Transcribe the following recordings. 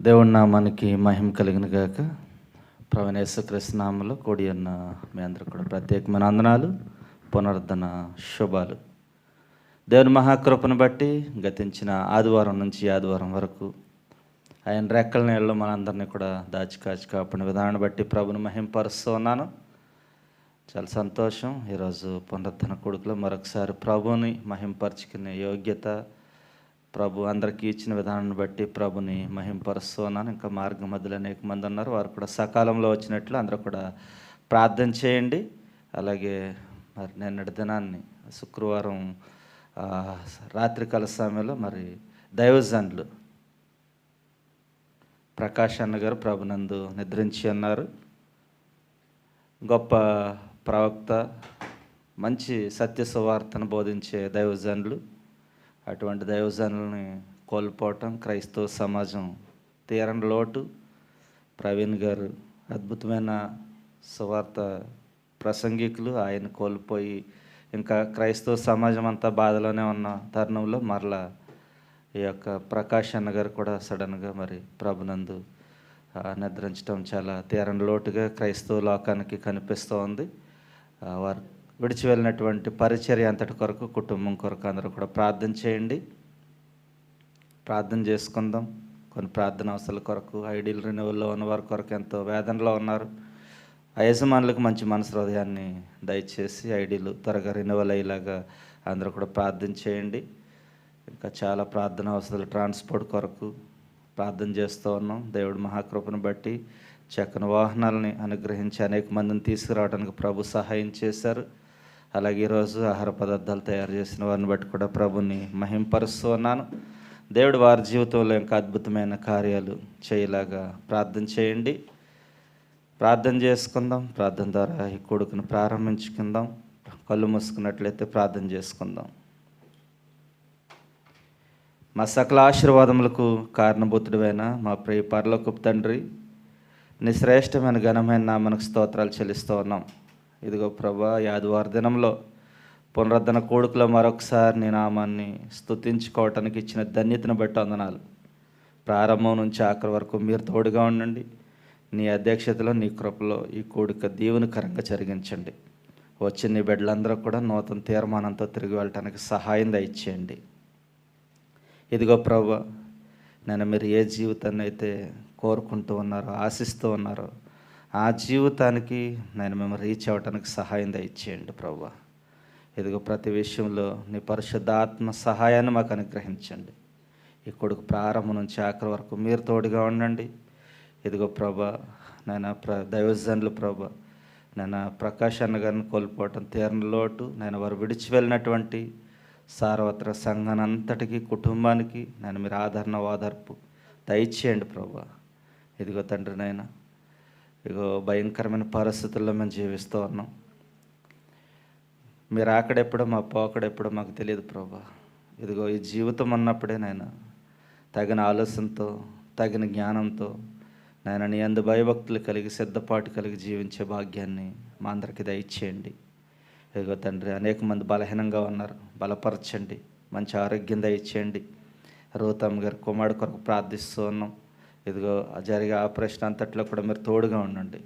దేవుడి నామానికి మహిమ కలిగిన గాక. ప్రభువైన యేసుక్రీస్తు నామములో కూడి ఉన్న మీ అందరూ కూడా ప్రత్యేకమైన వందనాలు, పునరుద్ధరణ శుభాలు. దేవుని మహాకృపను బట్టి గతించిన ఆదివారం నుంచి ఆదివారం వరకు ఆయన రెక్కల నీళ్ళలో మనందరినీ కూడా దాచి కాపాడిన విధానాన్ని బట్టి ప్రభుని మహింపరుస్తూ ఉన్నాను. చాలా సంతోషం. ఈరోజు పునరుద్ధరణ కొడుకులో మరొకసారి ప్రభుని మహింపరుచుకునే యోగ్యత ప్రభు అందరికీ ఇచ్చిన విధానాన్ని బట్టి ప్రభుని మహింపరుస్తూ ఉన్నాను. ఇంకా మార్గ మధ్యలో అనేక మంది ఉన్నారు, వారు కూడా సకాలంలో వచ్చినట్లు అందరూ కూడా ప్రార్థన చేయండి. అలాగే మరి నిన్నటి దినాన్ని శుక్రవారం రాత్రికాల సమయంలో మరి దైవజనులు ప్రకాష్ అన్న గారు ప్రభునందు నిద్రించి ఉన్నారు. గొప్ప ప్రవక్త, మంచి సత్య సువార్తను బోధించే దైవజనులు. అటువంటి దైవజనుల్ని కోల్పోవటం క్రైస్తవ సమాజం తీరని లోటు. ప్రవీణ్ గారు అద్భుతమైన సువార్త ప్రసంగికులు, ఆయన కోల్పోయి ఇంకా క్రైస్తవ సమాజం అంతా బాధలోనే ఉన్న తరుణంలో మరలా ఈ యొక్క ప్రకాష్ అన్న గారు కూడా సడన్గా మరి ప్రభునందు నిద్రించడం చాలా తీరని లోటుగా క్రైస్తవ లోకానికి కనిపిస్తూ ఉంది. వారు విడిచి వెళ్ళినటువంటి పరిచర్య అంతటి కొరకు, కుటుంబం కొరకు అందరూ కూడా ప్రార్థన చేయండి. ప్రార్థన చేసుకుందాం. కొన్ని ప్రార్థన అవసరాల కొరకు, ఐడీలు రెన్యువల్లో ఉన్న వారి కొరకు ఎంతో వేదనలో ఉన్నారు. ఆ యజమానులకు మంచి మనసు హృదయాన్ని దయచేసి ఐడీలు త్వరగా రెన్యువల్ అయ్యేలాగా అందరూ కూడా ప్రార్థన చేయండి. ఇంకా చాలా ప్రార్థన అవసరాలు ట్రాన్స్పోర్ట్ కొరకు ప్రార్థన చేస్తూ ఉన్నాం. దేవుడి మహాకృపను బట్టి చక్కని వాహనాలని అనుగ్రహించి అనేక మందిని తీసుకురావడానికి ప్రభు సహాయం చేశారు. అలాగే ఈరోజు ఆహార పదార్థాలు తయారు చేసిన వారిని బట్టి కూడా ప్రభుని మహింపరుస్తూ ఉన్నాను. దేవుడు వారి జీవితంలో ఇంకా అద్భుతమైన కార్యాలు చేయలాగా ప్రార్థన చేయండి. ప్రార్థన చేసుకుందాం. ప్రార్థన ద్వారా ఈ కొడుకును ప్రారంభించుకుందాం. కళ్ళు మూసుకున్నట్లయితే ప్రార్థన చేసుకుందాం. మా సకల ఆశీర్వాదములకు కారణభూతుడైన మా ప్రియ పరలోకపు తండ్రి, నీ శ్రేష్టమైన ఘనమైన నామమునకు స్తోత్రాలు చెల్లిస్తూ ఉన్నాం. ఇదిగో ప్రభా, ఈ ఆదివార దినంలో పునరుద్ధరణ కోడుకులో మరొకసారి నీ నామాన్ని స్తుతించుకోవటానికి ఇచ్చిన ధన్యతను బట్టి వందనాలు. ప్రారంభం నుంచి ఆఖరి వరకు మీరు తోడుగా ఉండండి. నీ అధ్యక్షతలో, నీ కృపలో ఈ కోడిక దీవెనకరంగా జరిగించండి. వచ్చిన నీ బిడ్డలందరూ కూడా నూతన తీర్మానంతో తిరిగి వెళ్ళటానికి సహాయం దయచేయండి. ఇదిగో ప్రభా, నేను మీరు ఏ జీవితాన్ని అయితే కోరుకుంటూ ఉన్నారో, ఆశిస్తూ ఉన్నారో, ఆ జీవితానికి నేను మేము రీచ్ అవ్వటానికి సహాయం దయచేయండి ప్రభా. ఇదిగో ప్రతి విషయంలో నీ పరిశుద్ధాత్మ సహాయాన్ని మాకు అనుగ్రహించండి. ఈ కొడుకు ప్రారంభం నుంచి ఆఖరి వరకు మీరు తోడుగా ఉండండి. ఇదిగో ప్రభా, నేను దైవజనులు ప్రభా, నేను ప్రకాష్ అన్న గారిని కోల్పోవటం తీరని లోటు. నేను వారు విడిచి వెళ్ళినటువంటి సార్వత్ర సంఘాన్ని అంతటికీ, కుటుంబానికి నేను మీరు ఆదరణ ఓదార్పు దయచేయండి ప్రభా. ఇదిగో తండ్రి నాయన, ఇదిగో భయంకరమైన పరిస్థితుల్లో మేము జీవిస్తూ ఉన్నాం. మీరు ఆకడెప్పుడో మా పోకడెప్పుడో మాకు తెలియదు ప్రభా. ఇదిగో ఈ జీవితం అన్నప్పుడే నేను తగిన ఆలోచనతో, తగిన జ్ఞానంతో నేను నీ యందు భయభక్తులు కలిగి, సిద్ధపాటు కలిగి జీవించే భాగ్యాన్ని మా అందరికీ దయచేయండి. ఇదిగో తండ్రి, అనేక మంది బలహీనంగా ఉన్నారు, బలపరచండి. మంచి ఆరోగ్యం దయచేయండి. రూతమ్మ గారి కుమారుడు కొరకు ప్రార్థిస్తూ ఉన్నాం. ఇదిగో జరిగే ఆపరేషన్ అంతట్లో కూడా మీరు తోడుగా ఉండండి.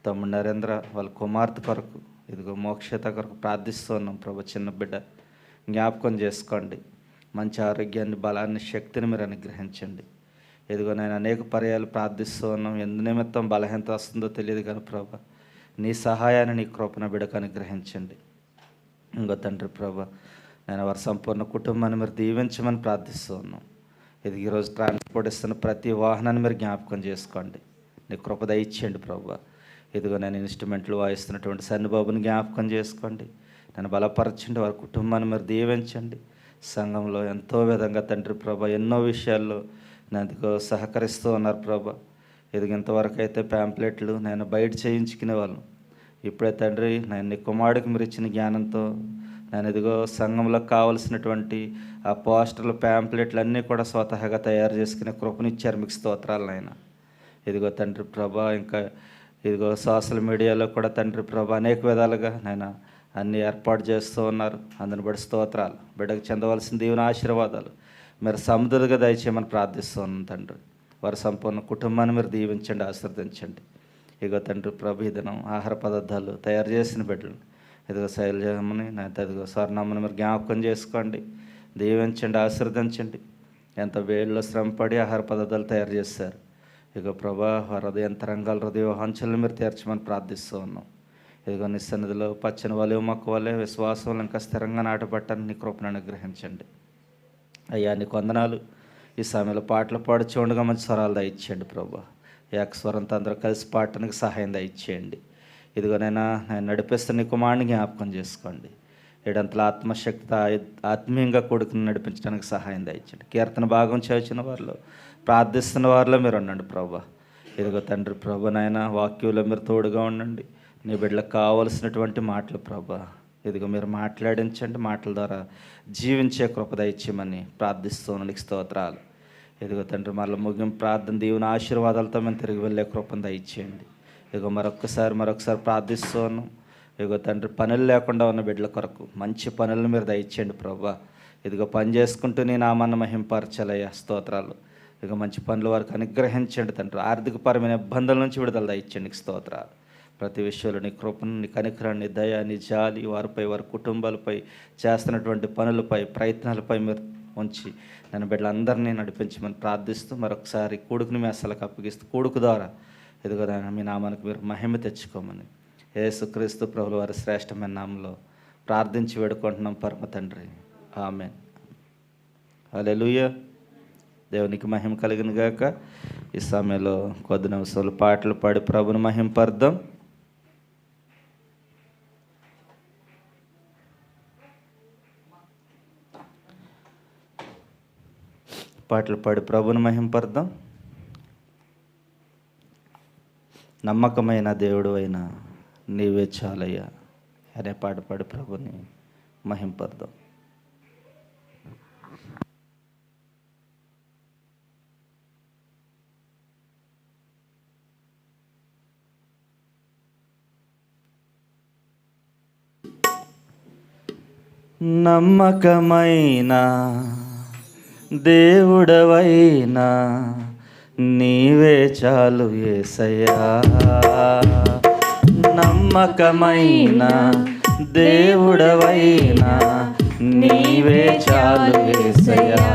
తమ్ముడు నరేంద్ర వాళ్ళ కుమార్తె కొరకు, ఇదిగో మోక్షత కొరకు ప్రార్థిస్తూ ఉన్నాం ప్రభు. చిన్న బిడ్డ జ్ఞాపకం చేసుకోండి. మంచి ఆరోగ్యాన్ని, బలాన్ని, శక్తిని మీరు అనుగ్రహించండి. ఇదిగో నేను అనేక పర్యాలు ప్రార్థిస్తూ ఉన్నాం. ఎందు నిమిత్తం బలహీనత వస్తుందో తెలియదు కానీ ప్రభు, నీ సహాయాన్ని, నీ కృపణ బిడ్డకు అనుగ్రహించండి. ఇంకో తండ్రి ప్రభు, నేను వారి సంపూర్ణ కుటుంబాన్ని మీరు దీవించమని ప్రార్థిస్తూ ఉన్నాం. ఇది ఈరోజు ట్రాన్స్పోర్ట్ ఇస్తున్న ప్రతి వాహనాన్ని మీరు జ్ఞాపకం చేసుకోండి. నీ కృప దయచేయండి ప్రభు. ఇదిగో నేను ఇన్స్ట్రుమెంట్లు వాయిస్తున్నటువంటి సన్నిబాబుని జ్ఞాపకం చేసుకోండి. నన్ను బలపరచండి. వారి కుటుంబాన్ని మీరు దీవించండి. సంఘంలో ఎంతో విధంగా తండ్రి ప్రభు ఎన్నో విషయాల్లో నాకు సహకరిస్తూ ఉన్నారు ప్రభు. ఇదిగో ఇంతవరకు అయితే ప్యాంప్లెట్లు నేను బయట చేయించుకునే వాళ్ళం. ఇప్పుడే తండ్రి, నేను నీ కుమారుడికి మీరు ఇచ్చిన జ్ఞానంతో నేను ఇదిగో సంఘంలో కావలసినటువంటి ఆ పోస్టర్లు, ప్యాంప్లెట్లు అన్నీ కూడా స్వతహాగా తయారు చేసుకునే కృపనిచ్చారు. మీకు స్తోత్రాలు నాయన. ఇదిగో తండ్రి ప్రభా, ఇంకా ఇదిగో సోషల్ మీడియాలో కూడా తండ్రి ప్రభా అనేక విధాలుగా నేను అన్నీ ఏర్పాటు చేస్తూ ఉన్నారు. అందుని బట్టి స్తోత్రాలు. బిడ్డకు చెందవలసిన దీవెన ఆశీర్వాదాలు మీరు సముద్రులుగా దయచేయమని ప్రార్థిస్తూ ఉన్నాను తండ్రి. వారి సంపూర్ణ కుటుంబాన్ని మీరు దీవించండి, ఆశీర్వదించండి. ఇగో తండ్రి ప్రభు, ఈ దినం ఆహార పదార్థాలు తయారు చేసిన బిడ్డలు ఇదిగో శైలజమ్మని ఇదిగో స్వర్ణమ్మని మీరు జ్ఞాపకం చేసుకోండి, దీవించండి, ఆశీర్వదించండి. ఎంత వేడిలో శ్రమపడి ఆహార పదార్థాలు తయారు చేశారు. ఇగో ప్రభా, హృదయంతరంగాల హృదయ వాంఛలను మీరు తీర్చమని ప్రార్థిస్తూ ఉన్నాం. ఇదిగో నీ సన్నిధిలో పచ్చని వలె మొక్క వలె విశ్వాసం ఇంకా స్థిరంగా నాటబట్టని నీ కృపను అనుగ్రహించండి. అయ్యా నీకు వందనాలు. ఈ సమయంలో పాటలు పాడుచూ ఉండగా మంచి స్వరాలు దయచేయండి ప్రభా. ఏకస్వరంతో అందరూ కలిసి పాడటానికి సహాయం దయచేయండి. ఇదిగో నేను నడిపిస్తున్న నీ కుమారుని జ్ఞాపకం చేసుకోండి. ఏడంతల ఆత్మశక్తి ఆత్మీయంగా కొడుకుని నడిపించడానికి సహాయం దయచేయండి. కీర్తన భాగం చదివిన వారిలో, ప్రార్థిస్తున్న వారిలో మీరు ఉండండి ప్రభా. ఇదిగో తండ్రి ప్రభా, నాయన వాక్యంలో మీరు తోడుగా ఉండండి. నీ బిడ్డలకు కావలసినటువంటి మాటలు ప్రభా ఇదిగో మీరు మాట్లాడించండి. మాటల ద్వారా జీవించే కృప దయచేయమని ప్రార్థిస్తున్నానికి స్తోత్రాలు. ఇదిగో తండ్రి, మళ్ళీ ముగింపు ప్రార్థన దీవుని ఆశీర్వాదాలతో మేము తిరిగి వెళ్ళే కృపను దయచేయండి. ఇదిగో మరొకసారి ప్రార్థిస్తున్నాం. ఇదిగో తండ్రి, పనులు లేకుండా ఉన్న బిడ్డల కొరకు మంచి పనులను మీరు దయచేయండి ప్రభా. ఇదిగో పని చేసుకుంటూ నీ నామాన్ని మహింపరచాలయ్యా, స్తోత్రాలు. ఇక మంచి పనుల వారికి అనుగ్రహించండి తండ్రి. ఆర్థికపరమైన ఇబ్బందుల నుంచి విడుదల దయచేయండి, స్తోత్రాలు. ప్రతి విషయంలో నీ కృపను, నీ కనికరాన్ని, దయ, నీ జాలి వారిపై, వారి కుటుంబాలపై, చేస్తున్నటువంటి పనులపై, ప్రయత్నాలపై మీరు ఉంచి నేను బిడ్డలందరినీ నడిపించమని ప్రార్థిస్తూ మరొకసారి కొడుకుని మీ అసలకు అప్పగిస్తూ కొడుకు ద్వారా ఇదిగో మీ నామానికి మీరు మహిమ తెచ్చుకోమని యేసుక్రీస్తు ప్రభుల వారి శ్రేష్టమైన నామంలో ప్రార్థించి వేడుకుంటున్నాం పరమ తండ్రి, ఆమేన్. హల్లెలూయా. దేవునికి మహిమ కలిగిన గాక. ఈ సమయంలో కొద్ది నిమిషాలు పాటలు పాడి ప్రభుని మహింపర్దాం. పాటలు పాడి ప్రభుని మహింపర్దాం. నమ్మకమైన దేవుడు అయినా నీవే చాలయ్యా అనే పాట పాడి ప్రభుని మహింపర్దాం. నమ్మకమైన దేవుడవైనా నీవే చాలు యేసయ్యా. నమ్మకమైన దేవుడవైనా నీవే చాలు యేసయ్యా.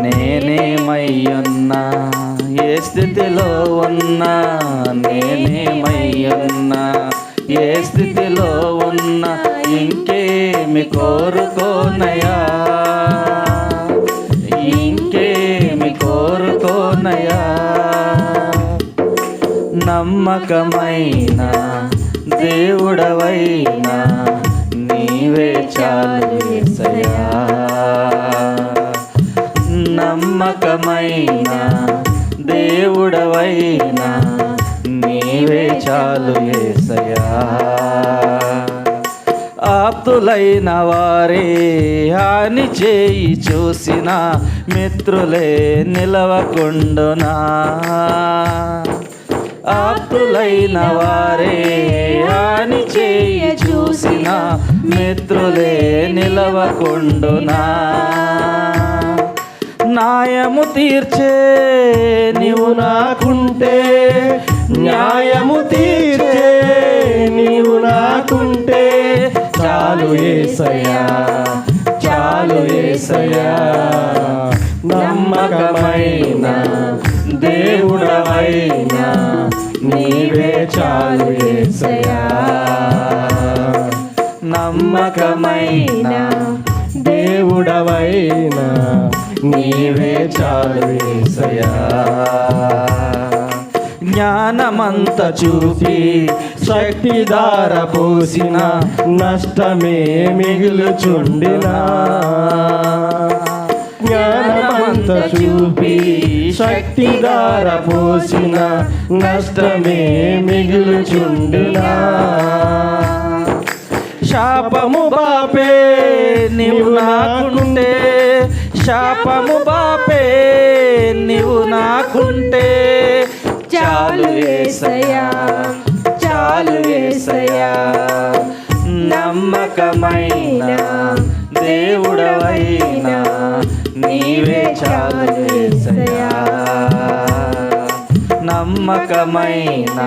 నేనేమయ్యున్నా, ఏ స్థితిలో ఉన్నా, నేనేమయ్యున్నా, ఏ స్థితిలో ఉన్నా, ఇంకేమి కోరుకోనయా, ఇంకేమి కోరుకోనయా. నమ్మకమైన దేవుడవైనా నీవే చాలు యేసయ్యా. నమ్మకమైన దేవుడవైనా నీవే చాలు యేసయ్యా. ఆప్తులైన వారే హాని చేయి చూసిన మిత్రులే నిలవకుండునా. ఆప్తులైన వారే హాని చేయి చూసిన మిత్రులే నిలవకుండునా. న్యాయము తీర్చే నీవు నాకుంటే, న్యాయము తీర్చే నీవు నాకుంటే చాలు యేసయ్యా, చాలు యేసయ్యా. నమ్మకమైన దేవుడవైనా నీవే చాలు యేసయ్యా. నమ్మకమైన దేవుడవైనా నీవే చాలు యేసయ్యా. జ్ఞానమంత చూపి శక్తిధార పోసిన నష్టమే మిగులుచుండినా. జ్ఞానమంత చూపి శక్తిధార పోసిన నష్టమే మిగులుచుండినా. శాపము బాపే నీవు నాకుంటే, శాపము బాపే నీవు నాకుంటే చాలు యేసయ్యా, చాలు యేసయ్యా. నమ్మకమైన దేవుడవైనా నీవే చాలు యేసయ్యా. నమ్మకమైన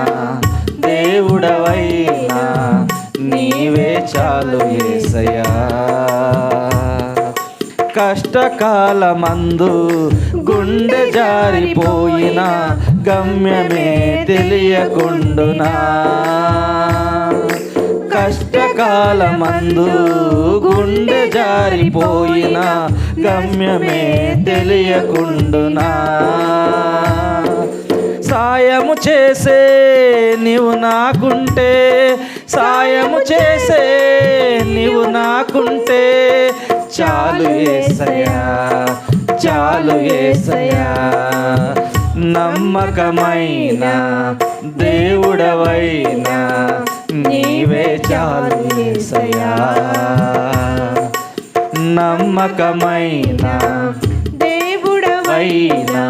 దేవుడవైనా నీవే చాలు యేసయ్యా. కష్టకాలమందు గుండె జారిపోయిన గమ్యమే తెలియకుండునా. కష్టకాలమందు గుండె జారిపోయిన గమ్యమే తెలియకుండునా. సాయము చేసే నీవు నాకుంటే, సాయము చేసే నీవు నాకుంటే చాలు యేసయ్యా, చాలు యేసయ్యా. నమ్మకమైన దేవుడవైనా నీవే చాలు యేసయ్యా. నమ్మకమైన దేవుడవైనా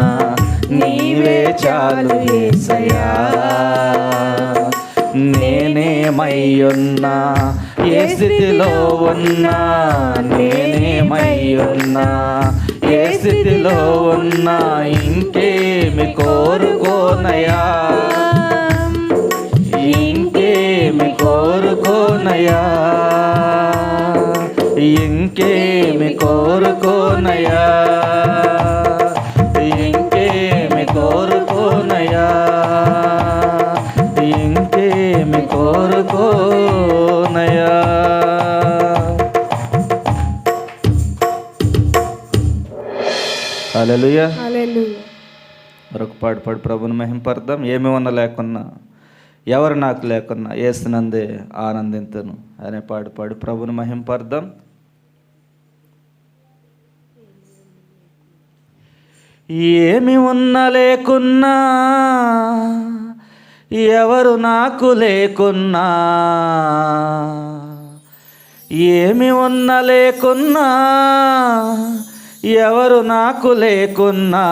నీవే చాలు యేసయ్యా. నేనేమై ఉన్నా, ఏ స్థితిలో ఉన్నా, నేనేమై ఉన్నా, ఏ స్థితిలో ఉన్నా ఇంకేమి కోరుకోనయా, ఇంకేమి కోరుకోనయా, ఇంకేమి కోరుకోనయా, ఇంకేమి కోరుకోనయా, ఇంకేమి కోరుకోనయా. హల్లెలూయా. మరొక పాడు ప్రభుని మహింపర్దాం. ఏమి ఉన్నా లేకున్నా, ఎవరు నాకు లేకున్నా యేసునందే ఆనందింతును అనే పాడు ప్రభుని మహింపర్దాం. ఏమి ఉన్నా లేకున్నా, ఎవరు నాకు లేకున్నా, ఏమి ఉన్నా లేకున్నా, ఎవరు నాకు లేకున్నా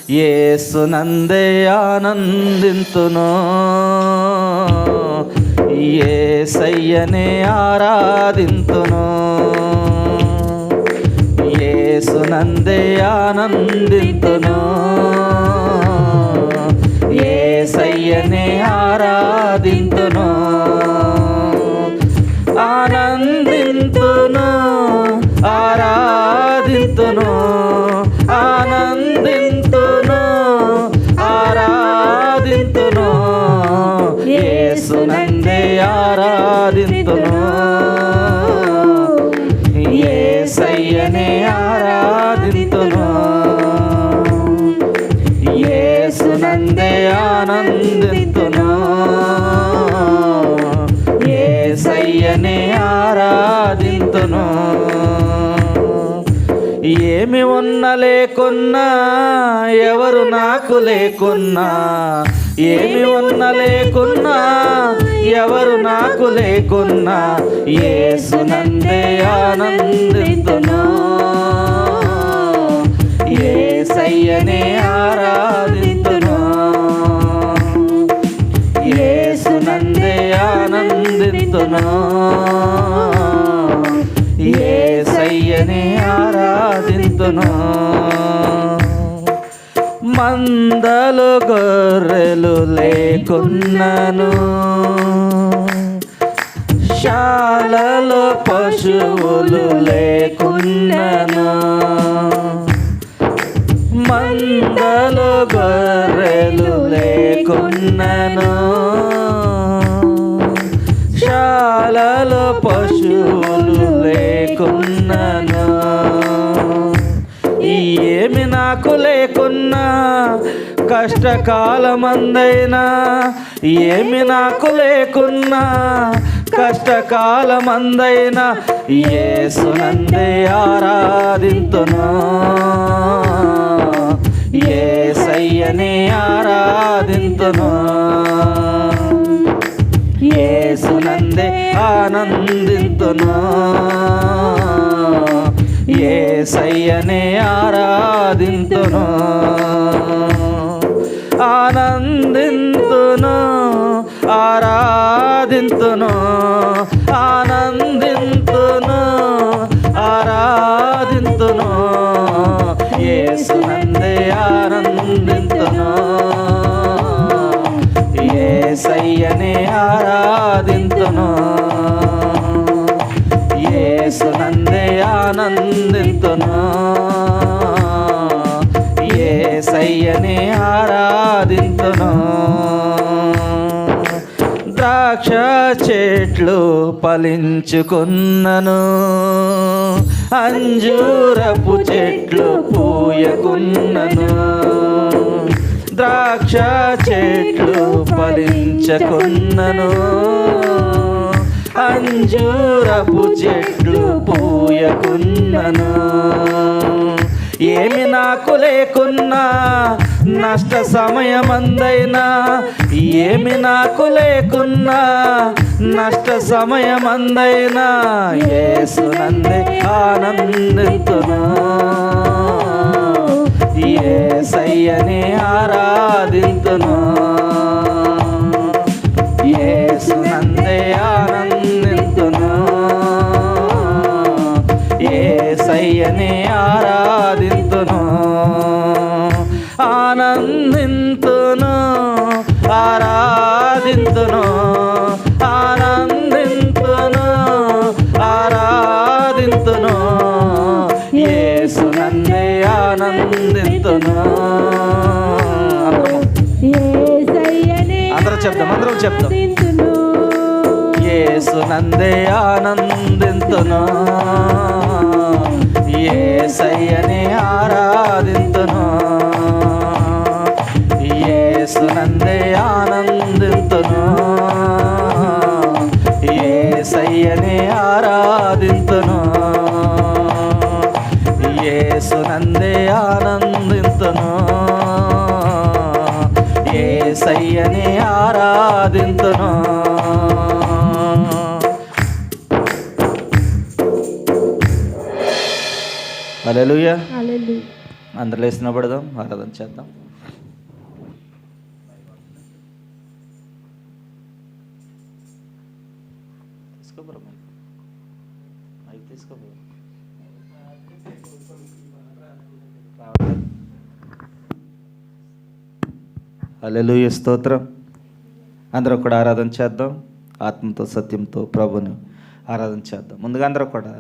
యేసునందే ఆనందింతును. యేసయ్యనే ఆరాధింతును. యేసునందే ఆనందింతును. యేసయ్యనే ఆరాధింతును. ఆనందింతును, ఆరాధింతును, ఆనందింతును, ఆరాధింతును. యేసునందే ఆరాధింతును. యేసయ్యనే ఆరాధింతును. యేసునందే ఆనందింతును. యేసయ్యనే ఆరాధింతును. ఏమి ఉన్నా లేకున్నా, ఎవరు నాకు లేకున్నా, ఏమి ఉన్నా లేకున్నా, ఎవరు నాకు లేకున్నా యేసునందే ఆనందింతును. యేసయ్యనే ఆరాధింతును. యేసునందే ఆనందింతును. యేసయ్యనే ఆరాధింతును. మందలు గొర్రెలు లేకున్నను, శాలలో పశువులు లేకున్నను, మందలు గొర్రెలు లేకున్నను, శాలలో పశువులు లేకున్నను. ఏమి నాకు లేకున్నా, కష్టకాలమందైనా, ఏమి నాకు లేకున్నా, కష్టకాలమందైనా యేసునందే ఆరాధింతును. యేసయ్యనే ఆరాధింతును. యేసునందే ఆనందింతును. యేసయ్యనే ఆరాధింతును. ఆనందింతును, ఆరాధింతును, ఆనందింతును, ఆరాధింతును. యేసునందే ఆనందింతును. యేసయ్యనే ఆరాధింతును. ద్రాక్ష చెట్లు ఫలించుకున్నను, అంజూరపు చెట్లు పూయకున్నను. ద్రాక్ష చెట్లు ఫలించకున్నను, అంజూరపు చెట్లు పూయకున్నను. ఏమి నాకు లేకున్నా నష్ట సమయమందైనా, ఏమి నాకు లేకున్నా నష్ట సమయమందైనా, యేసునందే ఆనందింతును. యేసయ్యనే ఆరాధింతును. యేసునందే ఆనందింతును. యేసయ్యనే ఆరాధింతును. ఆనందింతును, ఆరాధింతును, ఆనందింతును, ఆరాధింతును. యేసునందే ఆనందింతును. అందరం చెప్దాం. యేసునందే ఆనందింతును. యేసయ్యనే ఆరాధింతును. యేసునందే ఆనందింతును. యేసయ్యనే ఆరాధింతును. యేసునందే ఆనందింతును. యేసయ్యనే ఆరాధింతును. హల్లెలూయా. అందరూ లేచి నిలబడదాం, ఆరాధన చేద్దాం. హల్లెలూయా, స్తోత్రం. అందరూ కూడా ఆరాధన చేద్దాం. ఆత్మతో సత్యంతో ప్రభుని ఆరాధన చేద్దాం. ముందుగా అందరూ కూడా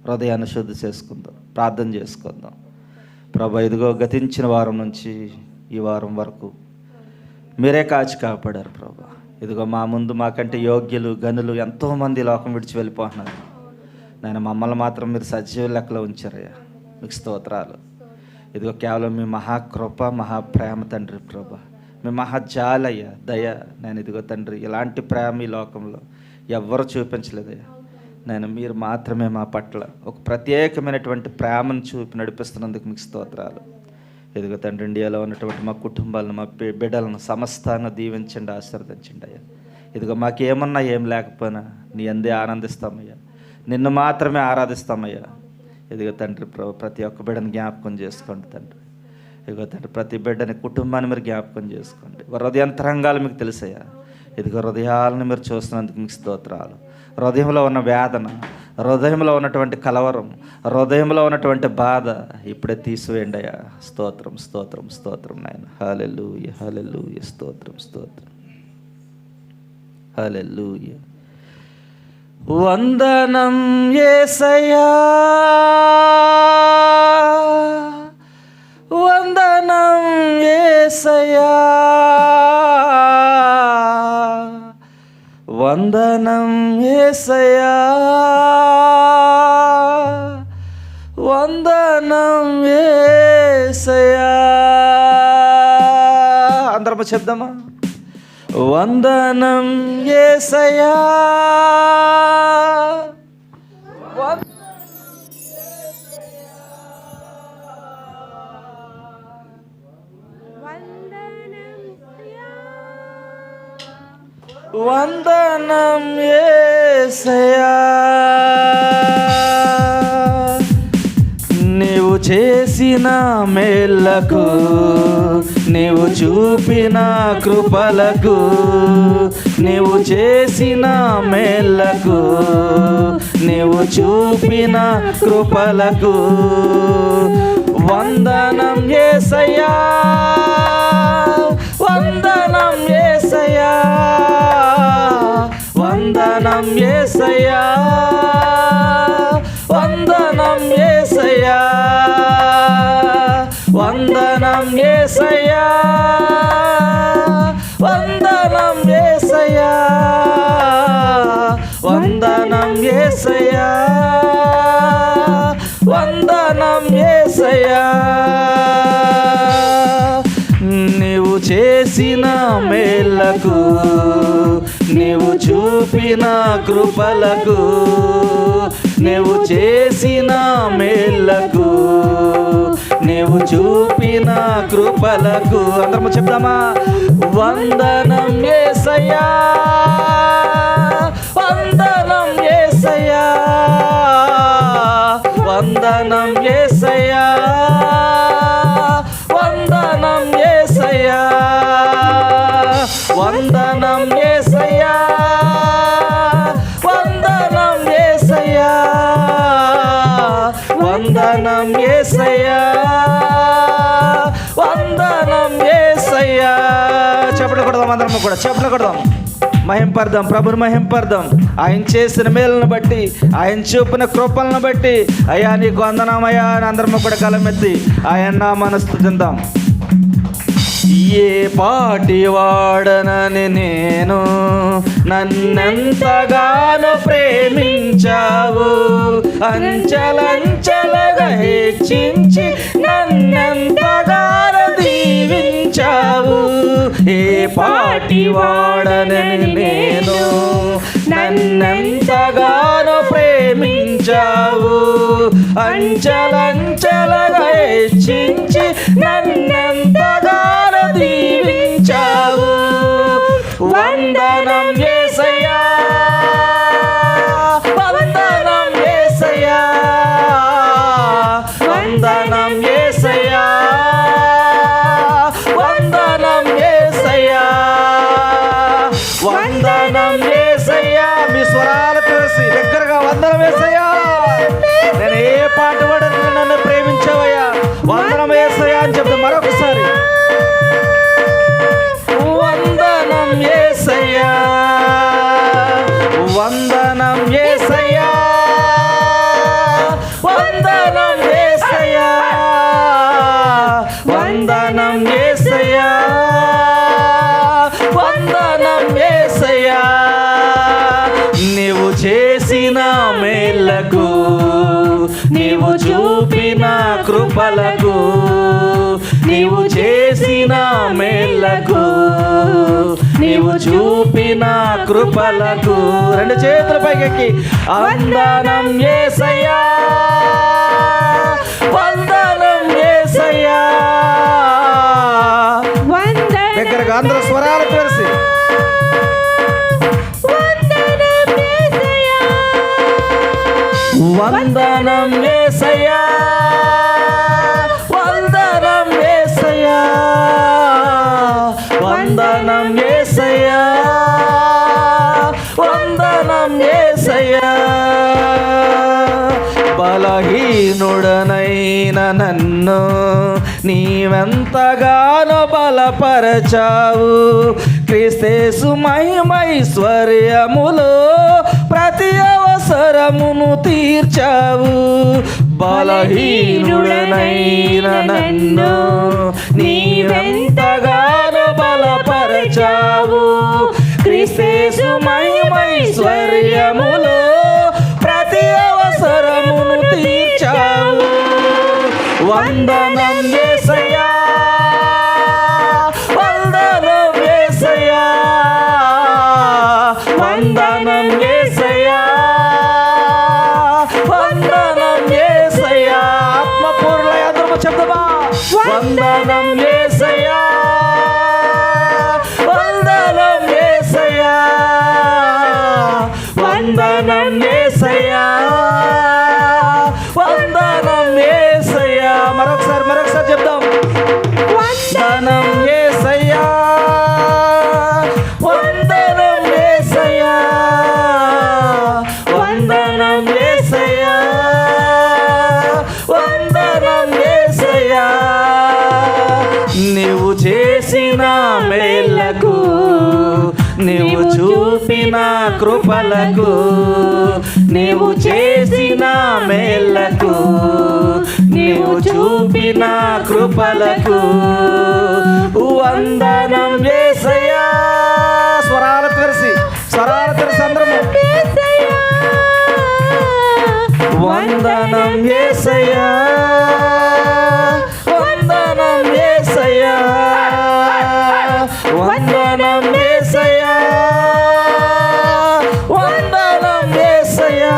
హృదయాన్ని శుద్ధి చేసుకుందాం, ప్రార్థన చేసుకుందాం. ప్రభు, ఇదిగో గతించిన వారం నుంచి ఈ వారం వరకు మీరే కాచి కాపాడారు ప్రభు. ఇదిగో మా ముందు మాకంటే యోగ్యులు గనులు ఎంతోమంది లోకం విడిచి వెళ్ళిపోతున్నారు. నేను మమ్మల్ని మాత్రం మీరు సజీవ లెక్కలో ఉంచారయ్యా, మీకు స్తోత్రాలు. ఇదిగో కేవలం మీ మహాకృప, మహాప్రేమ తండ్రి ప్రభు, మీ మహాజాలయ్య దయ. నేను ఇదిగో తండ్రి, ఇలాంటి ప్రేమ ఈ లోకంలో ఎవ్వరూ చూపించలేదయ్యా. నేను మీరు మాత్రమే మా పట్ల ఒక ప్రత్యేకమైనటువంటి ప్రేమను చూపి నడిపిస్తున్నందుకు మీకు స్తోత్రాలు. ఇదిగో తండ్రి, ఇండియాలో ఉన్నటువంటి మా కుటుంబాలను, మా బిడ్డలను సమస్తాన్ని దీవించండి, ఆశీర్వదించండి అయ్యా. ఇదిగో మాకేమన్నా ఏం లేకపోయినా నీ అందే ఆనందిస్తామయ్యా, నిన్ను మాత్రమే ఆరాధిస్తామయ్యా. ఇదిగో తండ్రి ప్రతి ఒక్క బిడ్డని జ్ఞాపకం చేసుకోండి తండ్రి. ఇదిగో తండ్రి, ప్రతి బిడ్డని కుటుంబాన్ని మీరు జ్ఞాపకం చేసుకోండి. హృదయంతరంగాలు మీకు తెలుసయ్యా. ఇదిగో హృదయాలను మీరు చూస్తున్నందుకు మీకు స్తోత్రాలు. హృదయంలో ఉన్న వేదన, హృదయంలో ఉన్నటువంటి కలవరం, హృదయంలో ఉన్నటువంటి బాధ ఇప్పుడే తీసివేయండి అయ్యా. స్తోత్రం, స్తోత్రం, స్తోత్రం నాయన. హల్లెలూయా, హల్లెలూయా, స్తోత్రం, స్తోత్రం. హల్లెలూయా. వందనం యేసయ్యా, వందనం యేసయ్యా, వందనం యేసయ్యా, వందనం యేసయ్యా. అందరము చెప్దామా? వందనం యేసయ్యా, వందనం యేసయ్యా. నీవు చేసిన మేళ్లకు, నీవు చూపిన కృపలకు, నీవు చేసిన మేళ్లకు, నీవు చూపిన కృపలకు వందనం యేసయ్యా, వందనం యేసయ్యా, వందనం యేసయ్యా, వందనం యేసయ్యా, వందనం వందనం యేసయ్యా, వందనం యేసయ్యా, వందనం యేసయ్యా, వందనం యేసయ్యా. నీవు చేసిన మేళ్లకు, నీవు చూపిన కృపలకు, నీవు చేసిన మేళ్లకు, నీవు చూపిన కృపలకు అందరము చెప్దామా? వందనం యేసయ్యా, వందనం యేసయ్యా, వందనం యేసయ్యా, వందనం యేసయ్యా, వందనం యేసయ్యా, వందనం యేసయ్యా, వందనం యేసయ్యా, వందనం యేసయ్యా. చెప్పలు కొడదాం, అందరం కూడా చెప్పలు కొడదాం. మహింపర్దాం, ప్రభుని మహింపర్దాం. ఆయన చేసిన మేలును బట్టి, ఆయన చూపిన కృపలను బట్టి, అయ్యా నీకు వందనమయ్యా అని అందరము కూడా కలమెత్తి ఆయన నామమున స్తుతిద్దాం. ఏ పాటి వాడనని నేను, నన్నెంతగానో ప్రేమించావు, అంచెలంచెలుగా హెచ్చించి నన్నెంతగానో దీవించావు. ఏ పాటి వాడనని నేను, నన్నెంతగానో ప్రేమించావు, అంచెలంచెలుగా హెచ్చించి నన్నెంతగానో దీవించావు. వందనం యేసయ్యా, వందనం యేసయ్యా, వందనం యేసయ్యా, వందనం యేసయ్యా, వందనం యేసయ్యా. మీ స్వరాలు తెలిసి దగ్గరగా వందనం యేసయ్యా. నేను ఏ పాట పాడను, నన్ను ప్రేమించావయ్యా, వందనం యేసయ్యా అని చెప్తా మరొకసారి. వందనం యేసయ్యా, వందనం యేసయ్యా, వందనం యేసయ్యా, వందనం యేసయ్యా, వందనం యేసయ్యా. నీవు చేసిన మేళ్లకు, నీవు చూపిన కృపలకు, నీవు చేసిన మేళ్లకు, నీవు చూపిన కృపలకు రెండు చేతుల పైకెక్కి వందనం యేసయ్యా, వందనం యేసయ్యా. దగ్గరగా అందరూ స్వరాలు తెరిసి వందనం యేసయ్యా, వందనం యేసయ్యా, వందనం యేసయ్యా, వందనం యేసయ్యా. బలహీనుడనైన నన్ను నీవెంతగానో బలపరచావు, క్రీస్తేసు మహిమైశ్వర్యములో ప్రతి అవసరమును తీర్చావు. బలహీనుడనైన నన్ను నీవెంతగానో బలపరచావు, క్రీస్తేసు మహిమైశ్వర్యములో ప్రతి అవసరమును తీర్చావు. వందనం యేసయ్యా, వందనం యేసయ్యా, వందనం యేసయ్యా, వందనం యేసయ్యా. ఆత్మపూర్ణ అందరూ చెప్తామా? వందనం యేసయ్యా, వందనం యేసయ్యా, వందనం యేసయ్యా, వందనం యేసయ్యా. మరొకసారి చెప్దాం. వందనం యేసయ్యా, వందనం యేసయ్యా, వందనం యేసయ్యా, వందనం యేసయ్యా. నీవు చేసిన మేళ్లకు, నీవు చూపిన కృపలకు, నీవు చేసిన మేళ్లకు, నీవు చూపిన కృపలకు వందనం యేసయ్యా. స్వరాలు తెరిసి అందరము వందనం యేసయ్యా, వందనం యేసయ్యా, వందనం యేసయ్యా, వందనం యేసయ్యా,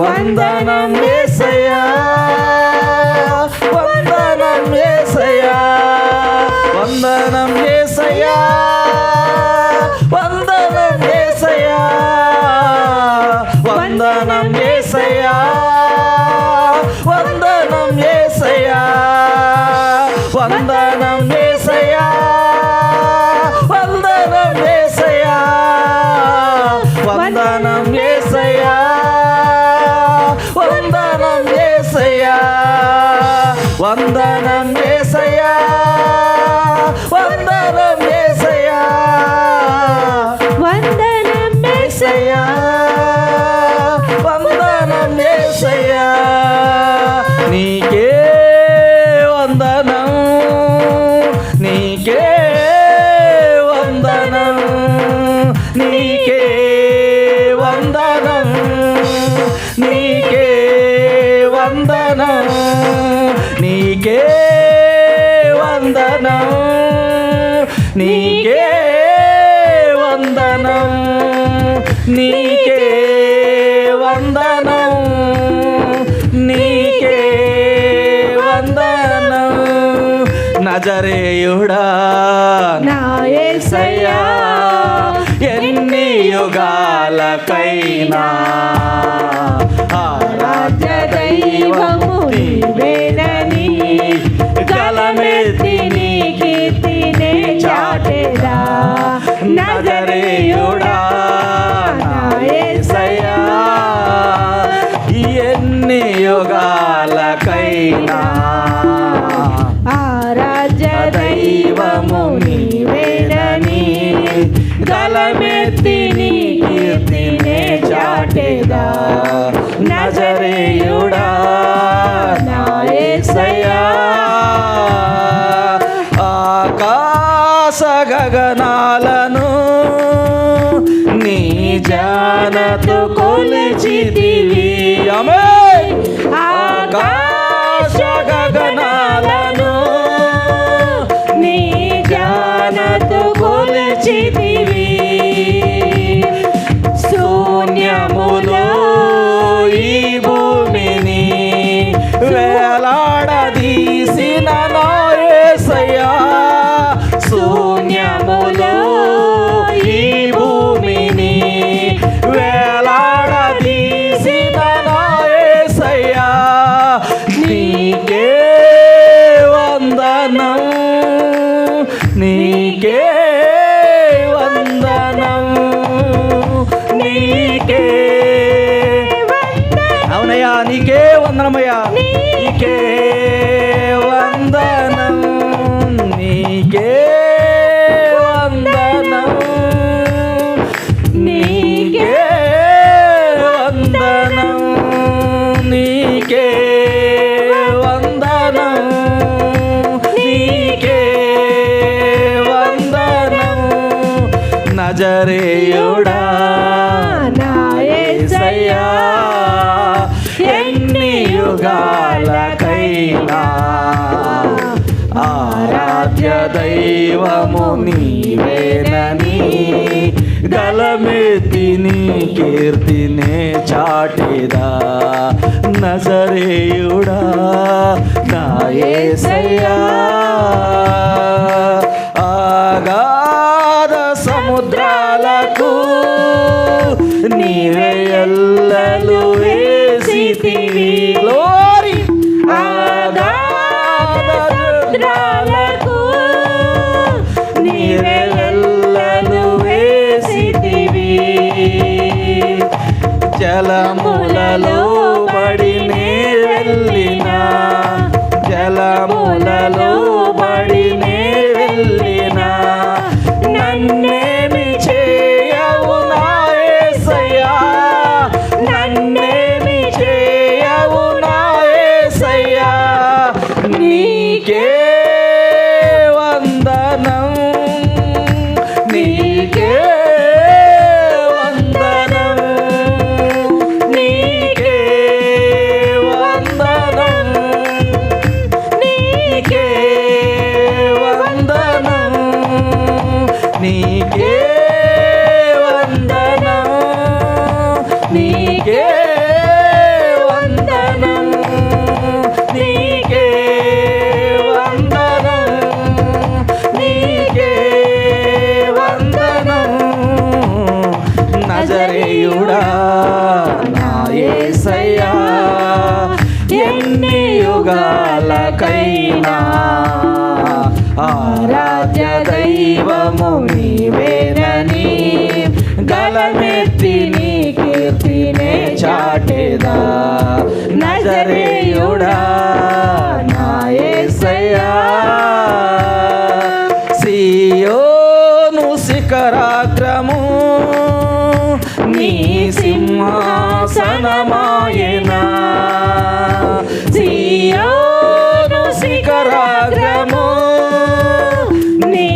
వందనం యేసయ్యా, వందనం యేసయ్యా, వందనం యేసయ్యా, వందనం యేసయ్యా, వందనం యేసయ్యా, వందనం యేసయ్యా, వందనం యేసయ్యా, వందనం యేసయ్యా, వందనం యేసయ్యా, వందనం యేసయ్యా, వందనం యేసయ్యా, వందనం యేసయ్యా, వందనం యేసయ్యా, వందనం యేసయ్యా. నీకే వందనం, నీకే వందనం, నీకే వందనం, నీకే వందనం, నీకే వందనం, నీకే వందనం, నీకే వందనం, నీకే వందనం. నజరేయుడా నా యేసయ్యా, ఎన్ని యుగాలకైనా ఆరాధ్య దైవము నీవేనని గలమెత్తి నీ కీర్తినే చాటెదా. నజరేయుడా నా యేసయ్యా, ఎన్ని యుగాలకైనా ఆరాధ్య దైవము నీవేనని గలమెత్తి నీ కీర్తినే చాటెదా. నజరేయుడా నా యేసయ్యా, ఆకాశ గగనాలను నీ జానతో కొలిచితివి. ఆమేన్. ఆకాశ గగనాలను నీ జానతో కొలిచితివి. శూన్యములో ఈ భూమిని వేలాడదీసిన నా యేసయ్యా, శూన్యములో ఈ భూమిని వేలాడదీసిన నా యేసయ్యా. నీకే వందనం, నీకే వందనం, నీకే అవునయ్యా, నీకే వందనమయ్యా, నీకే వందనం, నీకే వందనం, నీకే వందనం, నీకే వందనం, నీకే వందనం. నజరేయుడా నా యేసయ్యా, ఎన్ని యుగాలకైనా ఆరాధ్య దైవము నీవేనని గలమెత్తి నీ కీర్తినే చాటెదా. నజరేయుడా నా యేసయ్యా, ఆగాధ సముద్రాలకు నీవే ఎల్లలు వేసితివి. గ్లోరీ. ఆగాధ సముద్రాలకు నీవే ఎల్లలు వేసితివి. జలములలో పడి నే వెళ్ళినా, జలములలో పడి నే వెళ్ళినా, నన్నేమి చేయవు నా యేసయ్యా, నన్నేమి చేయవు నా నీకే వందనం, నీకే వందనం, నీకే వందనం, నీకే వందనం, నీకే వందనం, నీకే వందనం, నీకే వందనం, నీకే వందనం. నజరేయుడా నా యేసయ్యా, ఎన్ని యుగాలకైనా ఆరాధ్య దైవము నీవేనని గలమెత్తి నీ కీర్తినే చాటెదా. నజరేయుడా నా యేసయ్యా, సీయోను శిఖరాగ్రము నీ సింహాసనమాయెనా. సీయోను శిఖరాగ్రము నీ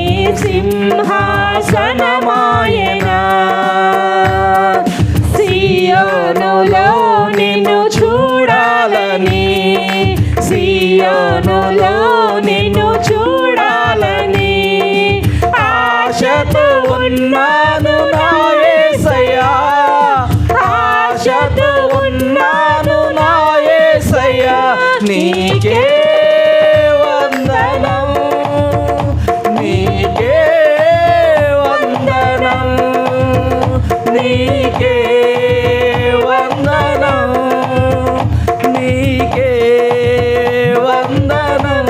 సింహాసనమాయెనా. సీయోనులో నిన్ను చూడాలని, సీయోనులో నిన్ను చూడాలని ఆశతో ఉన్నాను నా యేసయ్యా, ఆశతో ఉన్నాను నా యేసయ్యా. నీకే వందనం, నీకే వందనం, నీకే వందనం, నీకే వందనం,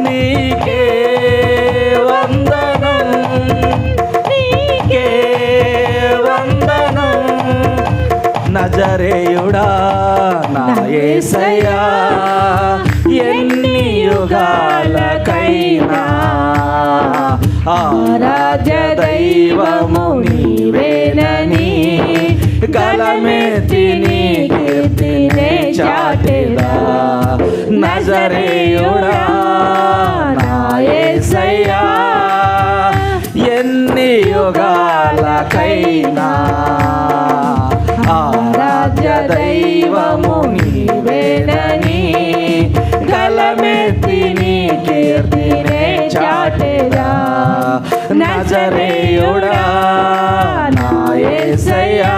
నీకే వందనం, నీకే వందనం. నజరేయుడా నా యేసయ్యా, ఎన్ని యుగాలకైనా ఆరాధ్య దైవము నీవేనని గలమెత్తి నీ కీర్తినే చాటెదా. నజరేయుడా నా యేసయ్యా, ఎన్ని యుగాలకైనా ఆరాధ్య దైవము నీవేనని గలమెత్తి నీ కీర్తినే చాటెదా. నజరేయుడా నా యేసయ్యా,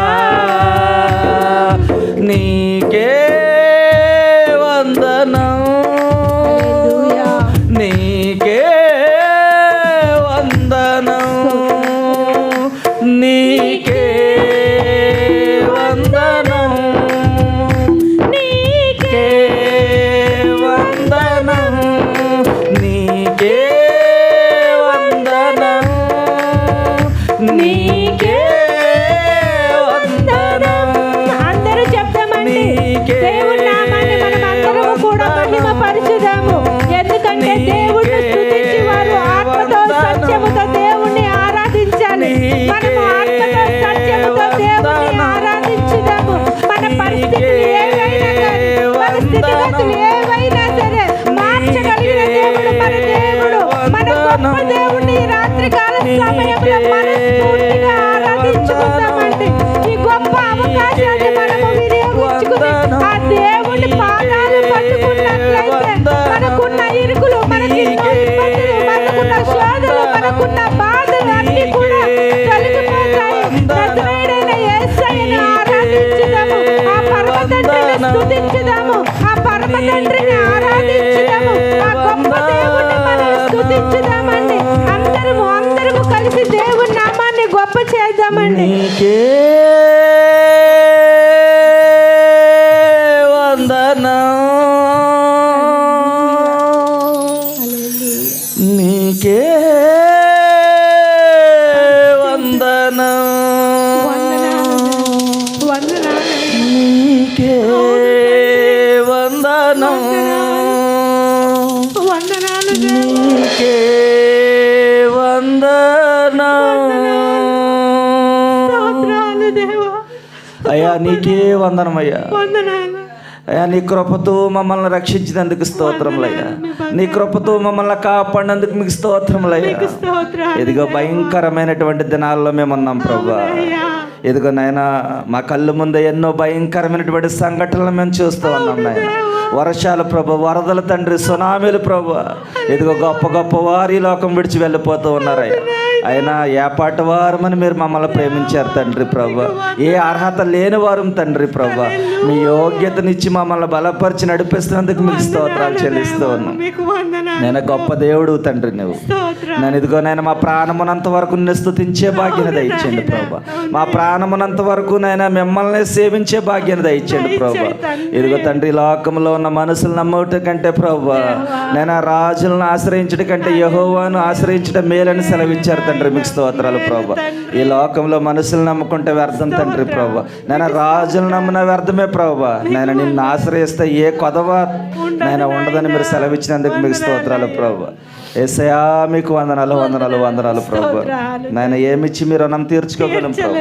నీకే వందనం, నీకే వందనం, నీకే వందనం, నీకే వందనం, నీకే వందనం, నీకే వందనం. అందరూ చెప్తామండి, దేవుని నామాన్ని మనం అందరము కూడా మహిమ పరచుదాము. ఎందుకంటే దేవుణ్ణి స్తుతించి వారు ఆత్మతో సత్యముతో దేవుణ్ణి ఆరాధించాలి. మనము ఆత్మతో సత్యముతో దేవుణ్ణి ఆరాధించుదాము. మన పరిస్థితులు ఏవైనా కానీ, మన స్థితిగతులు ఏవైనా సరే మార్చగలిగిన దేవుడు మన దేవుడు, మన గొప్ప దేవుణ్ణి ఈ రాత్రికాల సమయంలో మనస్ఫూర్తిగా ఆరాధించుకుందామండి. ఈ గొప్ప అవకాశాన్ని మనము వినియోగించుకుని ఆ దేవుని పాదాలు పట్టుకున్నట్లయితే మనకున్న ఇరుకులు, మనకున్న ఇబ్బందులు, మనకున్న శోధనలు, మనకున్న బాధలు అన్ని కూడా తొలగిపోతాయి. నజరేయుడైన యేసయ్యను ఆరాధించుదాము, ఆ పరమ తండ్రిని స్తుతించుదాము, ఆ పరమ తండ్రిని ఆరాధించుదాము, ఆ గొప్ప దేవుణ్ణి మనం స్తుతించుదామండి. అందరము కలిసి దేవుని నామాన్ని గొప్ప చేద్దామండి. నీకే వందనం, నీకే వందనం, నీకే వందనం, నీకే వందనం. అయ్యా నీకే వందనం అయ్యా, అయ్యా నీ కృపతో మమ్మల్ని రక్షించినందుకు స్తోత్రములయ్యా. నీ కృపతో మమ్మల్ని కాపాడినందుకు మీకు స్తోత్రములయ్యా. ఇదిగో భయంకరమైనటువంటి దినాల్లో మేము ఉన్నాం ప్రభా. ఇదిగో నాయన మా కళ్ళు ముందు ఎన్నో భయంకరమైనటువంటి సంఘటనలు మేము చూస్తూ ఉన్నాం నాయన. వర్షాలు ప్రభు, వరదలు తండ్రి, సునామీలు ప్రభు. ఇదిగో గొప్ప గొప్ప వారు ఈ లోకం విడిచి వెళ్ళిపోతూ ఉన్నారయ్యా. అయినా ఏపాటి వారమని మీరు మమ్మల్ని ప్రేమించారు తండ్రి ప్రభు. ఏ అర్హత లేని వారు తండ్రి ప్రభు. మీ యోగ్యతనిచ్చి మమ్మల్ని బలపరిచి నడిపిస్తున్నందుకు మీకు స్తోత్రాలు చెల్లిస్తూ ఉన్నాం. నేను గొప్ప దేవుడు తండ్రి నువ్వు. నేను ఇదిగో నేను మా ప్రాణమునంత వరకు నిన్ను స్తుతించే భాగ్యత దయచేయండి ప్రభు. మా ప్రాణమునంత వరకు నేను మిమ్మల్ని సేవించే భాగ్యత దయచేయండి ప్రభు. ఇదిగో తండ్రి లోకంలో ఉన్న మనుషులు నమ్మటం కంటే ప్రభు, నేను ఆ రాజులను ఆశ్రయించడం కంటే యెహోవాను ఆశ్రయించడం మేలని సెలవిచ్చారు తండ్రి. మీకు స్తోత్రాలు ప్రభు. ఈ లోకంలో మనుషులు నమ్ముకుంటే వ్యర్థం తండ్రి ప్రభు. నేను రాజులు నమ్మిన వ్యర్థమే ప్రభు. నేను నిన్ను ఆశ్రయిస్తే ఏ కొదవ నేను ఉండదని మీరు సెలవిచ్చినందుకు మీకు స్తోత్రాలు ప్రభు. యేసయ్యా మీకు వందనాలు వందనాలు వందనాలు ప్రభు. నేను ఏమిచ్చి మీరు రుణం తీర్చుకోగలం ప్రభు.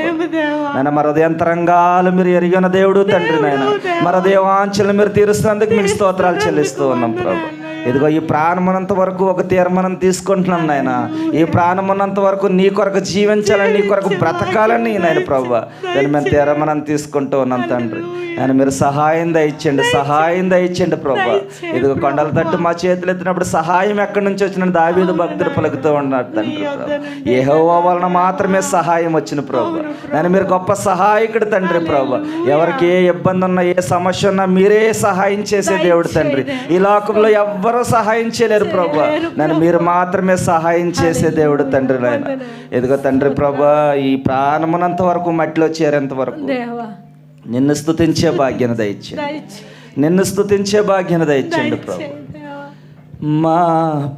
నేను మన హృదయంతరంగాలు మీరు ఎరిగిన దేవుడు తండ్రి. నేను మన దేవాంఛలు మీరు తీరుస్తున్నందుకు మీకు స్తోత్రాలు చెల్లిస్తూ ఉన్నాం ప్రభు. ఇదిగో ఈ ప్రాణమున్నంత వరకు ఒక తీర్మానం తీసుకుంటున్నాం నాయన. ఈ ప్రాణమున్నంత వరకు నీ కొరకు జీవించాలని, నీ కొరకు బ్రతకాలని నాయన ప్రభు. నేను మేము తీర్మానం తీసుకుంటూ ఉన్నాం తండ్రి. నేను మీరు సహాయం దయచేయండి, సహాయం దయచేయండి ప్రభు. ఇదిగో కొండల తట్టు మా చేతులు ఎత్తినప్పుడు సహాయం ఎక్కడి నుంచి వచ్చిన దావీదు భక్తులు పలుకుతూ ఉన్నాడు తండ్రి ప్రభు. యెహోవా వలన మాత్రమే సహాయం వచ్చిన ప్రభు. నేను మీరు గొప్ప సహాయకుడు తండ్రి ప్రభు. ఎవరికి ఏ ఇబ్బంది ఉన్నా, ఏ సమస్య ఉన్నా మీరే సహాయం చేసే దేవుడు తండ్రి. ఈ లోకంలో ఎవ్వరూ సహాయం చేయలేరు ప్రభు. నేను మీరు మాత్రమే సహాయం చేసే దేవుడు తండ్రి. నాయన ఇదిగో తండ్రి ప్రభు, ఈ ప్రాణమునంత వరకు మట్టిలో చేరేంత వరకు నిన్ను స్తుతించే భాగ్యత దయచేయండి. నిన్ను స్తుతించే భాగ్యత దయచేయండి ప్రభు. మా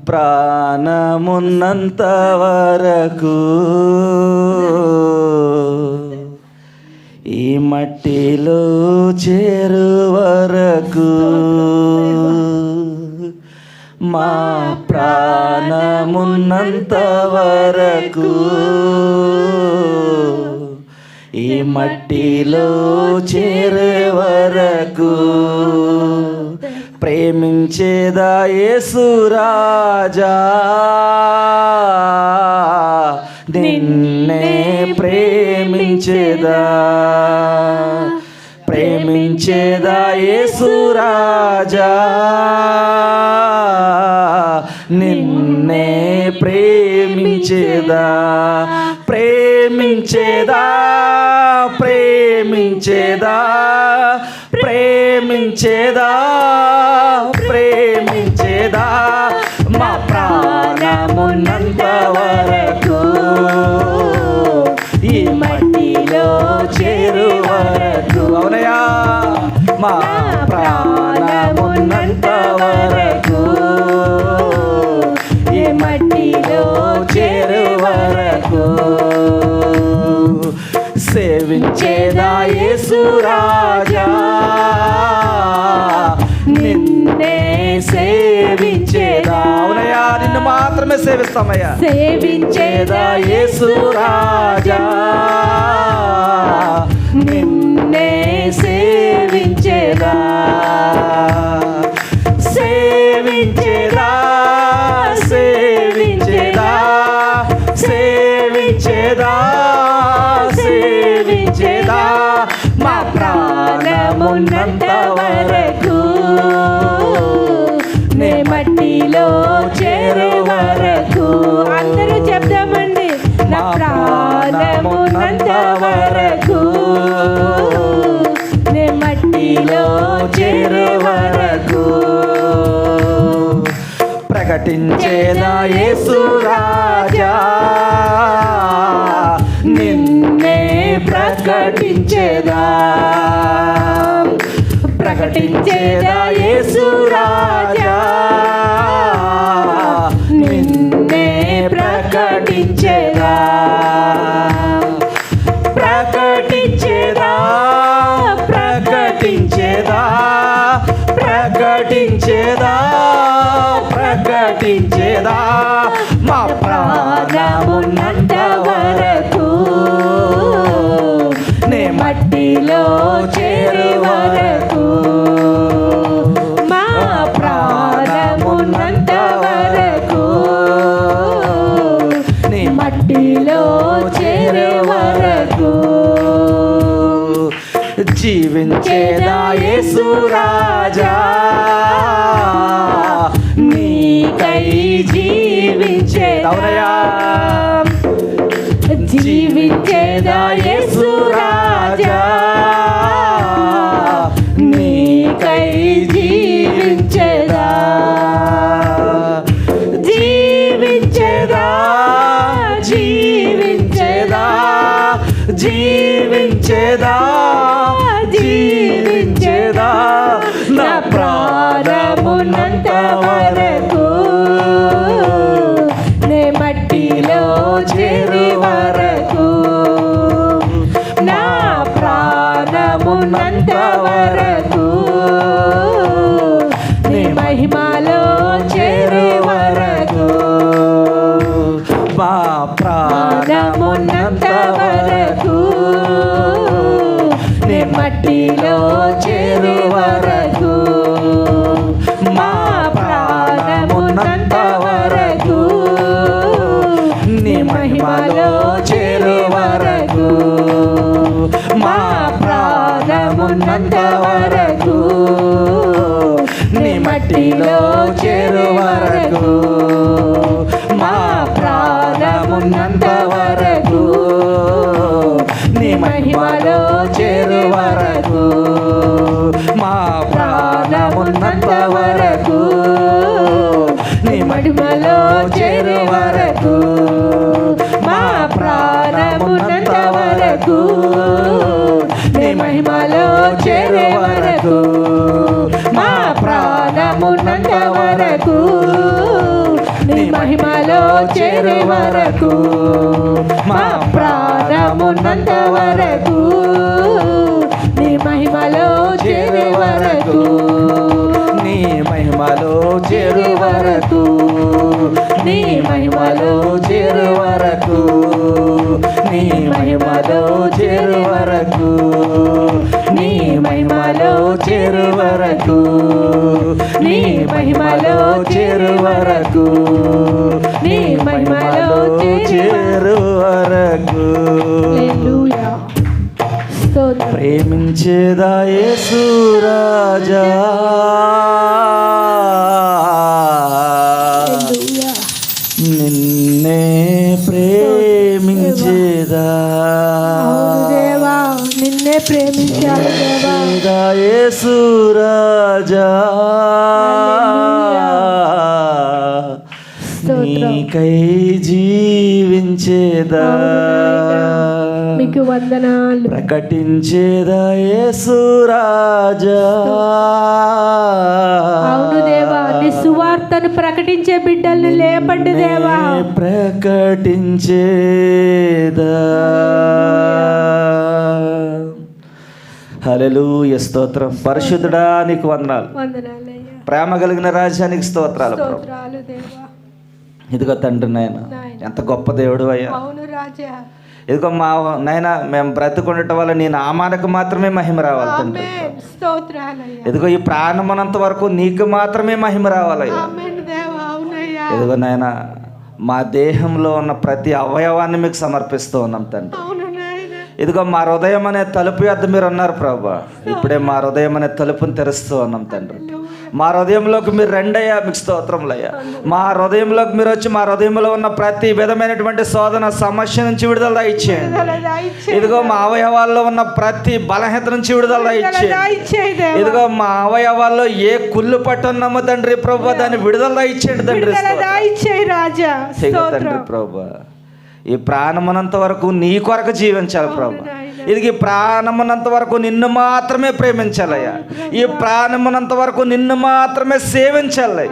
ప్రాణమున్నంత వరకు ఈ మట్టిలో చేరు వరకు, మా ప్రాణమున్నంత వరకు ఈ మట్టిలో చేరే వరకు ప్రేమించేదా యేసు రాజా, నిన్నే ప్రేమించేదా. ప్రేమించేదా యేసు రాజా, నిన్నే ప్రేమించేదా. ప్రేమించేదా, ప్రేమించేదా, ప్రేమించేదా, ప్రేమించేదా. మా ప్రాణమున్నంత వరకు ఈ మట్టిలో చేరు వరకు. అవునయ్యా, మా ప్రాణమున్నంత వరకు ఈ మట్టిలో చేరు వరకు సేవించేదా యేసు రాజా, నిన్నే సేవించేదా. అవునయ్యా, నిన్ను మాత్రమే సేవిస్తామయ్యా. సేవించేదా యేసు రాజా, నిన్నే సేవించేదా. సేవించేదా, సేవించేదా, సేవించేదా, సేవించేదా. మా ప్రాణమున్నంత వరకు నే మట్టిలో చేరే వరకు. అందరూ చెప్దామండి. నా ప్రాణమున్నంత వరకు నే మట్టిలో చేరే వరకు ప్రకటించేదా యేసు రాజా, నిన్నే ప్రకటించేదా. ప్రకటించేదా యేసు రాజా, నిన్నే ప్రకటించేదా. ప్రకటించేదా, ప్రకటించేదా, ప్రకటించేదా, ప్రకటించేదా. మా ప్రాణమున్నంత వరకు నే మట్టిలో చేరే వరకు జీవించేదా యేసు రాజా, నీకై జీవించేదా. అవునయ్యా, జీవించేదా యేసు రాజా, నీకై జీవించేదా. జీవించేదా, జీవించేదా, జీవించేదా, జీవించేదా, నా ప్రాణమున్నంత వరకు, నే మట్టిలో చేరి వరకు, నా ప్రాణమున్నంత వరకు, నీ మహిమలో చేరి వరకు, మా ప్రాణమున్నంత వరకు, నీ మట్టిలో చేరి వరకు, మా ప్రాణమున్నంత వరకు, నీ మహిమలో చేరు వరకు, మా ప్రాణమున్నంత వరకు, నీ మట్టిలో చేరు వరకు, మా ప్రాణమున్నంత వరకు, నీ మహిమలో చేరు వరకు, మా ప్రాణమున్నంత వరకు, నీ మహిమలో చేరు వరకు, మా ప్రాణమున్నంత వరకు, నీ మహిమలో చేరు వరకు, మా ప్రాణమున్నంత వరకు, నీ మహిమలో చేరే వరకు, మా ప్రాణమున్నంత వరకు, నీ మహిమలో చేరే వరకు, నీ మహిమలో చేరు వరకు, నీ మహిమలో చేరే వరకు, నీ మహిమలో చేరు వరకు, నీ మహిమలో చేరు వరకు, నీ మహిమలో చేరు వరకు, నీ మహిమలో చేరు వరకు. హల్లెలూయా. స్తోత్రం. ప్రేమించేదా యేసు రాజా, హల్లెలూయా. నిన్నే ప్రేమించేదా, అవును దేవా, నిన్నే ప్రేమించాలి దేవా. యేసు రాజా, స్తోత్రం. నీకై జీవించేదా, మీకు వందనాలు. ప్రకటించేదా యేసు రాజా. అవును దేవా, నీ సువార్తను ప్రకటించే బిడ్డల్ని లేపండి దేవా. ప్రకటించేదా. హల్లెలూయా, స్తోత్రం. పరిశుద్ధుడా నీకు వందనాలు. వందనాలయ్యా. ప్రేమ కలిగిన రాజ్యానికి స్తోత్రాలు ప్రభు. స్తోత్రాలు దేవా. ఇదిగో తండ్రి నాయన, ఎంత గొప్ప దేవుడు అయ్యా. అవును రాజా. ఇదిగో మా నాయన, మేము బ్రతుకుండటం వల్ల నీ నామానికి మాత్రమే మహిమ రావాలి తండ్రి. ఆమేన్. స్తోత్రాలయ్యా. ఇదిగో ఈ ప్రాణమునంత వరకు నీకు మాత్రమే మహిమ రావాలయ్యా. ఆమేన్ దేవా. అవునయ్యా. ఇదిగో నాయన, మా దేహంలో ఉన్న ప్రతి అవయవాన్ని మీకు సమర్పిస్తూ ఉన్నాం తండ్రి. అవును నాయనా. ఇదిగో మా హృదయం అనే తలుపు యొద్ద మీరు ఉన్నారు ప్రభా. ఇప్పుడే మా హృదయం అనే తలుపుని తెరుస్తూ ఉన్నాం తండ్రి. మా హృదయంలోకి మీరు రెండయ్యా, మీకు స్తోత్రములయ్యా. మా హృదయంలోకి మీరు వచ్చి మా హృదయంలో ఉన్న ప్రతి విధమైనటువంటి శోధన సమస్య నుంచి విడుదల ఇచ్చేయండి. ఇదిగో మా అవయవాల్లో ఉన్న ప్రతి బలహీనత నుంచి విడుదల ఇచ్చేయండి. ఇదిగో మా అవయవాల్లో ఏ కుళ్ళు పట్టున్నామో తండ్రి ప్రభా, దాన్ని విడుదల ఇచ్చేయండి తండ్రి. రాజా. తండ్రి ప్రభా, ఈ ప్రాణమునంత వరకు నీ కొరకు జీవించాలి ప్రభా. ఇది ఈ ప్రాణమునంత వరకు నిన్ను మాత్రమే ప్రేమించాలయ్యా. ఈ ప్రాణమునంత వరకు నిన్ను మాత్రమే సేవించాలి.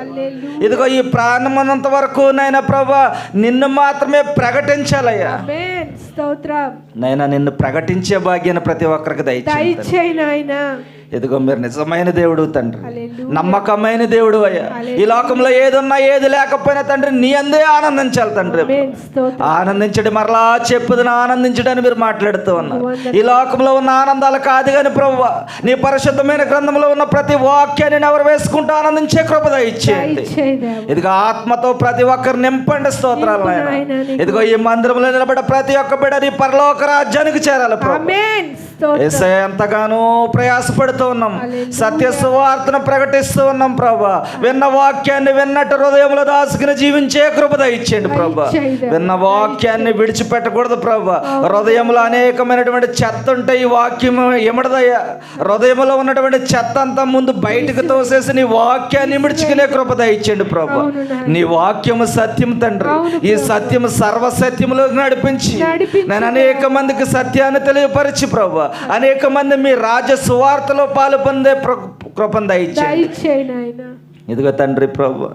ఇదిగో ఈ ప్రాణమునంత వరకు నైనా ప్రభా నిన్ను మాత్రమే ప్రకటించాలయ్యా. స్తోత్రం. నైనా నిన్ను ప్రకటించే భాగ్యాన్ని ప్రతి ఒక్కరికి దయచేయండి. ఇదిగో మీరు నిజమైన దేవుడు తండ్రి, హల్లెలూయా. నమ్మకమైన దేవుడు అయ్యా. ఈ లోకంలో ఏదున్నా ఏది లేకపోయినా తండ్రి నీ అందే ఆనందించాలి తండ్రి. ఆమేన్. స్తోత్రం. ఆనందించడం మరలా చెప్పుదని ఆనందించడని మీరు మాట్లాడుతూ ఉన్నారు. ఈ లోకంలో ఉన్న ఆనందాలు కాదు కానీ ప్రభువా, నీ పరిశుద్ధమైన గ్రంథంలో ఉన్న ప్రతి వాక్యాన్ని ఎవరు వేసుకుంటూ ఆనందించే కృప దయచేయండి. దయచేయి దేవా. ఇదిగో ఆత్మతో ప్రతి ఒక్కరు నింపండి. స్తోత్రాలు నాయనా. నాయనా, నీకు ఇదిగో ఈ మందిరంలో నిలబడ్డ ప్రతి ఒక్క బిడ్డ నీ పరలోక రాజ్యానికి చేరాలి ప్రభు. ఆమేన్. స్తోత్రం. యేసయ్య ఎంతగానో ప్రయాసపడుతూ ఉన్నాం, సత్య సువార్తను ప్రకటిస్తూ ఉన్నాం ప్రభా. విన్న వాక్యాన్ని విన్నట్టు హృదయంలో దాసుకుని జీవించే కృప దయచేయండి ప్రభా. విన్న వాక్యాన్ని విడిచిపెట్టకూడదు ప్రభా. హృదయంలో అనేకమైనటువంటి చెత్త ఉంటే ఈ వాక్యం ఎమడదయ్యా. హృదయంలో ఉన్నటువంటి చెత్త అంతా ముందు బయటకు తోసేసి నీ వాక్యాన్ని విడిచుకునే కృప దయచేయండి ప్రభా. నీ వాక్యము సత్యం తండ్రి. ఈ సత్యము సర్వసత్యములోకి నడిపించి నేను అనేక మందికి సత్యాన్ని తెలియపరిచి ప్రభా, అనేక మంది మీ రాజ్య సువార్తలో పాలు పొందే కృపను దయచేయండి. దయచేయి నాయనా. ఇదిగో తండ్రి ప్రభు,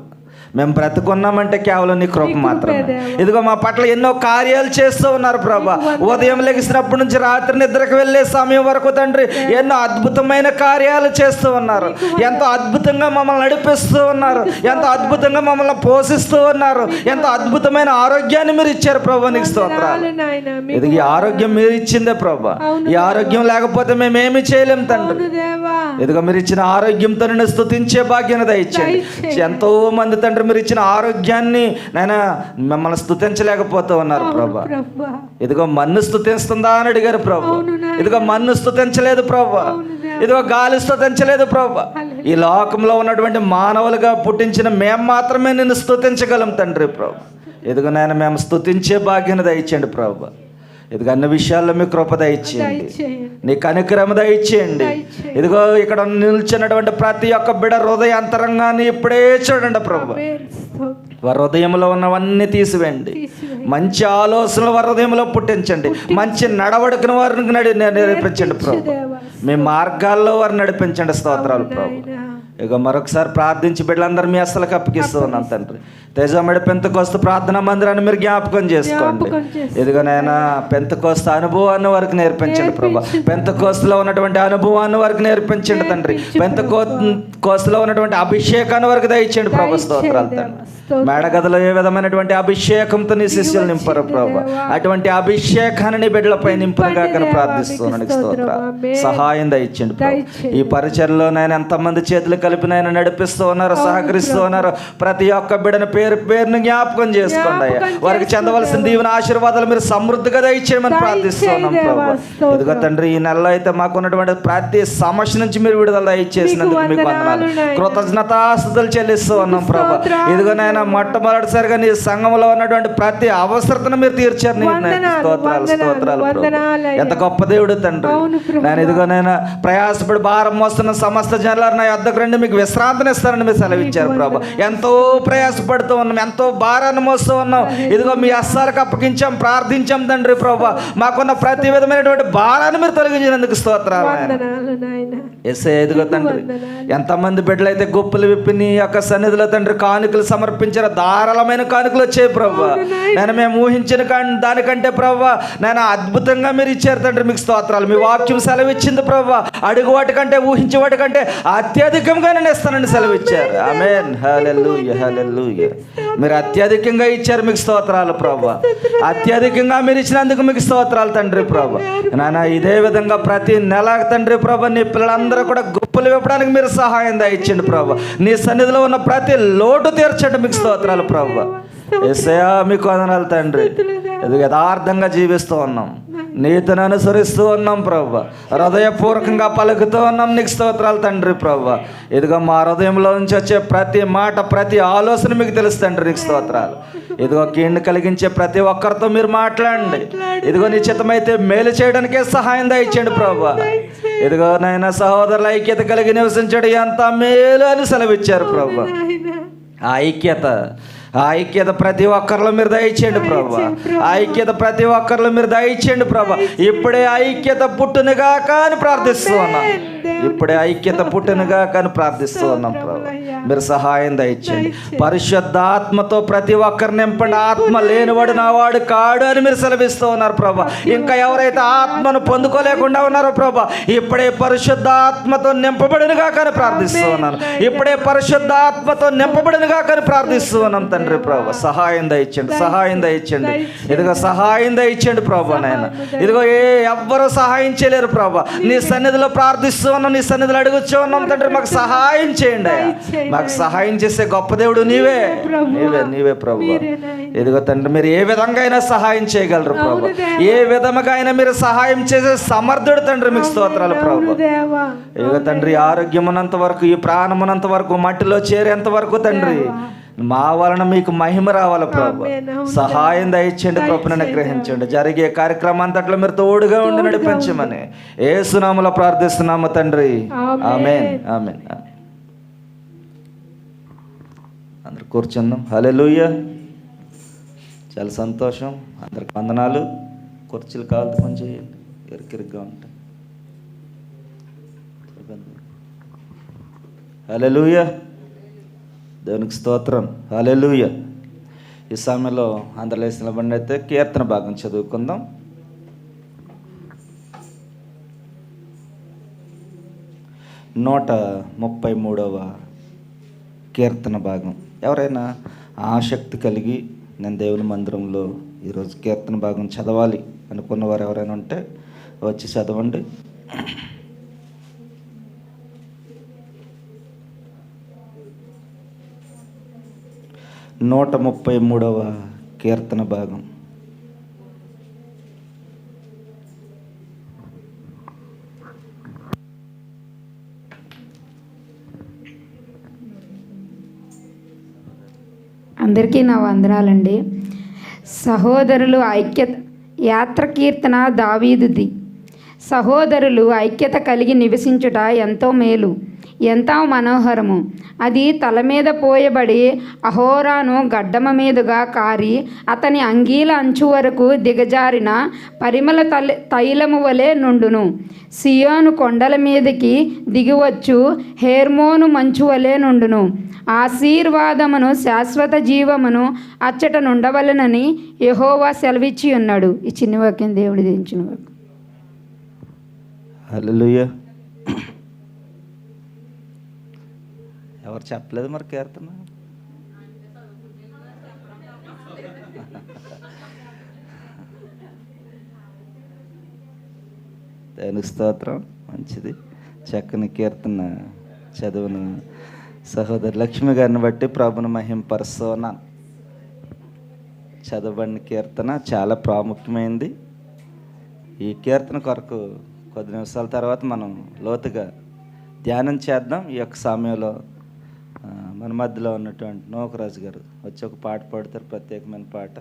మేము బ్రతుకున్నామంటే కేవలం నీ కృప మాత్రమే. ఇదిగో మా పట్ల ఎన్నో కార్యాలు చేస్తూ ఉన్నారు ప్రభా. ఉదయం లెగిసినప్పటి నుంచి రాత్రి నిద్రకు వెళ్ళే సమయం వరకు తండ్రి ఎన్నో అద్భుతమైన కార్యాలు చేస్తూ ఉన్నారు. ఎంతో అద్భుతంగా మమ్మల్ని నడిపిస్తూ ఉన్నారు, ఎంతో అద్భుతంగా మమ్మల్ని పోషిస్తూ ఉన్నారు, ఎంతో అద్భుతమైన ఆరోగ్యాన్ని మీరు ఇచ్చారు ప్రభా. నీకు స్తోత్రాలు. నాయనా, ఇది ఈ ఆరోగ్యం మీరు ఇచ్చిందే ప్రభా. ఈ ఆరోగ్యం లేకపోతే మేమేమి చేయలేం తండ్రి. దేవా. ఇదిగో మీరు ఇచ్చిన ఆరోగ్యంతో నిన్ను స్తుతించే భాగ్యాన్ని దయచేయండి. ఎంతో మంది తండ్రి మీరు ఇచ్చిన ఆరోగ్యాన్ని నాయన మిమ్మల్ని స్తుతించలేకపోతూ ఉన్నారు ప్రభా. ప్రభువా. ఇదిగో మన్ను స్తుతిస్తుందా అని అడిగారు ప్రభు. ఇదిగో మన్ను స్తుతించలేదు ప్రభా. ఇదిగో గాలి స్తుతించలేదు ప్రభా. ఈ లోకంలో ఉన్నటువంటి మానవులుగా పుట్టించిన మేము మాత్రమే నిన్ను స్తుతించగలం తండ్రి ప్రభు. ఇదిగో నాయన మేము స్తుతించే భాగ్యాన్ని దయచేయండి ప్రభా. ఇదిగో అన్ని విషయాల్లో మీ కృప దయచేయండి, నీ కనికరమ దయచేయండి. ఇదిగో ఇక్కడ నిల్చున్నటువంటి ప్రతి ఒక్క బిడ హృదయ అంతరంగాన్ని ఇప్పుడే చూడండి ప్రభు. వారి హృదయంలో ఉన్నవన్నీ తీసివేయండి. మంచి ఆలోచనలు వారి హృదయంలో పుట్టించండి. మంచి నడవడికను వారిని నేర్పించండి ప్రభు. మీ మార్గాల్లో వారిని నడిపించండి. స్తోత్రాలు ప్రభు. ఇక మరొకసారి ప్రార్థించి బిడ్డలందరూ మీ అస్సలకు అప్పగిస్తూ ఉన్నాం తండ్రి. తేజమడి పెంతకోస్తు ప్రార్థనా మందిరాన్ని మీరు జ్ఞాపకం చేసుకోండి. ఇదిగోనైనా పెంతకోస్తు అనుభవాన్ని వారికి నేర్పించండి ప్రభా. పెంతకోస్తులో ఉన్నటువంటి అనుభవాన్ని వారికి నేర్పించండి తండ్రి. పెంతకోస్తులో ఉన్నటువంటి అభిషేకాన్ని వారికి దయచేయండి ప్రభా. స్తోత్రాలు తండ్రి. మేడగదిలో ఏ విధమైనటువంటి అభిషేకంతో నీ శిష్యులు నింపరు ప్రభా. అటువంటి అభిషేకాన్ని నీ బిడ్డలపై నింపుగా ప్రార్థిస్తున్నాను. స్తోత్రాలు. సహాయం దయచేయండి ప్రభా. ఈ పరిచర్లో నేను ఎంతమంది చేతులు కలిపి నేను నడిపిస్తూ ఉన్నారు, సహకరిస్తూ ఉన్నారు. ప్రతి ఒక్క బిడ్డను పేరు పేరును జ్ఞాపకం చేసుకోండి అయ్యా. వారికి చెందవలసిన దీవెన ఆశీర్వాదాలు మీరు సమృద్ధిగా దయచేయమని ప్రార్థిస్తున్నాం ప్రభా. ఇదిగో తండ్రి, ఈ నెలలో అయితే మాకున్నటువంటి ప్రతి సమస్య నుంచి మీరు విడుదల దయచేసినందుకు మీకు వందనాలు, కృతజ్ఞతాస్తుతులు చెల్లిస్తూ ఉన్నాం ప్రభా. ఇదిగో నాయన మొట్టమొదటిసారిగా నీ సంఘంలో ఉన్నటువంటి ప్రతి అవసరతను మీరు తీర్చారు. స్తోత్రాలు, స్తోత్రాలు ప్రభా. ఎంత గొప్ప దేవుడు తండ్రి. నేను ఇదిగోనైనా ప్రయాసపడి భారం మోస్తున్న సమస్త జనులారు నా యొద్దకు రండి, మీకు విశ్రాంతిని ఇస్తారని మీరు సెలవిచ్చారు ప్రభా. ఎంతో ప్రయాసపడుతూ ఉన్నాం, ఎంతో భారాన్ని మోస్తూ ఉన్నాం. ఇదిగో మీ హస్తాలకు అప్పగించాం, ప్రార్థించాం తండ్రి ప్రభా. మాకున్న ప్రతి విధమైనటువంటి భారాన్ని మీరు తొలగించినందుకు స్తోత్రాలు. ఎస్ఐ ఇదిగో తండ్రి, ఎంతమంది బిడ్డలైతే గొప్పలు విప్పి నీ యొక్క సన్నిధిలో తండ్రి కానుకలు సమర్పించిన ధారాళమైన కానుకలు వచ్చాయి ప్రభా. నేను మేము ఊహించిన దానికంటే ప్రభా నేను అద్భుతంగా మీరు ఇచ్చారు తండ్రి. మీకు స్తోత్రాలు. మీ వాక్యం సెలవిచ్చింది ప్రభా. అడుగు వాటికంటే ఊహించే వాటికంటే అత్యధికంగా నేను ఇస్తానని సెలవిచ్చారు. ఆమేన్. హల్లెలూయా, హల్లెలూయా. మీరు అత్యధికంగా ఇచ్చారు. మీకు స్తోత్రాలు ప్రభా. అత్యధికంగా మీరు ఇచ్చినందుకు మీకు స్తోత్రాలు తండ్రి ప్రభా. నాన్న ఇదే విధంగా ప్రతి నెల తండ్రి ప్రభా నీ పిల్లలందరూ కూడా గొప్పలు ఇవ్వడానికి మీరు సహాయం దయచేయండి ప్రభా. నీ సన్నిధిలో ఉన్న ప్రతి లోటు తీర్చండి. మీకు స్తోత్రాలు ప్రభా. యేసయ్యా మీకు వందనాలు తండ్రి. ఇది యథార్థంగా జీవిస్తూ ఉన్నాం, నీతిని అనుసరిస్తూ ఉన్నాం ప్రభా. హృదయపూర్వకంగా పలుకుతూ ఉన్నాం. నీకు స్తోత్రాలు తండ్రి ప్రభా. ఇదిగో మా హృదయంలో నుంచి వచ్చే ప్రతి మాట, ప్రతి ఆలోచన మీకు తెలుసు తండ్రి. నీకు స్తోత్రాలు. ఇదిగో కీడును కలిగించే ప్రతి ఒక్కరితో మీరు మాట్లాడండి. ఇదిగో నిశ్చితమైతే మేలు చేయడానికే సహాయం దయచేయండి ప్రభా. ఇదిగో నాయన సహోదరుల ఐక్యత కలిగి నివసించడం ఎంత మేలు అని సెలవిచ్చారు ప్రభా. ఆ ఐక్యత ప్రతి ఒక్కరిలో మీరు దయచేయండి ప్రభా. ఐక్యత ప్రతి ఒక్కరిలో మీరు దయచేయండి ప్రభా. ఇప్పుడే ఐక్యత పుట్టునుగా కానీ ప్రార్థిస్తూ ఉన్నాం. ఇప్పుడే ఐక్యత పుట్టునుగా కానీ ప్రార్థిస్తూ ఉన్నాం ప్రభా. మీరు సహాయం దయచేయండి. పరిశుద్ధాత్మతో ప్రతి ఒక్కరిని నింపండి. ఆత్మ లేనివాడు నావాడు కాడు అని మీరు సెలవిస్తూ ఉన్నారు ప్రభా. ఇంకా ఎవరైతే ఆత్మను పొందుకోలేకుండా ఉన్నారో ప్రభా, ఇప్పుడే పరిశుద్ధాత్మతో నింపబడినగా కానీ ప్రార్థిస్తూ ఉన్నాను. ఇప్పుడే పరిశుద్ధాత్మతో నింపబడినగా కానీ ప్రార్థిస్తూ ఉన్నాం తండ్రి ప్రభా. సహాయం దయచండి, సహాయం దయచండి. ఇదిగో సహాయం దయచండి ప్రభా. నాయన ఇదిగో ఎవ్వరూ సహాయం చేయలేరు ప్రభా. నీ సన్నిధిలో ప్రార్థిస్తూ ఉన్నాం, నీ సన్నిధిలో అడుగుతూ ఉన్నాం తండ్రి. మాకు సహాయం చేయండి అయ్యా. మాకు సహాయం చేసే గొప్ప దేవుడు నీవే, నీవే, నీవే ప్రభు. ఇదిగో తండ్రి, మీరు ఏ విధంగా అయినా సహాయం చేయగలరు ప్రభు. ఏ విధముగా అయినా మీరు సహాయం చేసే సమర్థుడు తండ్రి. మీకు స్తోత్రాలు ప్రభు. ఇదిగో తండ్రి, ఆరోగ్యం ఉన్నంత వరకు, ఈ ప్రాణం ఉన్నంత వరకు, మట్టిలో చేరేంత వరకు తండ్రి మా వలన మీకు మహిమ రావాలి ప్రభు. సహాయం దయచేయండి ప్రభు. నన్ను గ్రహించండి. జరిగే కార్యక్రమం అంతట్లో మీరు తోడుగా ఉండి నడిపించమని యేసునామములో ప్రార్థిస్తున్నాము తండ్రి. ఆమేన్, ఆమేన్. అందరు కూర్చుందాం. హల్లెలూయా. చాలా సంతోషం. అందరికి వందనాలు. కుర్చీలు కావాలంటే పని చేయండి, ఇరుకిరుగ్గా ఉంటాయి. హల్లెలూయా. దేవునికి స్తోత్రం. హల్లెలూయా. ఈ సమయంలో అందరు లేచిన బండి అయితే కీర్తన భాగం చదువుకుందాం. నూట 33వ కీర్తన భాగం. ఎవరైనా ఆసక్తి కలిగి నేను దేవుని మందిరంలో ఈరోజు కీర్తన భాగం చదవాలి అనుకున్నవారు ఎవరైనా ఉంటే వచ్చి చదవండి. 133వ కీర్తన భాగం. అందరికీ నా వందనాలండి. సహోదరులు ఐక్యత యాత్ర కీర్తన దావీదుది. సహోదరులు ఐక్యత కలిగి నివసించుట ఎంతో మేలు, ఎంతో మనోహరము. అది తల మీద పోయబడి అహోరాను గడ్డమ మీదుగా కారి అతని అంగీల అంచు వరకు దిగజారిన పరిమళ తైలము వలె నుండును. సియోను కొండల మీదకి దిగివచ్చు హెర్మోను మంచు వలె నుండును. ఆశీర్వాదమును శాశ్వత జీవమును అచ్చట నుండవలెనని యెహోవా సెలవిచ్చి ఉన్నాడు. ఈ చిన్న వాక్యం దేవుడి దించిన వాక్యం. హల్లెలూయా. ఎవరు చెప్పలేదు మరి కీర్తన? దేవునికి స్తోత్రం. మంచిది. చక్కని కీర్తన చదువున సహోదరి లక్ష్మి గారిని బట్టి ప్రభుని మహింపరుస్తున్నాను. చదవబడిన కీర్తన చాలా ప్రాముఖ్యమైనది. ఈ కీర్తన కొరకు కొద్ది నిమిషాల తర్వాత మనం లోతుగా ధ్యానం చేద్దాం. ఈ యొక్క సమయంలో మన మధ్యలో ఉన్నటువంటి నోకరాజు గారు వచ్చి ఒక పాట పాడతారు, ప్రత్యేకమైన పాట.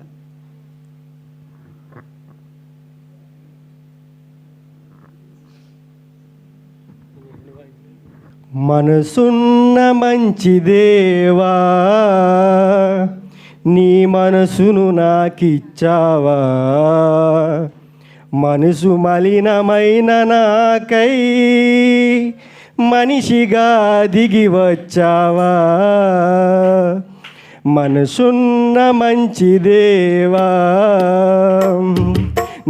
మనసున్న మంచి దేవా, నీ మనసును నాకిచ్చావా, మనసు మలినమైన నాకై మనిషిగా దిగి వచ్చావా. మనసున్న మంచి దేవా,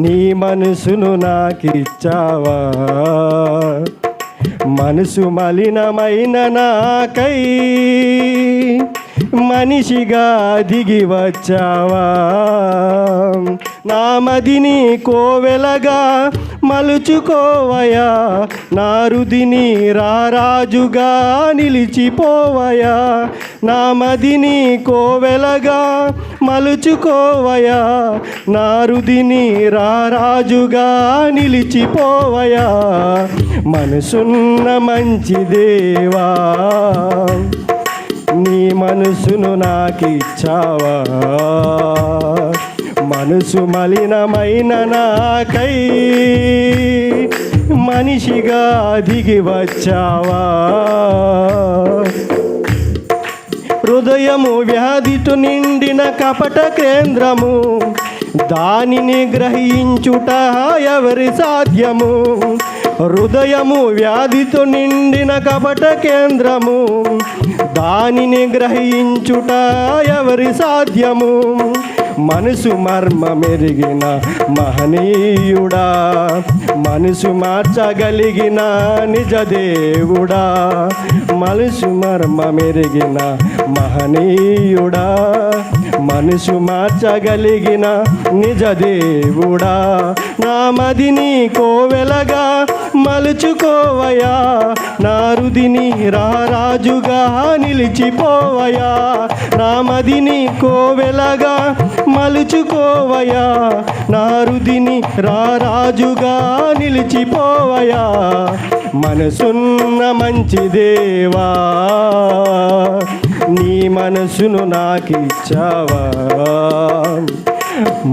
నీ మనసును నాకిచ్చావా, మనసు మలినమైన నాకై మనిషిగా దిగి వచ్చావా. నా మదిని కోవెలగా మలుచుకోవయా, నా రుదిని రారాజుగా నిలిచిపోవయా. నా మదిని కోవెలగా మలుచుకోవయా, నా రుదిని రారాజుగా నిలిచిపోవయా. మనసున్న మంచి దేవా, నీ మనసును నాకిచ్చావా, మనసు మలినమైన నాకై మనిషిగా దిగి వచ్చావా. హృదయము వ్యాధితో నిండిన కపట కేంద్రము, దానిని గ్రహించుట ఎవరి సాధ్యము. హృదయము వ్యాధితో నిండిన కపట కేంద్రము, దానిని గ్రహించుట ఎవరి సాధ్యము? మనసు మర్మమెరిగిన మహనీయుడా, మనసు మార్చగలిగిన నిజ దేవుడా, మనసు మర్మమెరిగిన మహనీయుడా, మనసు మార్చగలిగిన నిజ దేవుడా, నా మదిని కోవెలగా మలుచుకోవయా, నా రుదిని రారాజుగా నిలిచిపోవయా, నా మదిని కోవెలగా మలుచుకోవయా, నా రుదిని రారాజుగా నిలిచిపోవయా, మనసున్న మంచి దేవా, నీ మనసును నాకిచ్చావా,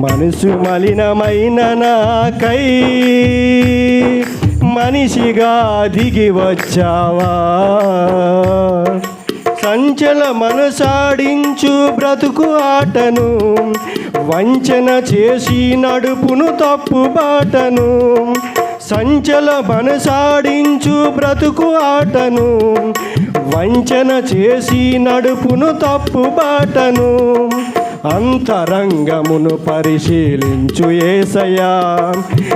మనసు మలినమైన నాకై మనిషిగా దిగి వచ్చావా, సంచల మనసాడించు బ్రతుకు ఆటను, వంచన చేసి నడుపును తప్పు బాటను, సంచల మనసాడించు బ్రతుకు ఆటను, వంచన చేసి నడుపును తప్పు బాటను, అంతరంగమును పరిశీలించు యేసయ్యా,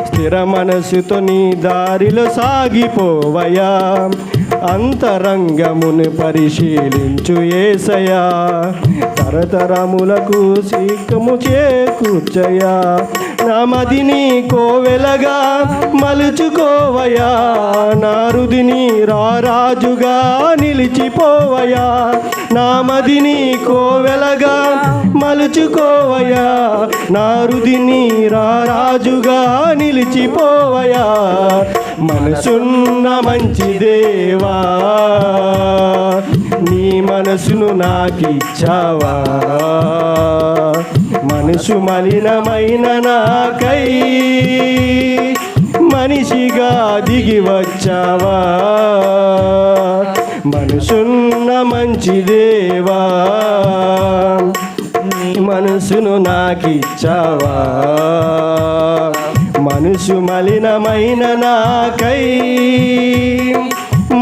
స్థిర మనసుతో నీ దారిలో సాగిపోవయా, అంతరంగమును పరిశీలించు యేసయ్యా, తరతరములకు శీఘ్రము చేకూర్చయా, నా మదిని కోవెలగా మలుచుకోవయా, నా రుదిని రారాజుగా నిలిచిపోవయా, నా మదిని కోవెలగా మలుచుకోవయా, నా రుదిని రారాజుగా నిలిచిపోవయా, మనసున్న మంచి దేవా, నీ మనసును నాకిచ్చావా, మనసు మలినమైన నాకై మనిషిగా దిగి వచ్చావా, మనసున్న మంచి దేవా, నీ మనసును నాకిచ్చావా, మనసు మలినమైన నాకై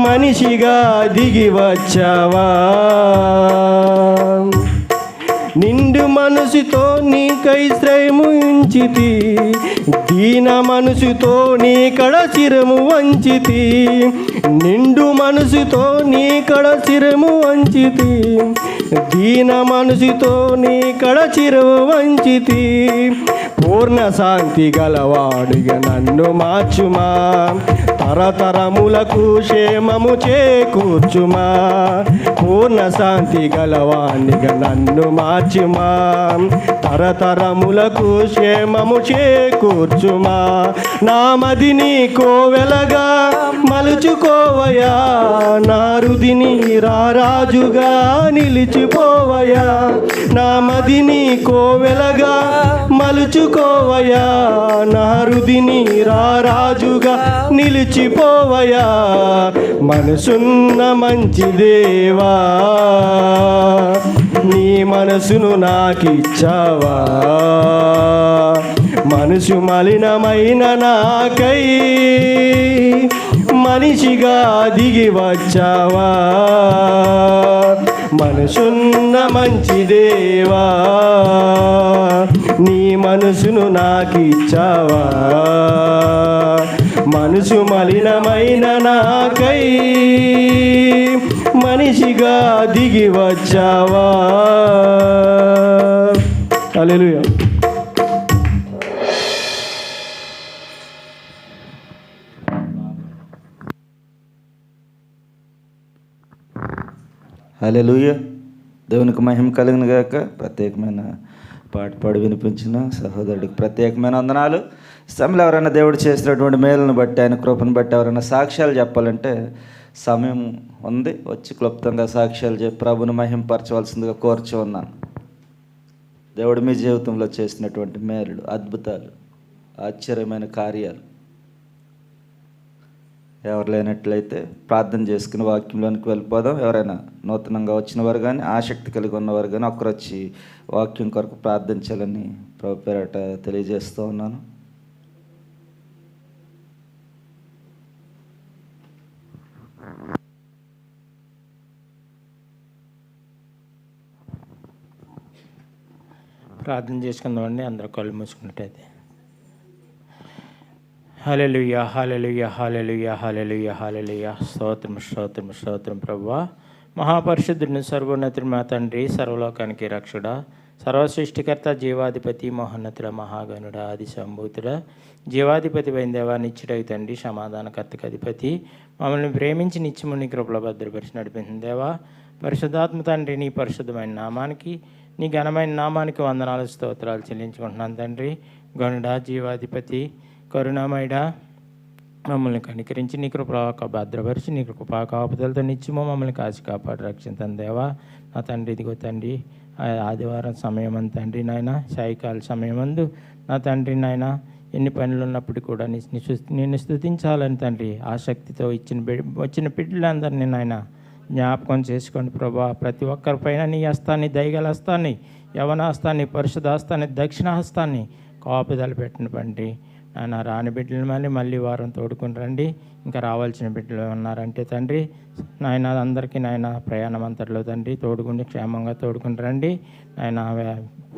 మనిషిగా దిగి వచ్చావా, నిండు మనసుతో నీకై శ్రమించితి, దీన మనసుతో నీ కడ శిరము వంచితి, నిండు మనసుతో నీ కడ శిరము వంచితి, దీన మనసుతో నీ కడ శిరము వంచితి, పూర్ణ శాంతి గలవాడిగా నన్ను మార్చుమా, తరతరములకు క్షేమము చేకూర్చుమా, పూర్ణ శాంతి గలవాడిగా నన్ను మార్చుమా, తరతరములకు క్షేమము చేకూర్చుమా, నా మదిని కోవెలగా మలుచుకోవయా, నా రుదిని రారాజుగా నిలిచిపోవయా, నా మదిని కోవెలగా మలుచుకోవయా, నా రుదిని రారాజుగా నిలిచిపోవయా, మనసున్న మంచి దేవా, నీ మనసును నాకిచ్చావా, మనసు మలినమైన నాకై మనిషిగా దిగి వచ్చావా, మనసున్న మంచి దేవా, నీ మనసును నాకిచ్చావా, మనసు మలినమైన నాకై మనిషిగా దిగి వచ్చావా. హల్లెలూయా. హల్లెలూయా. దేవునికి మహిమ కలిగిన గాక. ప్రత్యేకమైన పాట పాడి వినిపించిన సహోదరుడికి ప్రత్యేకమైన వందనాలు. సమయంలో ఎవరైనా దేవుడు చేసినటువంటి మేలును బట్టి, ఆయన కృపను బట్టి ఎవరైనా సాక్ష్యాలు చెప్పాలంటే సమయం ఉంది. వచ్చి క్లుప్తంగా సాక్ష్యాలు చెప్పి ప్రభుని మహిమపరచవలసిందిగా కోరుచు ఉన్నాను. దేవుడు మీ జీవితంలో చేసినటువంటి మేలులు, అద్భుతాలు, ఆశ్చర్యమైన కార్యాలు ఎవరు లేనట్లయితే ప్రార్థన చేసుకుని వాక్యంలోనికి వెళ్ళిపోదాం. ఎవరైనా నూతనంగా వచ్చిన వారు కానీ, ఆసక్తి కలిగి ఉన్నవారు కానీ ఒక్కరు వచ్చి వాక్యం కొరకు ప్రార్థించాలని ప్రభు పేరట తెలియజేస్తూ ఉన్నాను. ప్రార్థన చేసుకుందామండి. అందరూ కళ్ళు మూసుకున్నట్టయితే. హల్లెలూయా, హల్లెలూయా, హల్లెలూయా, హల్లెలూయా, హల్లెలూయా. స్తోత్రం, స్తోత్రం, స్తోత్రం ప్రభువా. మహాపరిశుద్ధుడిని, సర్వోన్నతుడు మా తండ్రి, సర్వలోకానికి రక్షుడా, సర్వసృష్టికర్త, జీవాధిపతి, మహోన్నతుడ, మహాగణుడ, ఆది సంభూతుడ, జీవాధిపతి అయిన దేవా, నిత్యుడై తండ్రి, సమాధానకర్తకు అధిపతి, మమ్మల్ని ప్రేమించి నిత్యముని కృపలో భద్రపరిచి నడిపించిన దేవా, పరిశుద్ధాత్మ తండ్రి, నీ పరిశుద్ధమైన నామానికి, నీ ఘనమైన నామానికి వందనాలు, స్తోత్రాలు చెల్లించుకుంటున్నాను తండ్రి. గణుడా, జీవాధిపతి, కరుణామయుడా, మమ్మల్ని కనికరించి నీ కృపలో భద్రపరిచి నీ కృపా కాపుదలతో నిత్యము మమ్మల్ని కాచి కాపాడు రక్షించండి దేవా. నా తండ్రి, ఇదిగో తండ్రి, ఆదివారం సమయం అంత తండ్రి నాయన, సాయంకాల సమయం అందు నా తండ్రి నాయన, ఎన్ని పనులు ఉన్నప్పుడు కూడా నిన్ను స్తుతించాలని తండ్రి ఆసక్తితో వచ్చిన బిడ్డలందరినీ నాయన జ్ఞాపకం చేసుకోండి ప్రభా. ప్రతి ఒక్కరిపైన నీ హస్తాన్ని, దయగల హస్తాన్ని, యవన హస్తాన్ని, పరిశుద్ధ హస్తాన్ని, దక్షిణ హస్తాన్ని కాపుదల పెట్టిన తండ్రి నాయన. రాని బిడ్డలు మళ్ళీ వారం తోడుకుని రండి. ఇంకా రావాల్సిన బిడ్డలు ఉన్నారంటే తండ్రి నాయన, అందరికీ నాయన ప్రయాణం అంతట్లో తండ్రి తోడుకుండి క్షేమంగా తోడుకుని రండి నాయన.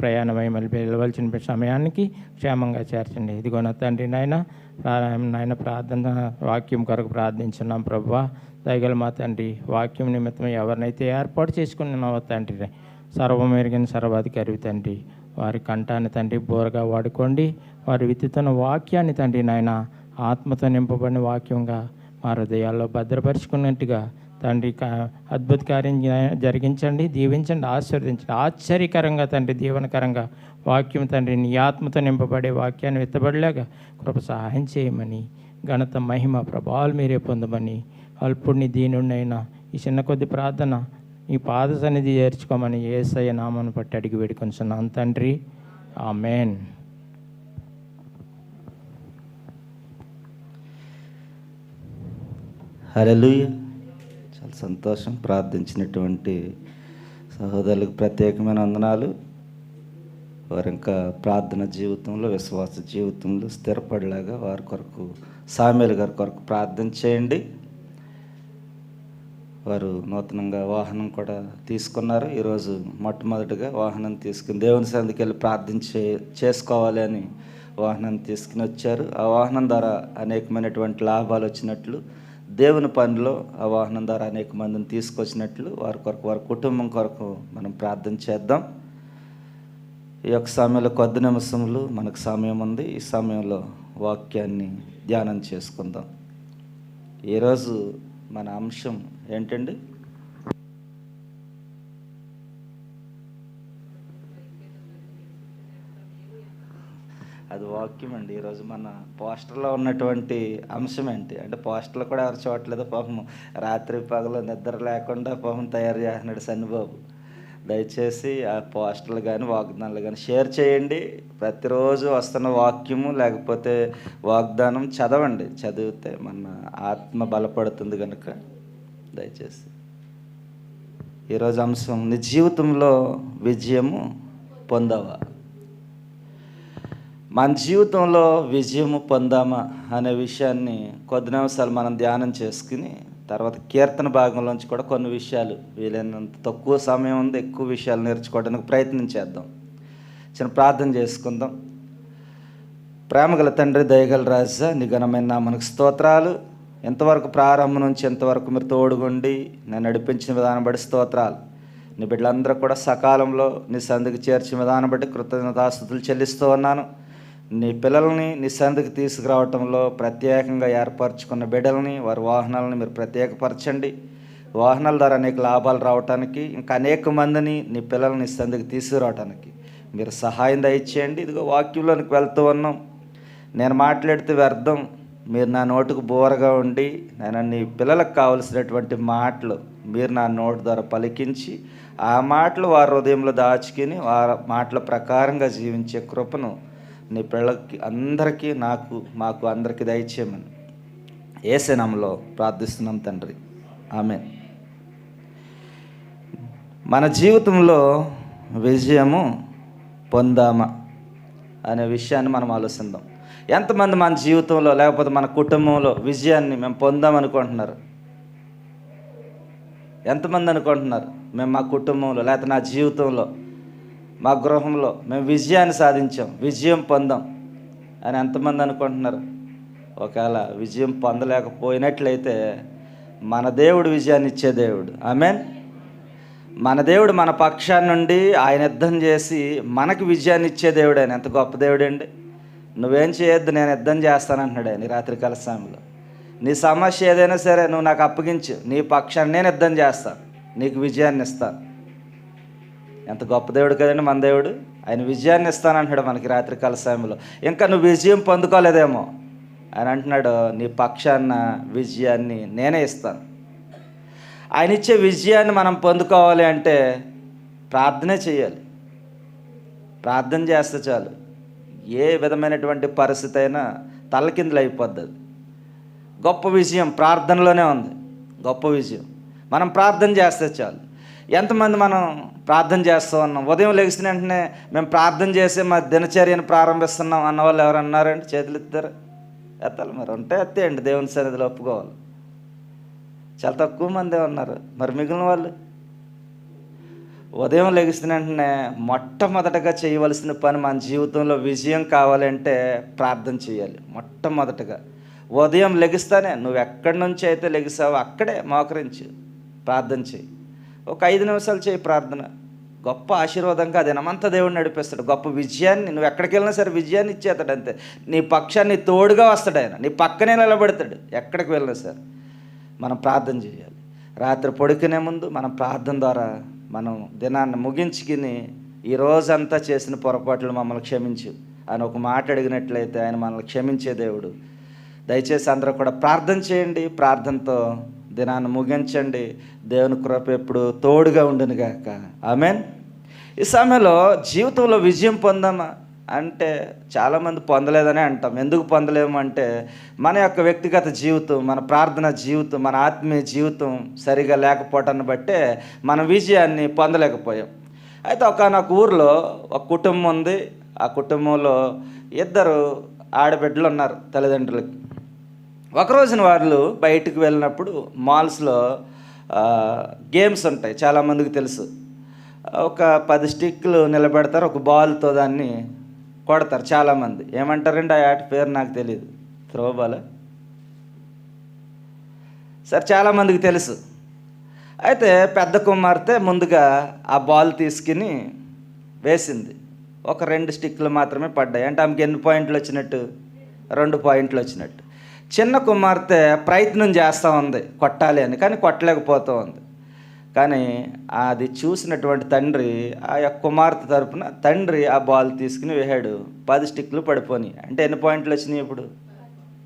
ప్రయాణమై మళ్ళీ వెళ్ళవలసిన సమయానికి క్షేమంగా చేర్చండి. ఇదిగో నా తండ్రి నాయన ప్రార్థన వాక్యం కొరకు ప్రార్థించున్నాం ప్రభువా. దయగల మా తండ్రి, వాక్యం నిమిత్తం ఎవరినైతే ఏర్పాటు చేసుకున్నావో తండ్రి, సర్వమెరిగిన సర్వాధికారి తండ్రి, వారి కంఠాన్ని తండ్రి బోరగా వాడుకోండి. వారి విత్తుతున్న వాక్యాన్ని తండ్రి నాయన ఆత్మతో నింపబడిన వాక్యంగా మా హృదయాల్లో భద్రపరుచుకున్నట్టుగా తండ్రి అద్భుత కార్యం జరిగించండి, దీవించండి, ఆశీర్వదించండి. ఆశ్చర్యకరంగా తండ్రి, దీవనకరంగా వాక్యం తండ్రి నీ ఆత్మతో నింపబడే వాక్యాన్ని విత్తబడలేగా కృప సహాయం చేయమని, ఘనత మహిమ ప్రభావాలు మీరే పొందమని, అల్పుడిని దీనుడినైనా ఈ చిన్న కొద్ది ప్రార్థన నీ పాద సన్నిధి చేర్చుకోమని యేసయ్య నామమును బట్టి అడిగి వేడుకొంచున్నాను తండ్రి, ఆమేన్. హల్లెలూయా. చాలా సంతోషం. ప్రార్థించినటువంటి సహోదరులకు ప్రత్యేకమైన వందనాలు. వారు ఇంకా ప్రార్థన జీవితంలో, విశ్వాస జీవితంలో స్థిరపడేలాగా వారి కొరకు, సామ్యూయల్ గారి కొరకు ప్రార్థన చేయండి. వారు నూతనంగా వాహనం కూడా తీసుకున్నారు. ఈరోజు మొట్టమొదటిగా వాహనం తీసుకుని దేవుని సన్నిధికి వెళ్ళి చేసుకోవాలి అని వాహనాన్ని తీసుకుని వచ్చారు. ఆ వాహనం ద్వారా అనేకమైనటువంటి లాభాలు వచ్చినట్లు, దేవుని పనిలో ఆ వాహనం ద్వారా అనేక మందిని తీసుకొచ్చినట్లు వారి కొరకు, వారి కుటుంబం కొరకు మనం ప్రార్థన చేద్దాం. ఈ యొక్క సమయంలో కొద్ది నిమిషములు మనకు సమయం ఉంది. ఈ సమయంలో వాక్యాన్ని ధ్యానం చేసుకుందాం. ఈరోజు మన అంశం ఏంటండి? అది వాక్యం అండి. ఈరోజు మన పోస్టర్లో ఉన్నటువంటి అంశం ఏంటి అంటే, పోస్టర్లు కూడా ఎవరు చూడట్లేదు పాపం. రాత్రి పగలు నిద్ర లేకుండా పాపం తయారు చేస్తున్నాడు సన్నిబాబు. దయచేసి ఆ పోస్టర్లు కానీ వాగ్దానాలు కానీ షేర్ చేయండి. ప్రతిరోజు వస్తున్న వాక్యము లేకపోతే వాగ్దానం చదవండి. చదివితే మన ఆత్మ బలపడుతుంది కనుక దయచేసి. ఈరోజు అంశం, నీ జీవితంలో విజయము పొందావా? మన జీవితంలో విజయము పొందామా అనే విషయాన్ని కొద్ది నిమిషాలు మనం ధ్యానం చేసుకుని తర్వాత కీర్తన భాగంలోంచి కూడా కొన్ని విషయాలు, వీలైనంత తక్కువ సమయం ఉంది, ఎక్కువ విషయాలు నేర్చుకోవడానికి ప్రయత్నం చేద్దాం. చిన్న ప్రార్థన చేసుకుందాం. ప్రేమగల తండ్రి, దయగల రాజా, నీ ఘనమైన నామమునకు స్తోత్రాలు. ఎంతవరకు ప్రారంభం నుంచి ఎంతవరకు మీరు తోడుగుండి నేను నడిపించిన విధానం బట్టి స్తోత్రాలు. నీ బిడ్డలందరూ కూడా సకాలంలో నీ సంధికి చేర్చిన విధానం బట్టి కృతజ్ఞతాస్తుతులు చెల్లిస్తూ ఉన్నాను. నీ పిల్లల్ని నీ సంధికి తీసుకురావటంలో ప్రత్యేకంగా ఏర్పరచుకున్న బిడ్డలని, వారి వాహనాలని మీరు ప్రత్యేకపరచండి. వాహనాల ద్వారా అనేక లాభాలు రావటానికి, ఇంకా అనేక మందిని నీ పిల్లల్ని నీ సంధికి తీసుకురావటానికి మీరు సహాయం దయచేయండి. ఇదిగో వాక్యంలోనికి వెళ్తూ ఉన్నాం. నేను మాట్లాడితే వ్యర్థం, మీరు నా నోటుకు బోరగా ఉండి నేను నీ పిల్లలకు కావలసినటువంటి మాటలు మీరు నా నోటు ద్వారా పలికించి ఆ మాటలు వారి హృదయంలో దాచుకుని వారి మాటల ప్రకారంగా జీవించే కృపను నీ పిల్లలకి అందరికీ, మాకు అందరికీ దయచేయమని యేసు నామములో ప్రార్థిస్తున్నాం తండ్రి, ఆమేన్. మన జీవితంలో విజయము పొందామా అనే విషయాన్ని మనం ఆలోచిద్దాం. ఎంతమంది మన జీవితంలో లేకపోతే మన కుటుంబంలో విజయాన్ని మేము పొందామనుకుంటున్నారు? ఎంతమంది అనుకుంటున్నారు మేము మా కుటుంబంలో లేకపోతే నా జీవితంలో మా గృహంలో మేము విజయాన్ని సాధించాం, విజయం పొందాం అని ఎంతమంది అనుకుంటున్నారు? ఒకవేళ విజయం పొందలేకపోయినట్లయితే మన దేవుడు విజయాన్ని ఇచ్చే దేవుడు. ఆమేన్. మన దేవుడు మన పక్షాన్ని నుండి ఆయన యుద్ధం చేసి మనకు విజయాన్ని ఇచ్చే దేవుడు. ఆయన ఎంత గొప్ప దేవుడు అండి. నువ్వేం చేయొద్దు, నేను యుద్ధం చేస్తానంటున్నాడు ఆయన రాత్రికాల సమయంలో. నీ సమస్య ఏదైనా సరే నువ్వు నాకు అప్పగించు, నీ పక్షాన్ని నేను యుద్ధం చేస్తాను, నీకు విజయాన్ని ఇస్తాను. ఎంత గొప్ప దేవుడు కదండి మన దేవుడు. ఆయన విజయాన్ని ఇస్తానంటున్నాడు మనకి రాత్రికాల సమయంలో. ఇంకా నువ్వు విజయం పొందుకోలేదేమో, ఆయన అంటున్నాడు నీ పక్షాన్న విజయాన్ని నేనే ఇస్తాను. ఆయన ఇచ్చే విజయాన్ని మనం పొందుకోవాలి అంటే ప్రార్థనే చేయాలి. ప్రార్థన చేస్తే చాలు, ఏ విధమైనటువంటి పరిస్థితి అయినా తలకిందులు అయిపోద్ది. గొప్ప విజయం ప్రార్థనలోనే ఉంది, గొప్ప విజయం. మనం ప్రార్థన చేస్తే చాలు. ఎంతమంది మనం ప్రార్థన చేస్తూ ఉన్నాం? ఉదయం లెగిసిన వెంటనే మేము ప్రార్థన చేసి మా దినచర్యను ప్రారంభిస్తున్నాం అన్న వాళ్ళు ఎవరు అన్నారండి? చేతులు ఎత్తారు? ఎత్తాలి. మరి ఉంటే ఎత్తేయండి, దేవుని సన్నిధిలో ఒప్పుకోవాలి. చాలా తక్కువ మందే ఉన్నారు. మరి మిగిలిన వాళ్ళు ఉదయం లెగిసిన వెంటనే మొట్టమొదటగా చేయవలసిన పని, మన జీవితంలో విజయం కావాలంటే ప్రార్థన చేయాలి. మొట్టమొదటగా ఉదయం లెగిస్తానే నువ్వు ఎక్కడి నుంచి అయితే లెగిసావో అక్కడే మోకరించి ప్రార్థన చేయి. ఒక 5 నిమిషాలు చేయి ప్రార్థన. గొప్ప ఆశీర్వాదంగా అది నమంతా దేవుడు నడిపిస్తాడు. గొప్ప విజయాన్ని, నువ్వు ఎక్కడికి వెళ్ళినా సరే విజయాన్ని ఇచ్చేస్తాడు. అంతే, నీ పక్షాన్ని తోడుగా వస్తాడు ఆయన, నీ పక్కనే నిలబెడతాడు. ఎక్కడికి వెళ్ళినా సరే మనం ప్రార్థన చేయాలి. రాత్రి పడుకునే ముందు మనం ప్రార్థన ద్వారా మనం దినాన్ని ముగించుకుని ఈ రోజంతా చేసిన పొరపాట్లు మమ్మల్ని క్షమించు అని ఒక మాట అడిగినట్లయితే ఆయన మనల్ని క్షమించే దేవుడు. దయచేసి అందరూ కూడా ప్రార్థన చేయండి, ప్రార్థనతో దినాన్ని ముగించండి. దేవుని కృప ఎప్పుడు తోడుగా ఉండును గాక. ఆమేన్. ఈ సమయంలో జీవితంలో విజయం పొందామా అంటే చాలామంది పొందలేదనే అంటాం. ఎందుకు పొందలేము అంటే మన యొక్క వ్యక్తిగత జీవితం, మన ప్రార్థన జీవితం, మన ఆత్మీయ జీవితం సరిగా లేకపోవటాన్ని బట్టే మన విజయాన్ని పొందలేకపోయాం. అయితే ఒకనొక ఊరిలో ఒక కుటుంబం ఉంది. ఆ కుటుంబంలో 2 ఆడబిడ్డలు ఉన్నారు తల్లిదండ్రులకి. ఒకరోజున వాళ్ళు బయటికి వెళ్ళినప్పుడు మాల్స్లో గేమ్స్ ఉంటాయి, చాలామందికి తెలుసు. ఒక 10 స్టిక్లు నిలబెడతారు, ఒక బాల్తో దాన్ని కొడతారు. చాలామంది ఏమంటారండి ఆ ఆట పేరు నాకు తెలియదు, త్రోబాల్. సరే, చాలామందికి తెలుసు. అయితే పెద్ద కుమార్తె ముందుగా ఆ బాల్ తీసుకుని వేసింది. ఒక 2 స్టిక్లు మాత్రమే పడ్డాయి. అంటే ఆమెకి ఎన్ని పాయింట్లు వచ్చినట్టు? 2 పాయింట్లు వచ్చినట్టు. చిన్న కుమార్తె ప్రయత్నం చేస్తూ ఉంది కొట్టాలి అని, కానీ కొట్టలేకపోతూ ఉంది. కానీ అది చూసినటువంటి తండ్రి, ఆ యొక్క కుమార్తె తరపున తండ్రి ఆ బాల్ తీసుకుని వేసాడు. 10 స్టిక్లు పడిపోయి. అంటే ఎన్ని పాయింట్లు వచ్చినాయి ఇప్పుడు?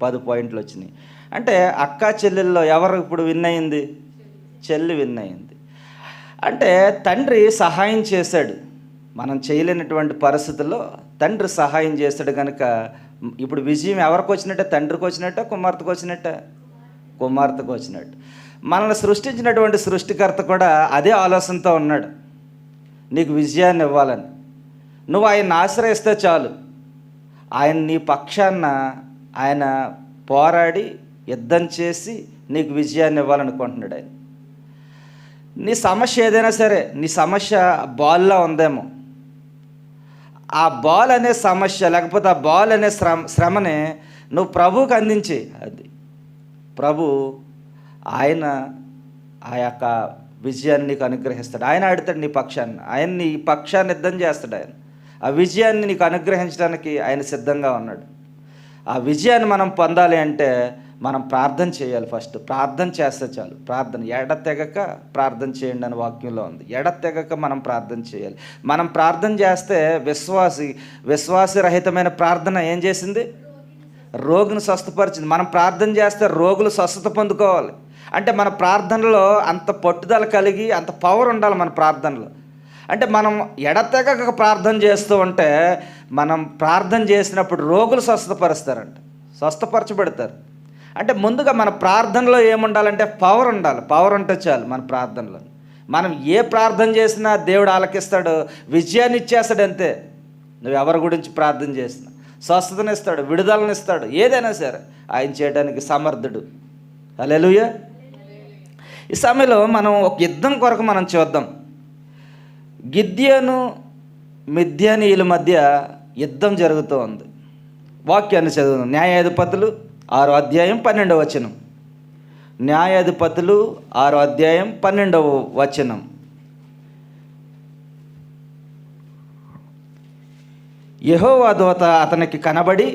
10 పాయింట్లు వచ్చినాయి. అంటే అక్కా చెల్లెల్లో ఎవరు ఇప్పుడు విన్ అయింది? చెల్లి విన్ అయింది. అంటే తండ్రి సహాయం చేశాడు. మనం చేయలేనటువంటి పరిస్థితుల్లో తండ్రి సహాయం చేశాడు కనుక ఇప్పుడు విజయం ఎవరికి వచ్చినట్టే? తండ్రికి వచ్చినట్ట, కుమార్తెకు వచ్చినట్ట? కుమార్తెకు వచ్చినట్టు. మనల్ని సృష్టించినటువంటి సృష్టికర్త కూడా అదే ఆలోచనతో ఉన్నాడు, నీకు విజయాన్ని ఇవ్వాలని. నువ్వు ఆయన్ని ఆశ్రయిస్తే చాలు, ఆయన నీ పక్షాన ఆయన పోరాడి యుద్ధం చేసి నీకు విజయాన్ని ఇవ్వాలనుకుంటున్నాడు ఆయన. నీ సమస్య ఏదైనా సరే, నీ సమస్య బాల్లో ఉందేమో, ఆ బాల్ అనే సమస్య లేకపోతే ఆ బాల్ అనే శ్రమని నువ్వు ప్రభువుకి అందించి, అది ప్రభు ఆయన ఆ యొక్క విజయాన్ని నీకు అనుగ్రహిస్తాడు. ఆయన ఆడతాడు నీ పక్షాన్ని, ఆయన నీ పక్షాన్ని యుద్ధం చేస్తాడు. ఆయన ఆ విజయాన్ని నీకు అనుగ్రహించడానికి ఆయన సిద్ధంగా ఉన్నాడు. ఆ విజయాన్ని మనం పొందాలి అంటే మనం ప్రార్థన చేయాలి. ఫస్ట్ ప్రార్థన చేస్తే చాలు. ప్రార్థన ఎడతెగక ప్రార్థన చేయండి అని వాక్యంలో ఉంది. ఎడతెగక మనం ప్రార్థన చేయాలి. మనం ప్రార్థన చేస్తే విశ్వాసరహితమైన ప్రార్థన ఏం చేసింది? రోగిని స్వస్థపరిచింది. మనం ప్రార్థన చేస్తే రోగులు స్వస్థత పొందుకోవాలి. అంటే మన ప్రార్థనలో అంత పట్టుదల కలిగి అంత పవర్ ఉండాలి మన ప్రార్థనలో. అంటే మనం ఎడతెగక ప్రార్థన చేస్తూ ఉంటే మనం ప్రార్థన చేసినప్పుడు రోగులు స్వస్థపరుస్తారంట, స్వస్థపరచబడతారు. అంటే ముందుగా మన ప్రార్థనలో ఏముండాలంటే పవర్ ఉండాలి. పవర్ ఉంటే చాలు మన ప్రార్థనలో. మనం ఏ ప్రార్థన చేసినా దేవుడు ఆలకిస్తాడు, విజయాన్ని ఇచ్చేస్తాడు. అంతే, నువ్వు ఎవరి గురించి ప్రార్థన చేసినా స్వస్థతనిస్తాడు, విడుదలనిస్తాడు. ఏదైనా సరే ఆయన చేయడానికి సమర్థుడు. హల్లెలూయా. ఈ సమయంలో మనం ఒక యుద్ధం కొరకు మనం చూద్దాం. గిద్యోను మిద్యానీయుల మధ్య యుద్ధం జరుగుతూ ఉంది. వాక్యాన్ని చదువు. న్యాయాధిపతులు 6వ అధ్యాయం 12వ వచనం. న్యాయాధిపతులు 6వ అధ్యాయం 12వ వచనం. యెహోవా దూత అతనికి కనబడి,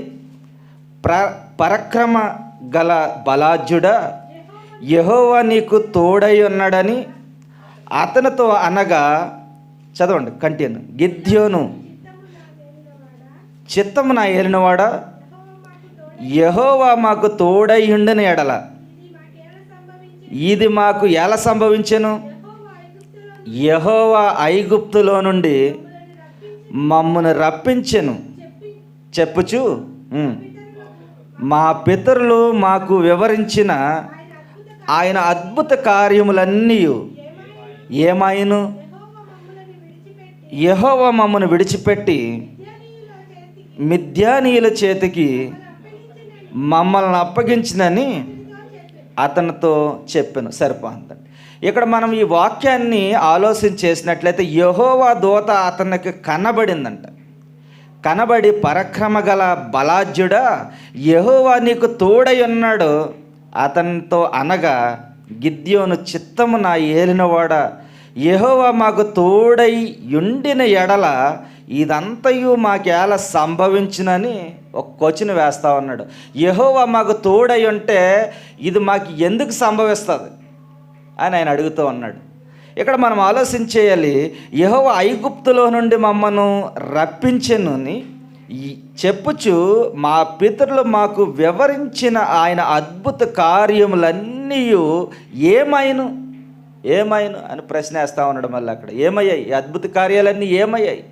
పరక్రమ గల బలాఢ్యుడా, యెహోవా నీకు తోడై ఉన్నాడని అతనితో అనగా, చదవండి కంటిన్యూ. గిద్యోను, చిత్తము నా ఏలినవాడా, యెహోవా మాకు తోడై ఉండిన ఎడల ఇది మాకు ఎలా సంభవించెను? యెహోవా ఐగుప్తులో నుండి మమ్మను రప్పించెను చెప్పుచు మా పితరులు మాకు వివరించిన ఆయన అద్భుత కార్యములన్నీ ఏమాయను? యెహోవా మమ్మను విడిచిపెట్టి మిద్యానీయుల చేతికి మమ్మల్ని అప్పగించినని అతనితో చెప్పాను. సరిపోతుంది. ఇక్కడ మనం ఈ వాక్యాన్ని ఆలోచించేసినట్లయితే యెహోవా దూత అతనికి కనబడిందంట. కనబడి, పరక్రమ గల బలాఢ్యుడా, యెహోవా నీకు తోడై ఉన్నాడు అతనితో అనగా, గిద్యోను, చిత్తము నా ఏలినవాడా, యెహోవా మాకు తోడై ఉండిన ఎడల ఇదంతయు మాకేలా సంభవించునని ఒక క్వశ్చన్ వేస్తా ఉన్నాడు. యెహోవా మాకు తోడై ఉంటే ఇది మాకు ఎందుకు సంభవిస్తుంది అని ఆయన అడుగుతూ ఉన్నాడు. ఇక్కడ మనం ఆలోచించేయాలి. యెహోవా ఐగుప్తులో నుండి మమ్మను రప్పించెను అని చెప్పుచు మా పితరులు మాకు వివరించిన ఆయన అద్భుత కార్యములన్నీ ఏమైను అని ప్రశ్న వేస్తూ ఉన్నాడు. మళ్ళీ అక్కడ ఏమయ్యాయి? ఈ అద్భుత కార్యాలన్నీ ఏమయ్యాయి?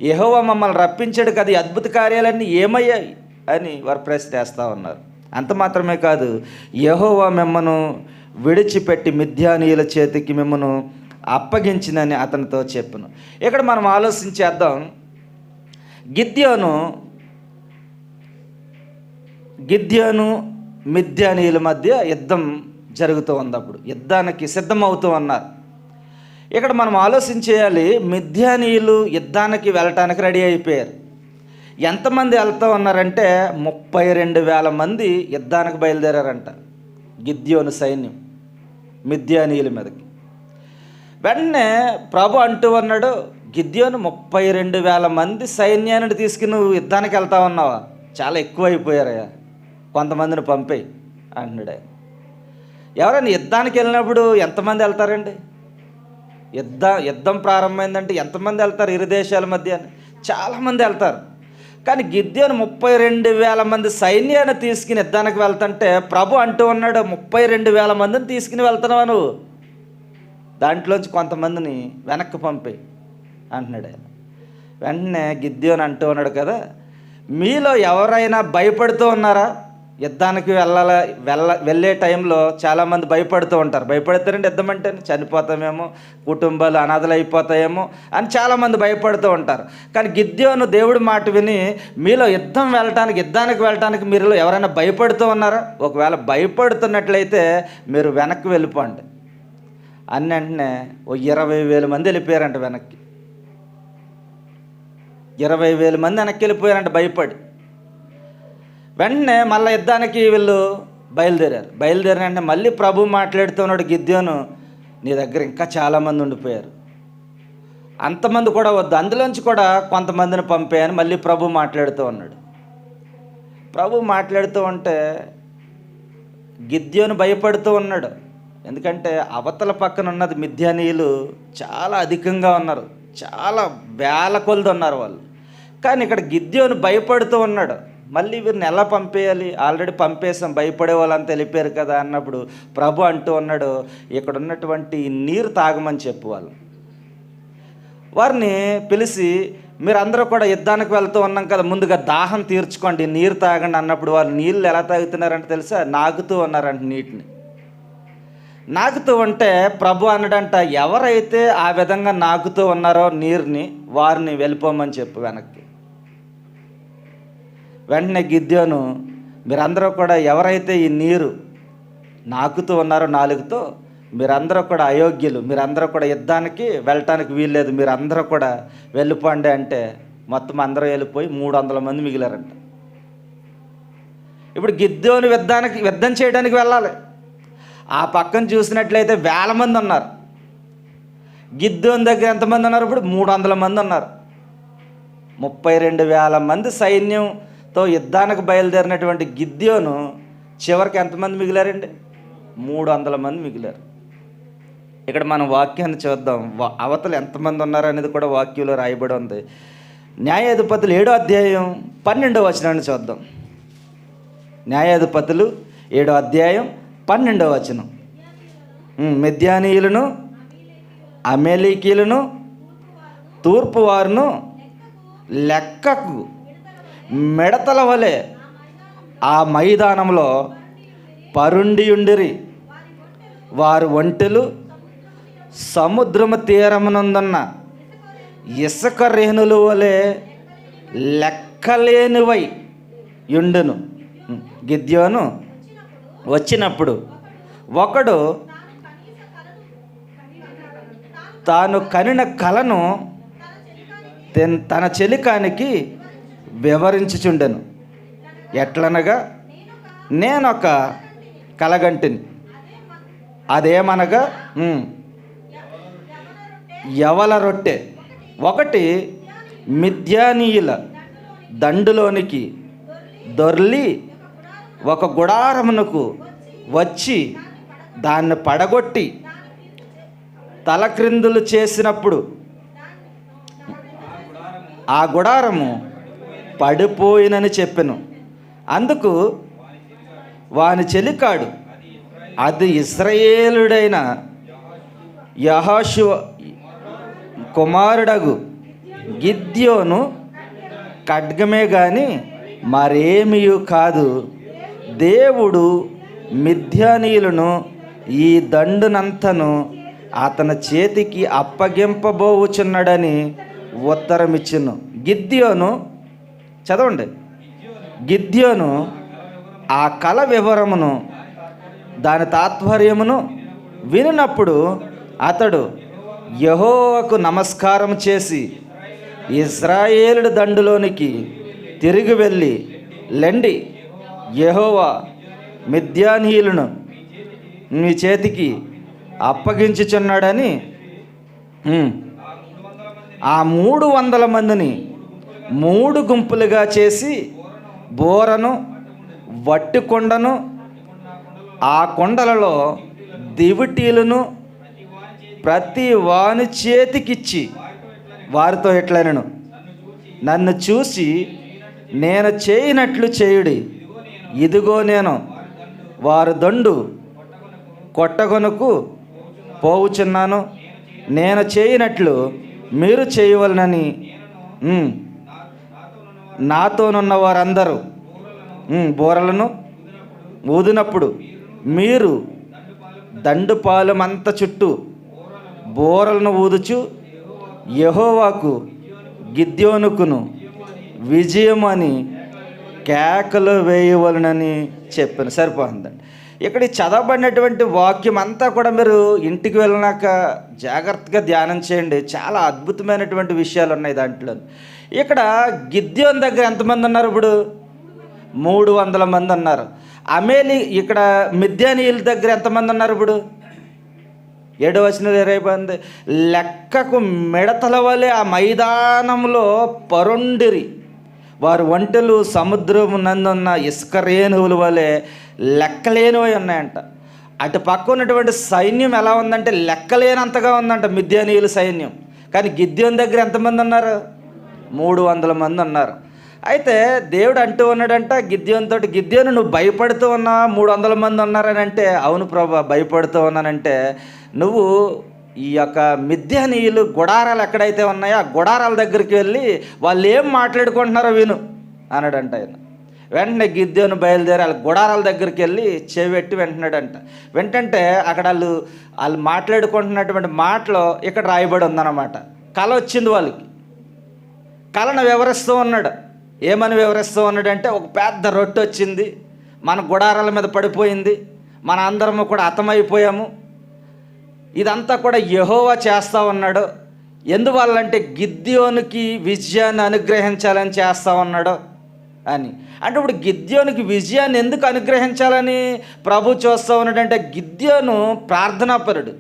యెహోవా మమ్మల్ని రప్పించాడు కదా, ఈ అద్భుత కార్యాలన్నీ ఏమయ్యాయి అని వారు ప్రశ్న వేస్తూ ఉన్నారు. అంత మాత్రమే కాదు, యెహోవా మిమ్మను విడిచిపెట్టి మిద్యానీయుల చేతికి మిమ్మను అప్పగించినని అతనితో చెప్పును. ఇక్కడ మనం ఆలోచించేద్దాం. గిద్యోను మిద్యానీయుల మధ్య యుద్ధం జరుగుతూ ఉంది. అప్పుడు యుద్ధానికి సిద్ధమవుతూ ఉన్నారు. ఇక్కడ మనం ఆలోచించేయాలి. మిద్యానీయులు యుద్ధానికి వెళ్ళటానికి రెడీ అయిపోయారు. ఎంతమంది వెళ్తూ ఉన్నారంటే 32,000 మంది యుద్ధానికి బయలుదేరారంట. గిద్యోను సైన్యం మిద్యానీయుల మీదకి. వెంటనే ప్రభు అంటూ ఉన్నాడు, గిద్యోను 32,000 మంది సైన్యాన్ని తీసుకుని నువ్వు యుద్ధానికి వెళ్తా ఉన్నావా? చాలా ఎక్కువ అయిపోయారయ్యా, కొంతమందిని పంపేయి అంటున్నాడు ఆయన. ఎవరైనా యుద్ధానికి వెళ్ళినప్పుడు ఎంతమంది వెళ్తారండి? యుద్ధం ప్రారంభమైందంటే ఎంతమంది వెళ్తారు? ఇరు దేశాల మధ్య చాలామంది వెళ్తారు. కానీ గిద్యోను 32,000 మంది సైన్యాన్ని తీసుకుని యుద్ధానికి వెళ్తుంటే ప్రభు అంటూ ఉన్నాడు, 32,000 మందిని తీసుకుని వెళ్తున్నావా నువ్వు? దాంట్లోంచి కొంతమందిని వెనక్కి పంపే అంటున్నాడు ఆయన. వెంటనే గిద్యోను అంటూ ఉన్నాడు కదా, మీలో ఎవరైనా భయపడుతూ ఉన్నారా? యుద్ధానికి వెళ్ళే టైంలో చాలామంది భయపడుతూ ఉంటారు. భయపడతారండి. యుద్ధం అంటే చనిపోతామేమో, కుటుంబాలు అనాథలు అయిపోతాయేమో అని చాలామంది భయపడుతూ ఉంటారు. కానీ గిద్యోను దేవుడి మాట విని, మీలో యుద్ధానికి వెళ్ళటానికి మీరు ఎవరైనా భయపడుతూ ఉన్నారా? ఒకవేళ భయపడుతున్నట్లయితే మీరు వెనక్కి వెళ్ళిపోండి అని. వెంటనే 20,000 మంది వెళ్ళిపోయారంట వెనక్కి. 20,000 మంది వెనక్కి వెళ్ళిపోయారంట భయపడి. వెంటనే మళ్ళీ యుద్ధానికి వీళ్ళు బయలుదేరారంటే మళ్ళీ ప్రభు మాట్లాడుతున్నాడు, గిద్యోను నీ దగ్గర ఇంకా చాలామంది ఉండిపోయారు, అంతమంది కూడా వద్దు, అందులోంచి కూడా కొంతమందిని పంపేయని మళ్ళీ ప్రభు మాట్లాడుతూ ఉన్నాడు. ప్రభు మాట్లాడుతూ ఉంటే గిద్యోను భయపడుతూ ఉన్నాడు. ఎందుకంటే అవతల పక్కన ఉన్నది మిద్యానీయులు చాలా అధికంగా ఉన్నారు, చాలా వేల కొలది ఉన్నారు వాళ్ళు. కానీ ఇక్కడ గిద్యోను భయపడుతూ ఉన్నాడు. మళ్ళీ వీరిని ఎలా పంపేయాలి? ఆల్రెడీ పంపేసాం, భయపడే వాళ్ళంతా వెళ్ళిపోయారు కదా అన్నప్పుడు ప్రభు అంటూ ఉన్నాడు, ఇక్కడ ఉన్నటువంటి నీరు తాగమని చెప్పు. వారిని పిలిచి, మీరందరూ కూడా యుద్ధానికి వెళ్తూ ఉన్నాం కదా, ముందుగా దాహం తీర్చుకోండి, నీరు తాగండి అన్నప్పుడు వాళ్ళు నీళ్ళు ఎలా తాగుతున్నారంటే తెలుసా? నాకుతూ ఉన్నారంట. నీటిని నాకుతూ ఉంటే ప్రభు అన్నాడంట, ఎవరైతే ఆ విధంగా నాకుతూ ఉన్నారో నీరుని, వారిని వెళ్ళిపోమని చెప్పు వెనక్కి. వెంటనే గిద్యోను, మీరందరూ కూడా ఎవరైతే ఈ నీరు నాకుతూ ఉన్నారో నాలుగుతో, మీరందరూ కూడా అయోగ్యులు, మీరందరూ కూడా యుద్ధానికి వెళ్ళటానికి వీల్లేదు, మీరందరూ కూడా వెళ్ళిపోండి అంటే మొత్తం అందరూ వెళ్ళిపోయి 300 మంది మిగిలారంట. ఇప్పుడు గిద్యోను యుద్ధం చేయడానికి వెళ్ళాలి. ఆ పక్కన చూసినట్లయితే వేల మంది ఉన్నారు. గిద్యోను దగ్గర ఎంతమంది ఉన్నారు? ఇప్పుడు 300 మంది ఉన్నారు. 32,000 మంది సైన్యంతో యుద్ధానికి బయలుదేరినటువంటి గిద్యోను చివరికి ఎంతమంది మిగిలారండి? 300 మంది మిగిలారు. ఇక్కడ మనం వాక్యాన్ని చూద్దాం. అవతలు ఎంతమంది ఉన్నారు అనేది కూడా వాక్యంలో రాయబడి ఉంది. న్యాయాధిపతులు 7వ అధ్యాయం 12వ వచనాన్ని చూద్దాం. న్యాయాధిపతులు 7వ అధ్యాయం 12వ వచనం. మిద్యానీయులను, అమేలీకీలను, తూర్పు వారును లెక్కకు మిడతల వలె ఆ మైదానంలో పరుండియుండిరి. వారు ఒంటెలు సముద్రము తీరమునందున్న ఇసుక రేణుల వలె లెక్కలేనివై యుండును. గిద్యోను వచ్చినప్పుడు ఒకడు తాను కనిన కలను తన చెలికానికి వివరించుచుండెను. ఎట్లనగా, నేనొక కలగంటిని, అదేమనగా యవల రొట్టె ఒకటి మిద్యానీయుల దండులోనికి దొర్లి ఒక గుడారమునకు వచ్చి దాన్ని పడగొట్టి తలక్రిందులు చేసినప్పుడు ఆ గుడారము పడిపోయినని చెప్పెను. అందుకు వాని చెలికాడు, అది ఇశ్రాయేలుడైన యెహోషువ కుమారుడగు గిద్యోను ఖడ్గమే గాని మరేమియు కాదు. దేవుడు మిద్యానీయులను ఈ దండునంతను అతని చేతికి అప్పగింపబోవుచున్నాడని ఉత్తరమిచ్చును. గిద్యోను, చదవండి, గిద్యోను ఆ కల వివరమును దాని తాత్పర్యమును వినినప్పుడు అతడు యెహోవాకు నమస్కారం చేసి ఇశ్రాయేలు దండులోనికి తిరిగి వెళ్ళి, లెండి, యెహోవా మిద్యానీయులను మీ చేతికి అప్పగించుచున్నాడని ఆ 300 మందిని 3 గుంపులుగా చేసి బోరను, వట్టి కొండను, ఆ కొండలలో దివిటీలను ప్రతి వాని చేతికిచ్చి వారితో ఎట్లనెను, నన్ను చూసి నేను చేయనట్లు చేయుడి. ఇదిగో నేను వారు దండు కొట్టగొనుకు పోవుచున్నాను. నేను చేయనట్లు మీరు చేయవలనని నాతోనున్న వారందరూ బోరలను ఊదినప్పుడు మీరు దండుపాలెమంత చుట్టూ బోరలను ఊదుచు యెహోవాకు గిద్యోనుకును విజయం అని కేకలు వేయవలనని చెప్పాను. సరిపోతుందండి. ఇక్కడ చదవబడినటువంటి వాక్యం అంతా కూడా మీరు ఇంటికి వెళ్ళినాక జాగ్రత్తగా ధ్యానం చేయండి. చాలా అద్భుతమైనటువంటి విషయాలు ఉన్నాయి దాంట్లో. ఇక్కడ గిద్యోను దగ్గర ఎంతమంది ఉన్నారు? ఇప్పుడు 300 మంది ఉన్నారు. ఇక్కడ మిద్యానీయుల దగ్గర ఎంతమంది ఉన్నారు? ఇప్పుడు 7వ వచనం 20 మంది. లెక్కకు మిడతల వలె ఆ మైదానంలో పరుండిరి. వారు ఒంటెలు సముద్రము నందున్న ఇసుక రేణువుల వలె లెక్కలేనివై ఉన్నాయంట. అటు పక్క ఉన్నటువంటి సైన్యం ఎలా ఉందంటే లెక్కలేనంతగా ఉందంట మిద్యానీయుల సైన్యం. కానీ గిద్యోను దగ్గర ఎంతమంది ఉన్నారు? 300 మంది ఉన్నారు. అయితే దేవుడు అంటూ ఉన్నాడంట గిద్యోనుతో, గిద్యోను నువ్వు భయపడుతూ ఉన్నావా 300 మంది ఉన్నారని అంటే, అవును ప్రభా భయపడుతూ ఉన్నానంటే, నువ్వు ఈ యొక్క మిద్యానీయులు గుడారాలు ఎక్కడైతే ఉన్నాయో ఆ గుడారాల దగ్గరికి వెళ్ళి వాళ్ళు ఏం మాట్లాడుకుంటున్నారో విను అన్నాడంట ఆయన. వెంటనే గిద్యోను బయలుదేరి వాళ్ళ గుడారాల దగ్గరికి వెళ్ళి చెవిపెట్టి వింటున్నాడంట. వెంటంటే అక్కడ వాళ్ళు మాట్లాడుకుంటున్నటువంటి మాటలో ఇక్కడ రాయబడి ఉందన్నమాట. కళ వచ్చింది వాళ్ళకి. కళను వివరిస్తూ ఉన్నాడు. ఏమని వివరిస్తూ ఉన్నాడంటే, ఒక పెద్ద రొట్టె వచ్చింది, మన గుడారాల మీద పడిపోయింది, మన అందరము కూడా హతమైపోయాము, ఇదంతా కూడా యెహోవా చేస్తూ ఉన్నాడు. ఎందువల్లంటే గిద్యోనికి విజయాన్ని అనుగ్రహించాలని చేస్తూ ఉన్నాడు అని. అంటే ఇప్పుడు గిద్యోనికి విజయాన్ని ఎందుకు అనుగ్రహించాలని ప్రభు చూస్తూ ఉన్నాడంటే గిద్యోను ప్రార్థనాపరుడు,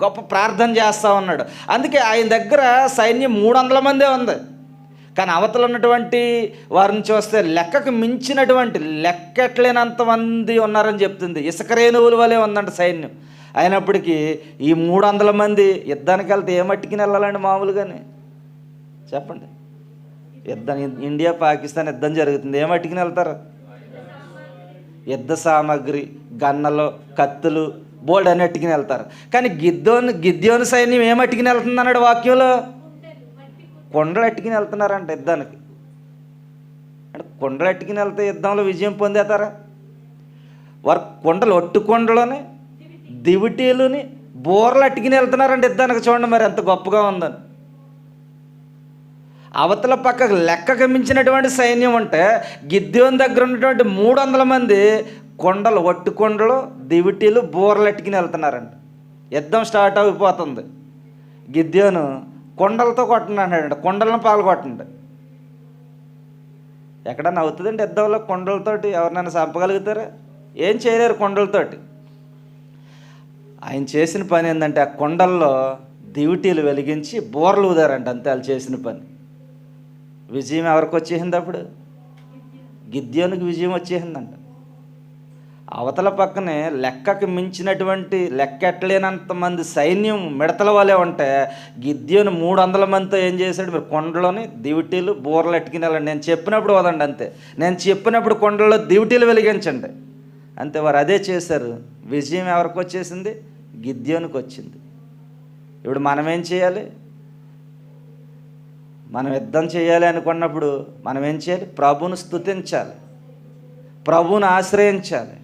గొప్ప ప్రార్థన చేస్తూ ఉన్నాడు. అందుకే ఆయన దగ్గర సైన్యం 300 మందే ఉంది. కానీ అవతల ఉన్నటువంటి వారిని చూస్తే లెక్కకు మించినటువంటి లెక్కట్లేనంత మంది ఉన్నారని చెప్తుంది. ఇసుక రేణువుల వలె ఉందంట సైన్యం. అయినప్పటికీ ఈ 300 మంది యుద్ధానికి వెళ్తే ఏ మట్టికి వెళ్ళాలండి మామూలుగానే చెప్పండి? యుద్ధం, ఇండియా పాకిస్తాన్ యుద్ధం జరుగుతుంది, ఏ మట్టికి వెళ్తారు? యుద్ధ సామాగ్రి, గన్నలు, కత్తులు, బోల్డ్ అన్నిటికి వెళ్తారు. కానీ గిద్యోను సైన్యం ఏ మట్టికి వెళ్తుంది అన్నాడు వాక్యంలో? కొండలు ఎట్టుకుని వెళ్తున్నారంట యుద్ధానికి. అంటే కొండలు ఎట్టుకుని వెళ్తే యుద్ధంలో విజయం పొందేతారా? వారు కొండలు, ఒట్టు కొండలోని, దివిటీలుని, బోర్లు అట్టుకుని వెళ్తున్నారంట యుద్ధానికి. చూడండి మరి ఎంత గొప్పగా ఉందని. అవతల పక్కకు లెక్కకు మించినటువంటి సైన్యం ఉంటే గిద్యోను దగ్గర ఉన్నటువంటి 300 మంది కొండలు, ఒట్టు కొండలు, దివిటీలు, బోర్లు ఎట్టుకుని వెళ్తున్నారంట. యుద్ధం స్టార్ట్ అయిపోతుంది. గిద్యోను కొండలతో కొట్టండి అన్నాడంట. కొండలను పాల్గొట్టండి. ఎక్కడన్నా అవుతుందండి యుద్ధంలో కొండలతోటి? ఎవరినైనా చంపగలుగుతారా? ఏం చేయలేరు కొండలతోటి. ఆయన చేసిన పని ఏంటంటే ఆ కొండల్లో దివిటీలు వెలిగించి బోర్లు ఊదారంట. అంతే వాళ్ళు చేసిన పని. విజయం ఎవరికి వచ్చేసింది అప్పుడు? గిద్యోనికి విజయం వచ్చేసిందంట. అవతల పక్కనే లెక్కకు మించినటువంటి లెక్కెట్టలేనంత మంది సైన్యం మిడతల వలె ఉంటే గిద్యోను 300 మందితో ఏం చేశాడు? మీరు కొండలోని దివిటీలు, బోర్లు ఎట్టుకుని వెళ్ళండి, నేను చెప్పినప్పుడు వదండి, అంతే, నేను చెప్పినప్పుడు కొండల్లో దివిటీలు వెలిగించండి, అంతే. వారు అదే చేశారు. విజయం ఎవరికి వచ్చేసింది? గిద్యోనికి వచ్చింది. ఇప్పుడు మనం ఏం చేయాలి? మనం యుద్ధం చేయాలి అనుకున్నప్పుడు మనం ఏం చేయాలి? ప్రభువును స్తుతించాలి, ప్రభువును ఆశ్రయించాలి.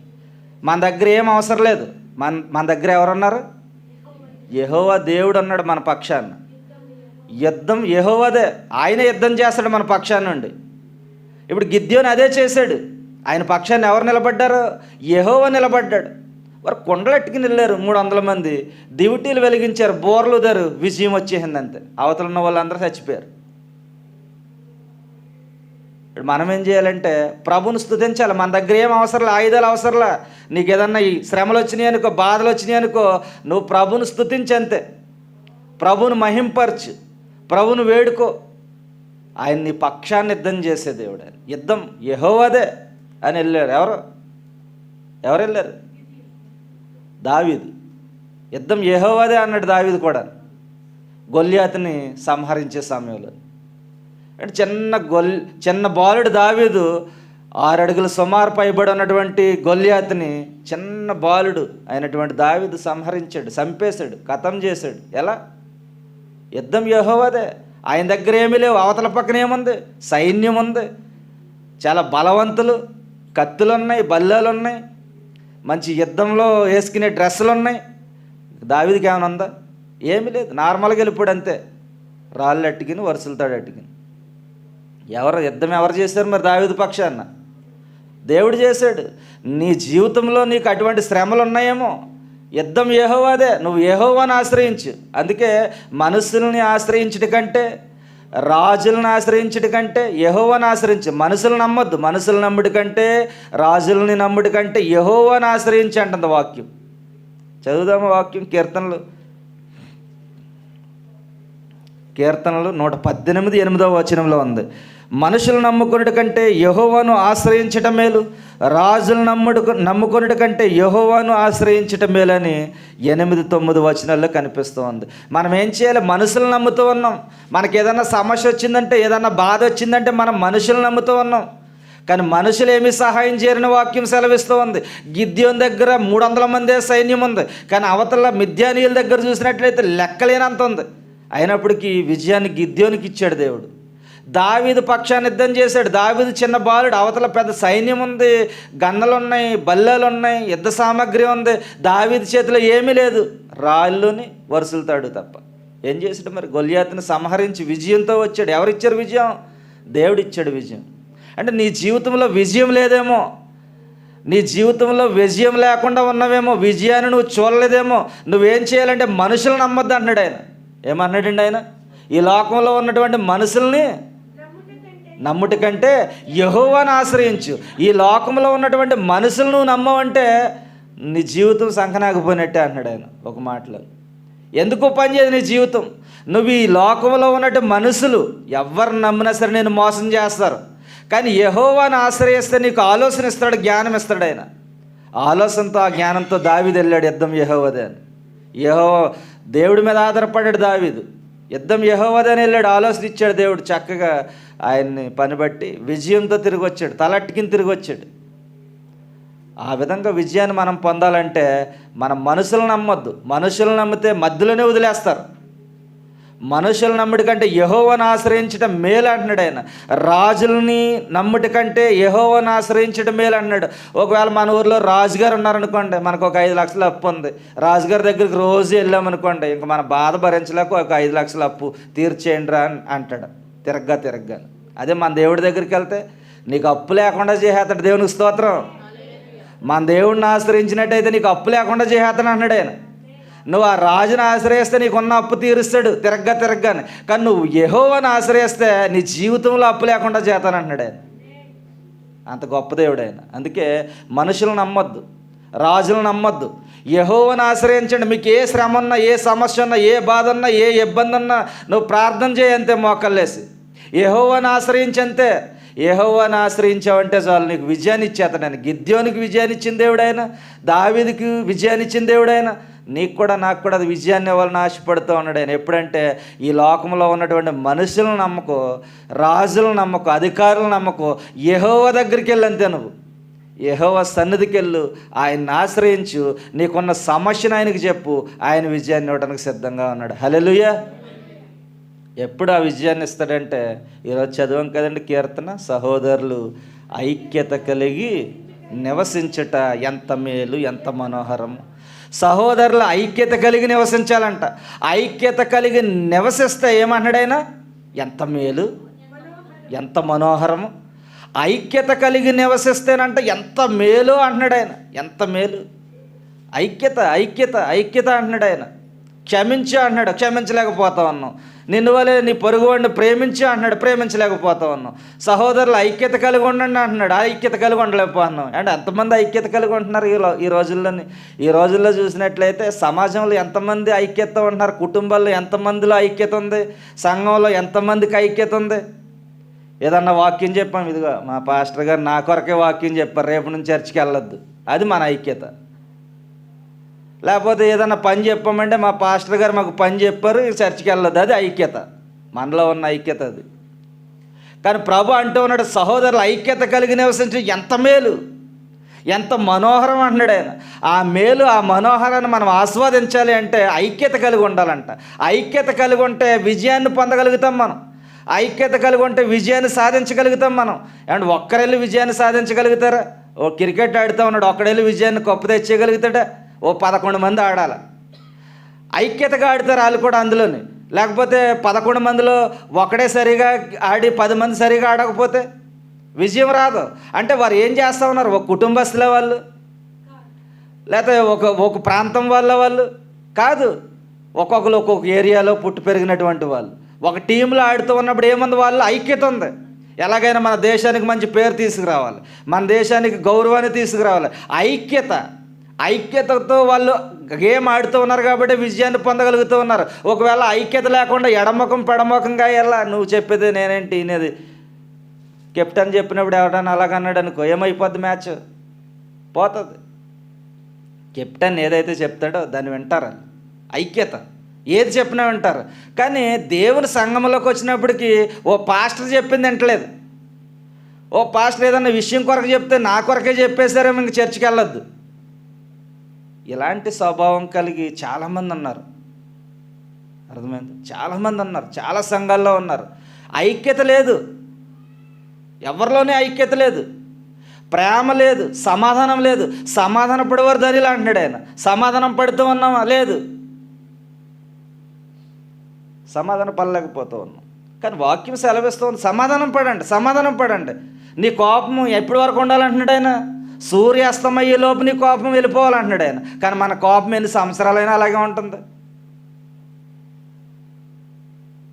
మన దగ్గర ఏం అవసరం లేదు. మన దగ్గర ఎవరున్నారు? యెహోవా దేవుడు అన్నాడు మన పక్షాన. యుద్ధం యెహోవాదే, ఆయనే యుద్ధం చేస్తాడు మన పక్షాన నుండి. ఇప్పుడు గిద్యోను అదే చేశాడు. ఆయన పక్షాన్ని ఎవరు నిలబడ్డారు? యెహోవా నిలబడ్డాడు. వారు కొండలెట్టుకుని వెళ్ళారు 300 మంది, దివిటీలు వెలిగించారు, బోర్లు ఊదారు, విజయం వచ్చేసింది అంతే. అవతల ఉన్న వాళ్ళందరూ చచ్చిపోయారు. ఇప్పుడు మనం ఏం చేయాలంటే ప్రభుని స్తుతించాలి. మన దగ్గర ఏం అవసరంలే, ఆయుధాలు అవసరంలే. నీకు ఏదన్నా ఈ శ్రమలు వచ్చినాయి అనుకో, బాధలు వచ్చినాయి అనుకో, నువ్వు ప్రభుని స్తుతించు అంతే. ప్రభుని మహింపరచు, ప్రభుని వేడుకో. ఆయన నీ పక్షాన్ని యుద్ధం చేసే దేవుడు. ఆయన యుద్ధం యెహోవాదే అని వెళ్ళారు. ఎవరు వెళ్ళారు? దావీదు. యుద్ధం యెహోవాదే అన్నాడు దావీదు కూడా గొల్యాతుని సంహరించే సమయంలో. అంటే చిన్న బాలుడు దావీదు 6 అడుగుల సుమారు పైబడి ఉన్నటువంటి గొల్యాతుని చిన్న బాలుడు అయినటువంటి దావీదు సంహరించాడు, చంపేశాడు, ఖతం చేశాడు. ఎలా? యుద్ధం యెహోవాదే. ఆయన దగ్గర ఏమీ లేవు. అవతల పక్కన ఏముంది? సైన్యం ఉంది, చాలా బలవంతులు, కత్తులు ఉన్నాయి, బల్లాలు ఉన్నాయి, మంచి యుద్ధంలో వేసుకునే డ్రెస్సులు ఉన్నాయి. దావీదుకి ఏమైనా ఉందా? ఏమీ లేదు. నార్మల్గా వెళ్ళిపోయాడు అంతే. రాళ్ళు అట్టుకుని, వరుసలతాడు అట్టుకుని. యుద్ధం ఎవరు చేశారు మరి? దావీదు పక్షాన దేవుడు చేశాడు. నీ జీవితంలో నీకు అటువంటి శ్రమలు ఉన్నాయేమో, యుద్ధం యెహోవాదే. నువ్వు యెహోవాను ఆశ్రయించు. అందుకే మనుషుల్ని ఆశ్రయించట కంటే, రాజులను ఆశ్రయించట కంటే యెహోవాను ఆశ్రయించు. మనుషులను నమ్మొద్దు. మనుషులు నమ్ముడి కంటే, రాజులని నమ్ముడి కంటే యెహోవాను ఆశ్రయించి అంటుంది వాక్యం. చదువుదాము వాక్యం. కీర్తనలు 118, 8వ వచనంలో ఉంది. మనుషులు నమ్ముకున్నటి కంటే యెహోవాను ఆశ్రయించటం మేలు, రాజులు నమ్ముకున్నటి కంటే యెహోవాను ఆశ్రయించటం మేలని 8, 9 వచనాల్లో కనిపిస్తూ ఉంది. మనం ఏం చేయాలి? మనుషులు నమ్ముతూ ఉన్నాం. మనకి ఏదైనా సమస్య వచ్చిందంటే, ఏదైనా బాధ వచ్చిందంటే మనం మనుషులు నమ్ముతూ ఉన్నాం. కానీ మనుషులు ఏమీ సహాయం చేయరని వాక్యం సెలవిస్తూ ఉంది. గిద్యోను దగ్గర 300 మందే సైన్యం ఉంది. కానీ అవతల మిద్యానీయుల దగ్గర చూసినట్లయితే లెక్కలేనంత ఉంది. అయినప్పటికీ విజయాన్ని గిద్యోనికి ఇచ్చాడు దేవుడు. దావీదు పక్షాన్ని యుద్ధం చేశాడు. దావీదు చిన్న బాలుడు, అవతల పెద్ద సైన్యం ఉంది, గన్నలు ఉన్నాయి, బల్లాలు ఉన్నాయి, యుద్ధ సామాగ్రి ఉంది. దావీదు చేతిలో ఏమీ లేదు, రాళ్ళుని వరుసలతాడు తప్ప. ఏం చేశాడు మరి? గొల్యాతుని సంహరించి విజయంతో వచ్చాడు. ఎవరిచ్చారు విజయం? దేవుడిచ్చాడు విజయం. అంటే నీ జీవితంలో విజయం లేదేమో, నీ జీవితంలో విజయం లేకుండా ఉన్నవేమో, విజయాన్ని నువ్వు చూడలేదేమో. నువ్వేం చేయాలంటే మనుషులను నమ్మొద్దు అంటున్నాడు ఆయన. ఏమన్నాడండి ఆయన? ఈ లోకంలో ఉన్నటువంటి మనుషుల్ని నమ్ముటి కంటే యెహోవాను ఆశ్రయించు. ఈ లోకంలో ఉన్నటువంటి మనుషులు నువ్వు నమ్మవంటే నీ జీవితం సంకనాకపోయినట్టే అంటున్నాడు ఆయన ఒక మాటలో. ఎందుకు పనిచేయదు నీ జీవితం? నువ్వు ఈ లోకంలో ఉన్నట్టు మనుషులు ఎవరిని నమ్మినా సరే నేను మోసం చేస్తారు. కానీ యెహోవాను ఆశ్రయిస్తే నీకు ఆలోచన ఇస్తాడు, జ్ఞానం ఇస్తాడు ఆయన. ఆలోచనతో ఆ జ్ఞానంతో దావీదు వెళ్ళాడు యుద్ధం యెహోవాదే అని. దేవుడి మీద ఆధారపడ్డాడు దావీదు. యుద్ధం యెహోవాదే అని వెళ్ళాడు, ఆలోచన ఇచ్చాడు దేవుడు. చక్కగా ఆయన్ని పనిబట్టి విజయంతో తిరిగి వచ్చాడు, తలట్టుకిని తిరిగి వచ్చాడు. ఆ విధంగా విజయాన్ని మనం పొందాలంటే మనం మనుషులను నమ్మొద్దు. మనుషులను నమ్మితే మధ్యలోనే వదిలేస్తారు. మనుషులను నమ్ముడి కంటే యెహోవాను ఆశ్రయించడం మేలు అంటున్నాడు ఆయన. రాజులని నమ్ముటి కంటే యెహోవాను ఆశ్రయించడం మేలు అంటున్నాడు. ఒకవేళ మన ఊర్లో రాజుగారు ఉన్నారనుకోండి, మనకు ఒక 5 లక్షల అప్పు ఉంది. రాజుగారి దగ్గరికి రోజు వెళ్ళామనుకోండి, ఇంక మన బాధ భరించలేక ఒక 5 లక్షల అప్పు తీర్చేయండి రా అని అంటాడు తిరగ్గా. అదే మన దేవుడి దగ్గరికి వెళ్తే నీకు అప్పు లేకుండా చేసేస్తాడు. దేవునికి స్తోత్రం. మన దేవుడిని ఆశ్రయించినట్టయితే నీకు అప్పు లేకుండా చేసేస్తాను అన్నాడు ఆయన. నువ్వు ఆ రాజుని ఆశ్రయిస్తే నీకున్న అప్పు తీరుస్తాడు తిరగ్గానే. కానీ నువ్వు యెహోవాను ఆశ్రయిస్తే నీ జీవితంలో అప్పు లేకుండా చేస్తానంటున్నాడు ఆయన. అంత గొప్ప దేవుడు ఆయన. అందుకే మనుషులను నమ్మొద్దు, రాజులను నమ్మొద్దు, యెహోవాను ఆశ్రయించండి. మీకు ఏ శ్రమ ఉన్నా, ఏ సమస్య ఉన్నా, ఏ బాధ ఉన్నా, ఏ ఇబ్బంది ఉన్నా నువ్వు ప్రార్థన చేయంతే మోకల్లేసి యెహోవాను ఆశ్రయించంతే. యెహోవాను ఆశ్రయించావంటే చాలు, నీకు విజయాన్ని ఇచ్చేస్తాడు ఆయన. గిద్యోనికి విజయాన్ని ఇచ్చిన దేవుడు ఆయన, దావీదుకి విజయాన్ని ఇచ్చిన దేవుడు ఆయన. నీకు కూడా నాకు కూడా అది విజయాన్ని ఇవ్వాలని ఆశపడుతూ ఉన్నాడు ఆయన. ఎప్పుడంటే ఈ లోకంలో ఉన్నటువంటి మనుషులను నమ్మకో, రాజులను నమ్మకో, అధికారులను నమ్మకో, యెహోవా దగ్గరికి వెళ్ళి అంతే. నువ్వు యెహోవా సన్నిధికి వెళ్ళు, ఆయన్ని ఆశ్రయించు, నీకున్న సమస్యను ఆయనకి చెప్పు, ఆయన విజయాన్ని ఇవ్వడానికి సిద్ధంగా ఉన్నాడు. హల్లెలూయా. ఎప్పుడు ఆ విజయాన్ని ఇస్తాడంటే ఈరోజు చదివాం కదండి కీర్తన, సహోదరులు ఐక్యత కలిగి నివసించుట ఎంత మేలు, ఎంత మనోహరం. సహోదరుల ఐక్యత కలిగి నివసించాలంట. ఐక్యత కలిగి నివసిస్తే ఏమన్నాడైనా? ఎంత మేలు, ఎంత మనోహరము. ఐక్యత కలిగి నివసిస్తేనంట ఎంత మేలు అంటున్నాడు ఆయన. ఎంత మేలు. ఐక్యత ఐక్యత ఐక్యత అంటున్నాడు ఆయన. క్షమించు అంటున్నాడు, క్షమించలేకపోతా ఉన్నాం. నిన్ను వలే నీ పొరుగువాడిని ప్రేమించు అంటున్నాడు, ప్రేమించలేకపోతా ఉన్నాం. సహోదరులు ఐక్యత కలిగి ఉండండి అంటున్నాడు, ఐక్యత కలిగి ఉండలేకపోతున్నాం. అంటే ఎంతమంది ఐక్యత కలిగి ఉంటున్నారు ఈ రోజుల్లోని? ఈ రోజుల్లో చూసినట్లయితే సమాజంలో ఎంతమంది ఐక్యత ఉంటున్నారు, కుటుంబాల్లో ఎంతమందిలో ఐక్యత ఉంది, సంఘంలో ఎంతమందికి ఐక్యత ఉంది. ఏదన్నా వాక్యం చెప్పాం, ఇదిగో మా పాస్టర్ గారు నా కొరకే వాక్యం చెప్పారు, రేపు నుంచి చర్చికి వెళ్ళొద్దు, అది మన ఐక్యత. లేకపోతే ఏదన్నా పని చెప్పామంటే మా పాస్టర్ గారు మాకు పని చెప్పారు, చర్చికి వెళ్ళదు, అది ఐక్యత. మనలో ఉన్న ఐక్యత అది. కానీ ప్రభు అంటూ ఉన్నాడు, సహోదరులు ఐక్యత కలిగి నివసించి ఎంత మేలు, ఎంత మనోహరం అంటున్నాడు ఆయన. ఆ మేలు, ఆ మనోహరాన్ని మనం ఆస్వాదించాలి అంటే ఐక్యత కలిగి ఉండాలంట. ఐక్యత కలిగి ఉంటే విజయాన్ని పొందగలుగుతాం మనం. ఐక్యత కలిగి ఉంటే విజయాన్ని సాధించగలుగుతాం మనం. అండ్ ఒక్కరెళ్ళి విజయాన్ని సాధించగలుగుతారా? ఓ క్రికెట్ ఆడుతూ ఉన్నాడు, ఒక్కడెళ్ళి విజయాన్ని కప్పు తెచ్చేయగలుగుతాడా? ఓ 11 మంది ఆడాలి, ఐక్యతగా ఆడతారు వాళ్ళు కూడా అందులోని. లేకపోతే 11 మందిలో ఒకడే సరిగా ఆడి 10 మంది సరిగా ఆడకపోతే విజయం రాదు. అంటే వారు ఏం చేస్తూ ఉన్నారు? ఒక కుటుంబస్తుల వాళ్ళు, లేకపోతే ఒక ప్రాంతం వాళ్ళు కాదు, ఒక్కొక్కరు ఒక్కొక్క ఏరియాలో పుట్టి పెరిగినటువంటి వాళ్ళు ఒక టీంలో ఆడుతూ ఉన్నప్పుడు ఏముంది? వాళ్ళు ఐక్యత ఉంది. ఎలాగైనా మన దేశానికి మంచి పేరు తీసుకురావాలి, మన దేశానికి గౌరవాన్ని తీసుకురావాలి. ఐక్యతతో వాళ్ళు గేమ్ ఆడుతూ ఉన్నారు కాబట్టి విజయాన్ని పొందగలుగుతూ ఉన్నారు. ఒకవేళ ఐక్యత లేకుండా ఎడముఖం పెడముఖంగా ఎలా నువ్వు చెప్పేది నేనేంటి అనేది కెప్టెన్ చెప్పినప్పుడు ఎవడన్నా అలాగన్నాడు అనుకో, ఏమైపోద్ది? మ్యాచ్ పోతుంది. కెప్టెన్ ఏదైతే చెప్తాడో దాన్ని వింటారు. ఐక్యత ఏది చెప్పినా వింటారు. కానీ దేవుని సంఘంలోకి వచ్చినప్పటికీ ఓ పాస్టర్ చెప్పింది వింటలేదు. ఓ పాస్టర్ ఏదన్నా విషయం కొరకు చెప్తే నా కొరకే చెప్పేశారేమో, ఇంక చర్చికి వెళ్ళొద్దు. ఇలాంటి స్వభావం కలిగి చాలామంది ఉన్నారు. అర్థమైంది? చాలామంది ఉన్నారు, చాలా సంఘాల్లో ఉన్నారు. ఐక్యత లేదు, ఎవరిలోనే ఐక్యత లేదు, ప్రేమ లేదు, సమాధానం లేదు. సమాధాన పడేవారు ధనిలా అంటున్నాడు ఆయన. సమాధానం పడుతూ ఉన్నామా? లేదు, సమాధానం పడలేకపోతూ ఉన్నాం. కానీ వాక్యం సెలవిస్తూ ఉంది, సమాధానం పడండి. నీ కోపం ఎప్పటి వరకు ఉండాలంటున్నాడు ఆయన? సూర్యాస్తమయ్యే లోపు నీ కోపం వెళ్ళిపోవాలంటున్నాడు ఆయన. కానీ మన కోపం ఎన్ని సంవత్సరాలైనా అలాగే ఉంటుంది,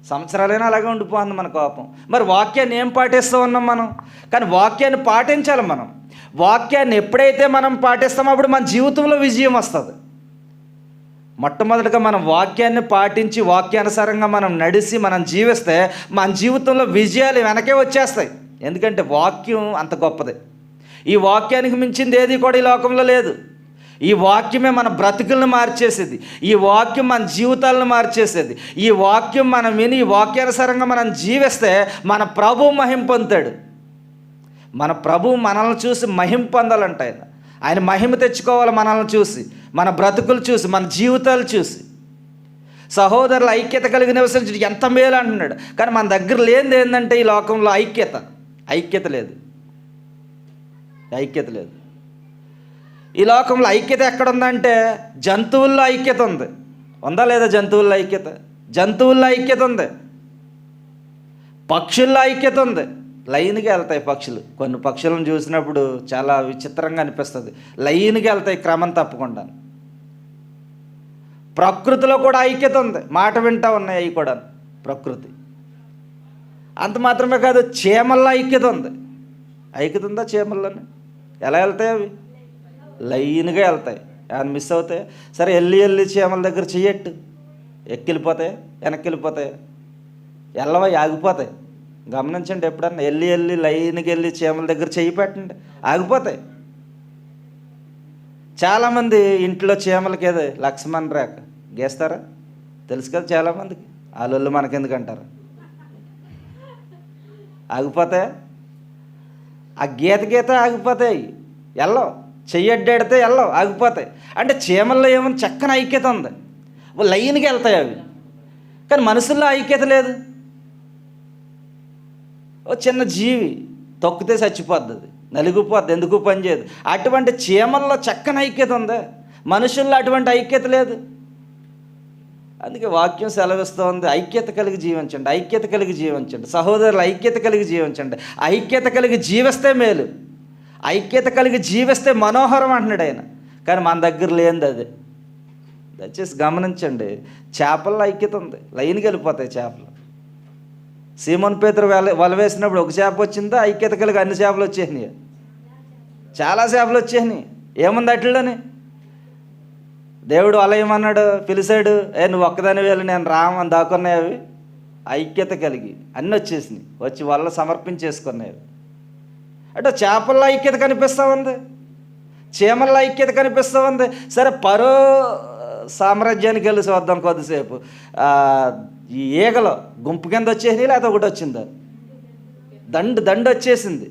సంవత్సరాలైనా అలాగే ఉండిపోతుంది మన కోపం. మరి వాక్యాన్ని ఏం పాటిస్తూ ఉన్నాం మనం? కానీ వాక్యాన్ని పాటించాలి మనం. వాక్యాన్ని ఎప్పుడైతే మనం పాటిస్తామో అప్పుడు మన జీవితంలో విజయం వస్తుంది. మొట్టమొదటిగా మనం వాక్యాన్ని పాటించి వాక్యానుసారంగా మనం నడిచి మనం జీవిస్తే మన జీవితంలో విజయాలు వెనకే వచ్చేస్తాయి. ఎందుకంటే వాక్యం అంత గొప్పది. ఈ వాక్యానికి మించింది ఏది కూడా ఈ లోకంలో లేదు. ఈ వాక్యమే మన బ్రతుకులను మార్చేసేది. ఈ వాక్యం మన జీవితాలను మార్చేసేది. ఈ వాక్యం మనం విని ఈ వాక్యానుసారంగా మనం జీవిస్తే మన ప్రభువు మహిమ పొందుతాడు. మన ప్రభువు మనల్ని చూసి మహిమ పొందాలంట. ఆయన మహిమ తెచ్చుకోవాలి మనల్ని చూసి, మన బ్రతుకులు చూసి, మన జీవితాలు చూసి. సహోదరుల ఐక్యత కలిగి నివసించడం ఎంత మేలు అంటున్నాడు. కానీ మన దగ్గర లేనిది ఏంటంటే ఈ లోకంలో ఐక్యత లేదు. ఈ లోకంలో ఐక్యత ఎక్కడుందంటే జంతువుల్లో ఐక్యత ఉంది. ఉందా లేదా? జంతువుల్లో ఐక్యత ఉంది. పక్షుల్లో ఐక్యత ఉంది. లైన్గా వెళ్తాయి పక్షులు. కొన్ని పక్షులను చూసినప్పుడు చాలా విచిత్రంగా అనిపిస్తుంది. లైన్గా వెళ్తాయి క్రమం తప్పకుండా. ప్రకృతిలో కూడా ఐక్యత ఉంది. మాట వింటా ఉన్నాయి అవి కూడా ప్రకృతి. అంత మాత్రమే కాదు, చీమల్లో ఐక్యత ఉంది. ఐక్యత ఉందా చీమల్లోనే? ఎలా వెళ్తాయి అవి? లైన్గా వెళ్తాయి. ఏమైనా మిస్ అవుతాయి? సరే వెళ్ళి చీమల దగ్గర చెయ్యట్టు, ఎక్కిళ్ళిపోతాయి, వెనక్కి వెళ్ళిపోతాయి, వెళ్ళవా, ఆగిపోతాయి. గమనించండి, ఎప్పుడన్నా వెళ్ళి లైన్కి వెళ్ళి చీమల దగ్గర చెయ్యి పెట్టండి, ఆగిపోతాయి. చాలామంది ఇంట్లో చీమలకి ఏదో లక్ష్మణ్ రేఖ గీస్తారా? తెలుసు కదా చాలామందికి. వాళ్ళొళ్ళు మనకెందుకు అంటారు? ఆగిపోతాయా? ఆ గీత ఆగిపోతాయి, వెళ్ళవు. చెయ్యడ్డాడితే వెళ్ళవు, ఆగిపోతాయి. అంటే చీమల్లో ఏమో చక్కని ఐక్యత ఉంది, లైన్కి వెళ్తాయి అవి. కానీ మనుషుల్లో ఐక్యత లేదు. ఓ చిన్న జీవి తొక్కితే చచ్చిపోద్ది, అది నలిగిపోద్ది, ఎందుకు పనిచేయదు. అటువంటి చీమల్లో చక్కని ఐక్యత ఉంది, మనుషుల్లో అటువంటి ఐక్యత లేదు. అందుకే వాక్యం సెలవిస్తూ ఉంది, ఐక్యత కలిగి జీవించండి. సహోదరులు ఐక్యత కలిగి జీవించండి. ఐక్యత కలిగి జీవిస్తే మేలు, ఐక్యత కలిగి జీవిస్తే మనోహరం అంటున్నాడు ఆయన. కానీ మన దగ్గర లేనిది అది. దయచేసి గమనించండి, చేపల్లో ఐక్యత ఉంది, లైన్కి వెళ్ళిపోతాయి చేపలు. సీమోన్ పేతురు వల వేసినప్పుడు ఒక చేప వచ్చిందా? ఐక్యత కలిగి అన్ని చేపలు వచ్చేసినాయి, చాలా చేపలు వచ్చేసినాయి. ఏముంది అట్లని? దేవుడు వల ఏమన్నాడు? పిలిచాడు, నువ్వు ఒక్కదాని వెళ్ళి నేను రామని దాక్కున్నాయి అవి. ఐక్యత కలిగి అన్నీ వచ్చేసినాయి, వచ్చి వల్ల సమర్పించేసుకున్నాయి. అంటే చేపల్లో ఐక్యత కనిపిస్తూ ఉంది, చీమల్లో ఐక్యత కనిపిస్తూ ఉంది. సరే పరో సామ్రాజ్యానికి వెళ్ళి చూద్దాం కొద్దిసేపు. ఈ ఈగలో గుంపు కింద వచ్చేసినాయి, లేకపోతే ఒకటి వచ్చిందా? దండు వచ్చేసింది.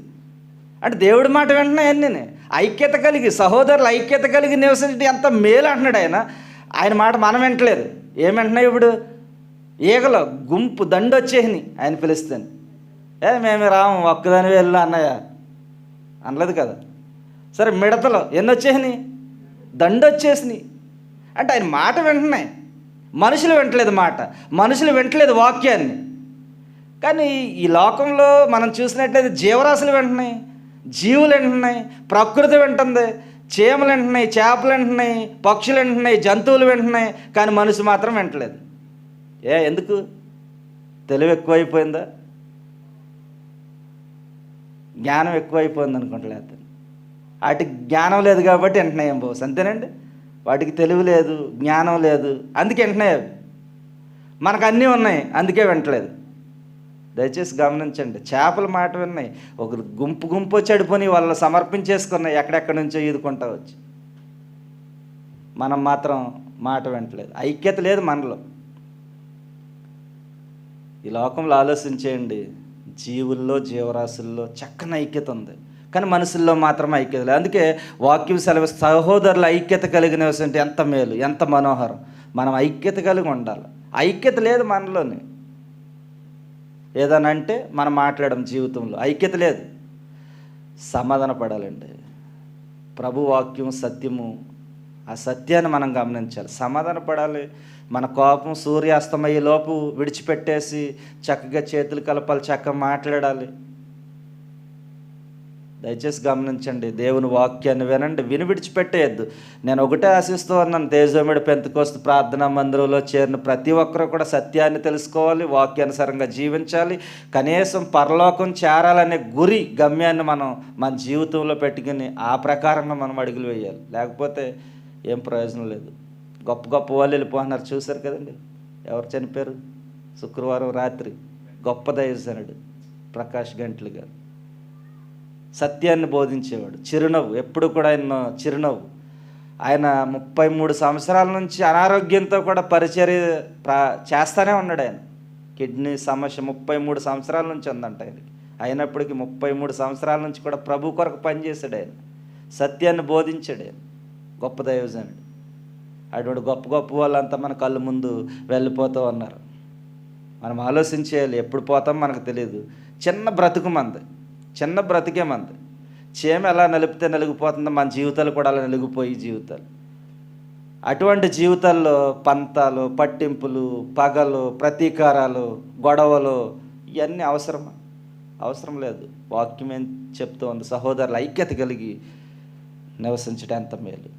అంటే దేవుడి మాట వెంటనే అన్నీ ఐక్యత కలిగి, సహోదరులు ఐక్యత కలిగి నివసించడం ఎంత మేలు అంటున్నాడు ఆయన. ఆయన మాట మనం వింటలేదు. ఏమంటున్నాయి ఇప్పుడు? ఈగలో గుంపు దండు వచ్చేసినాయి ఆయన పిలుస్తాను. మేము రాము, ఒక్కదాని వెళ్ళు అన్నయ్య అనలేదు కదా. సరే మిడతలో ఎన్ని వచ్చేసినాయి? దండు వచ్చేసినాయి. అంటే ఆయన మాట వింటున్నాయి. మనుషులు వింటలేదు వాక్యాన్ని. కానీ ఈ లోకంలో మనం చూసినట్లయితే జీవరాశులు వింటున్నాయి, జీవులు వింటున్నాయి, ప్రకృతి వింటుంది, చీమలు వింటున్నాయి, చేపలు వింటున్నాయి, పక్షులు వింటున్నాయి, జంతువులు వింటున్నాయి. కానీ మనిషి మాత్రం వింటలేదు. ఎందుకు? తెలివి ఎక్కువైపోయిందా? జ్ఞానం ఎక్కువైపోయింది అనుకుంటలేదు. వాటికి జ్ఞానం లేదు కాబట్టి వింటున్నాయి. ఏం బోస్ అంతేనండి. వాటికి తెలివి లేదు, జ్ఞానం లేదు, అందుకే వింటున్నాయి. అవి మనకు అన్నీ ఉన్నాయి, అందుకే వింటలేదు. దయచేసి గమనించండి, చేపల మాట విన్నాయి, ఒకరు గుంపు వచ్చి అడిపోయి వాళ్ళు సమర్పించేసుకున్నాయి, ఎక్కడెక్కడి నుంచో ఈదుకుంటా వచ్చి. మనం మాత్రం మాట వింటలేదు, ఐక్యత లేదు మనలో. ఈ లోకంలో ఆలోచించేయండి, జీవుల్లో జీవరాశుల్లో చక్కని ఐక్యత ఉంది, కానీ మనుషుల్లో మాత్రం ఐక్యత లేదు. అందుకే వాక్యం సెలవు, సహోదరుల ఐక్యత కలిగిన ఎంత మేలు, ఎంత మనోహరం. మనం ఐక్యత కలిగి ఉండాలి. ఐక్యత లేదు మనలోని. ఏదైనా అంటే మనం మాట్లాడడం జీవితంలో ఐక్యత లేదు. సమాధాన పడాలండి. ప్రభు వాక్యం సత్యము, ఆ సత్యాన్ని మనం గమనించాలి, సమాధాన పడాలి. మన కోపం సూర్యాస్తమయ్యే లోపు విడిచిపెట్టేసి చక్కగా చేతులు కలపాలి, చక్కగా మాట్లాడాలి. దయచేసి గమనించండి, దేవుని వాక్యాన్ని వినండి, విని విడిచిపెట్టేయద్దు. నేను ఒకటే ఆశిస్తూ ఉన్నాను, తేజోమిడి పెంతెకోస్తు ప్రార్థనా మందిరంలో చేరిన ప్రతి ఒక్కరూ కూడా సత్యాన్ని తెలుసుకోవాలి, వాక్యానుసారంగా జీవించాలి, కనీసం పరలోకం చేరాలనే గురి గమ్యాన్ని మనం మన జీవితంలో పెట్టుకుని ఆ ప్రకారంగా మనం అడుగులు వేయాలి. లేకపోతే ఏం ప్రయోజనం లేదు. గొప్ప గొప్ప వాళ్ళు వెళ్ళిపోతున్నారు, చూశారు కదండి. ఎవరు చనిపోయారు? శుక్రవారం రాత్రి గొప్ప దైవజనుడు ప్రకాష్ గంట్ల గారు. సత్యాన్ని బోధించేవాడు, చిరునవ్వు, ఎప్పుడు కూడా ఆయన చిరునవ్వు. ఆయన 33 సంవత్సరాల నుంచి అనారోగ్యంతో కూడా పరిచర్య చేస్తూనే ఉన్నాడు. ఆయన కిడ్నీ సమస్య 33 సంవత్సరాల నుంచి ఉందంట ఆయనకి. అయినప్పటికీ 33 సంవత్సరాల నుంచి కూడా ప్రభు కొరకు పనిచేశాడు. ఆయన సత్యాన్ని బోధించాడు. ఆయన గొప్ప దైవజనుడు. అటువంటి గొప్ప గొప్ప వాళ్ళంతా మన కళ్ళు ముందు వెళ్ళిపోతూ ఉన్నారు. మనం ఆలోచించేయాలి, ఎప్పుడు పోతాం మనకు తెలియదు. చిన్న బ్రతుకు మంది, చిన్న బ్రతికే మంది. చేమ ఎలా నలిపితే నలిగిపోతుందో మన జీవితాలు కూడా అలా నలిగిపోయి జీవితాలు. అటువంటి జీవితాల్లో పంతాలు, పట్టింపులు, పగలు, ప్రతీకారాలు, గొడవలు ఇవన్నీ అవసరమా? అవసరం లేదు. వాక్యం ఏం చెప్తూ ఉంది? సహోదరుల ఐక్యత కలిగి నివసించడం ఎంత మేలు.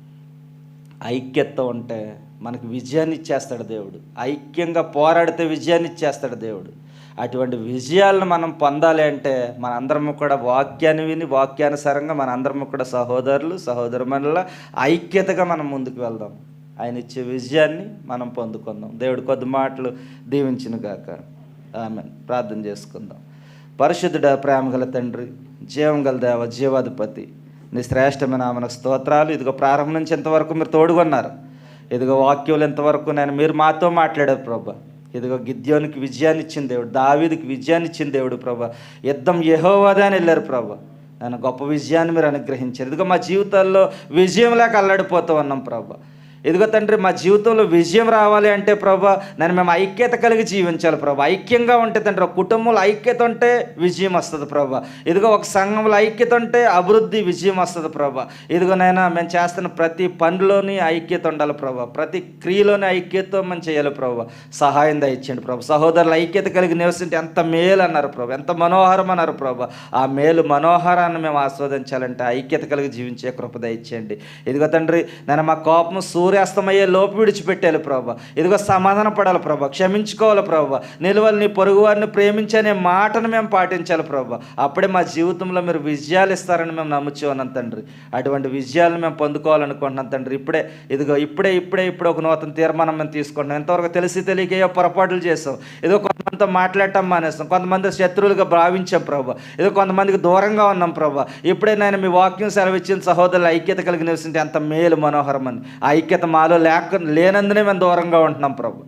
ఐక్యత ఉంటే మనకు విజయాన్ని ఇచ్చేస్తాడు దేవుడు. ఐక్యంగా పోరాడితే విజయాన్ని ఇచ్చేస్తాడు దేవుడు. అటువంటి విజయాలను మనం పొందాలి అంటే మనందరము కూడా వాక్యాన్ని విని వాక్యానుసారంగా మనందరము కూడా సహోదరులు సహోదరుమనుల ఐక్యతగా మనం ముందుకు వెళ్దాం. ఆయన ఇచ్చే విజయాన్ని మనం పొందుకుందాం. దేవుడు కొద్ది మాటలు దీవించును గాక. ఆమేన్. ప్రార్థన చేసుకుందాం. పరిశుద్ధుడా, ప్రేమగల తండ్రి, జీవం గల దేవ, జీవాధిపతి, నీ శ్రేష్టమైన నామమునకు స్తోత్రాలు. ఇదిగో ప్రారంభం నుంచి ఇంతవరకు మీరు తోడుగొన్నారు. ఇదిగో వాక్యంలో ఇంతవరకు మీరు మాతో మాట్లాడారు ప్రభా. ఇదిగో గిద్యోనికి విజయాన్ని ఇచ్చిన దేవుడు, దావీదుకి విజయాన్ని ఇచ్చిన దేవుడు ప్రభా. యుద్ధం యెహోవాదే అని వెళ్ళారు ప్రభా. నన్ను గొప్ప విజయాన్ని మీరు అనుగ్రహించారు. ఇదిగో మా జీవితాల్లో విజయం లేక అల్లాడిపోతూ ఉన్నాం ప్రభా. ఇదిగో తండ్రి, మా జీవితంలో విజయం రావాలి అంటే ప్రభా నన్ను మేము ఐక్యత కలిగి జీవించాలి ప్రభా. ఐక్యంగా ఉంటే తండ్రి, ఒక కుటుంబంలో ఐక్యత ఉంటే విజయం వస్తుంది ప్రభా. ఇదిగో ఒక సంఘంలో ఐక్యత ఉంటే అభివృద్ధి, విజయం వస్తుంది ప్రభా. ఇదిగో నైనా మేము చేస్తున్న ప్రతి పనిలోని ఐక్యత ఉండాలి ప్రభా. ప్రతి క్రియలోని ఐక్యతతో మనం చేయాలి ప్రభా. సహాయం దయచేయండి ప్రభా. సహోదరులు ఐక్యత కలిగి నివసింటే ఎంత మేలు అన్నారు ప్రభా, ఎంత మనోహరం అన్నారు ప్రభా. ఆ మేలు మనోహరాన్ని మేము ఆస్వాదించాలంటే ఐక్యత కలిగి జీవించే కృప దయచేయండి. ఇదిగో తండ్రి, నేను మా కోపం సూర్యాస్తమయ్యే లోపు విడిచిపెట్టాలి ప్రభా. ఇదిగో సమాధాన పడాలి ప్రభా, క్షమించుకోవాలి ప్రభా. నిలువలు నీ పొరుగు వారిని ప్రేమించనే మాటను మేము పాటించాలి ప్రభా. అప్పుడే మా జీవితంలో మీరు విజయాలు ఇస్తారని మేము నమ్ముచూ ఉన్నాం తండ్రి. అటువంటి విజయాలను మేము పొందుకోవాలనుకుంటున్నాం తండ్రి. ఇప్పుడే ఒక నూతన తీర్మానం మేము తీసుకుంటున్నాం. ఎంతవరకు తెలిసి తెలియక ఏవో పొరపాట్లు చేస్తాం. ఏదో కొంతమందితో మాట్లాడటం మానేస్తాం, కొంతమంది శత్రువులుగా భావించాం ప్రభా. ఏదో కొంతమందికి దూరంగా ఉన్నాం ప్రభా. ఇప్పుడే నేను మీ వాక్యం సెలవిచ్చిన సహోదరుల ఐక్యత కలిగి నివసింటే ఎంత మేలు మనోహరం అని. ఆ ఐక్యత మాలో లేనందునే మేము దూరంగా ఉంటున్నాం ప్రభు.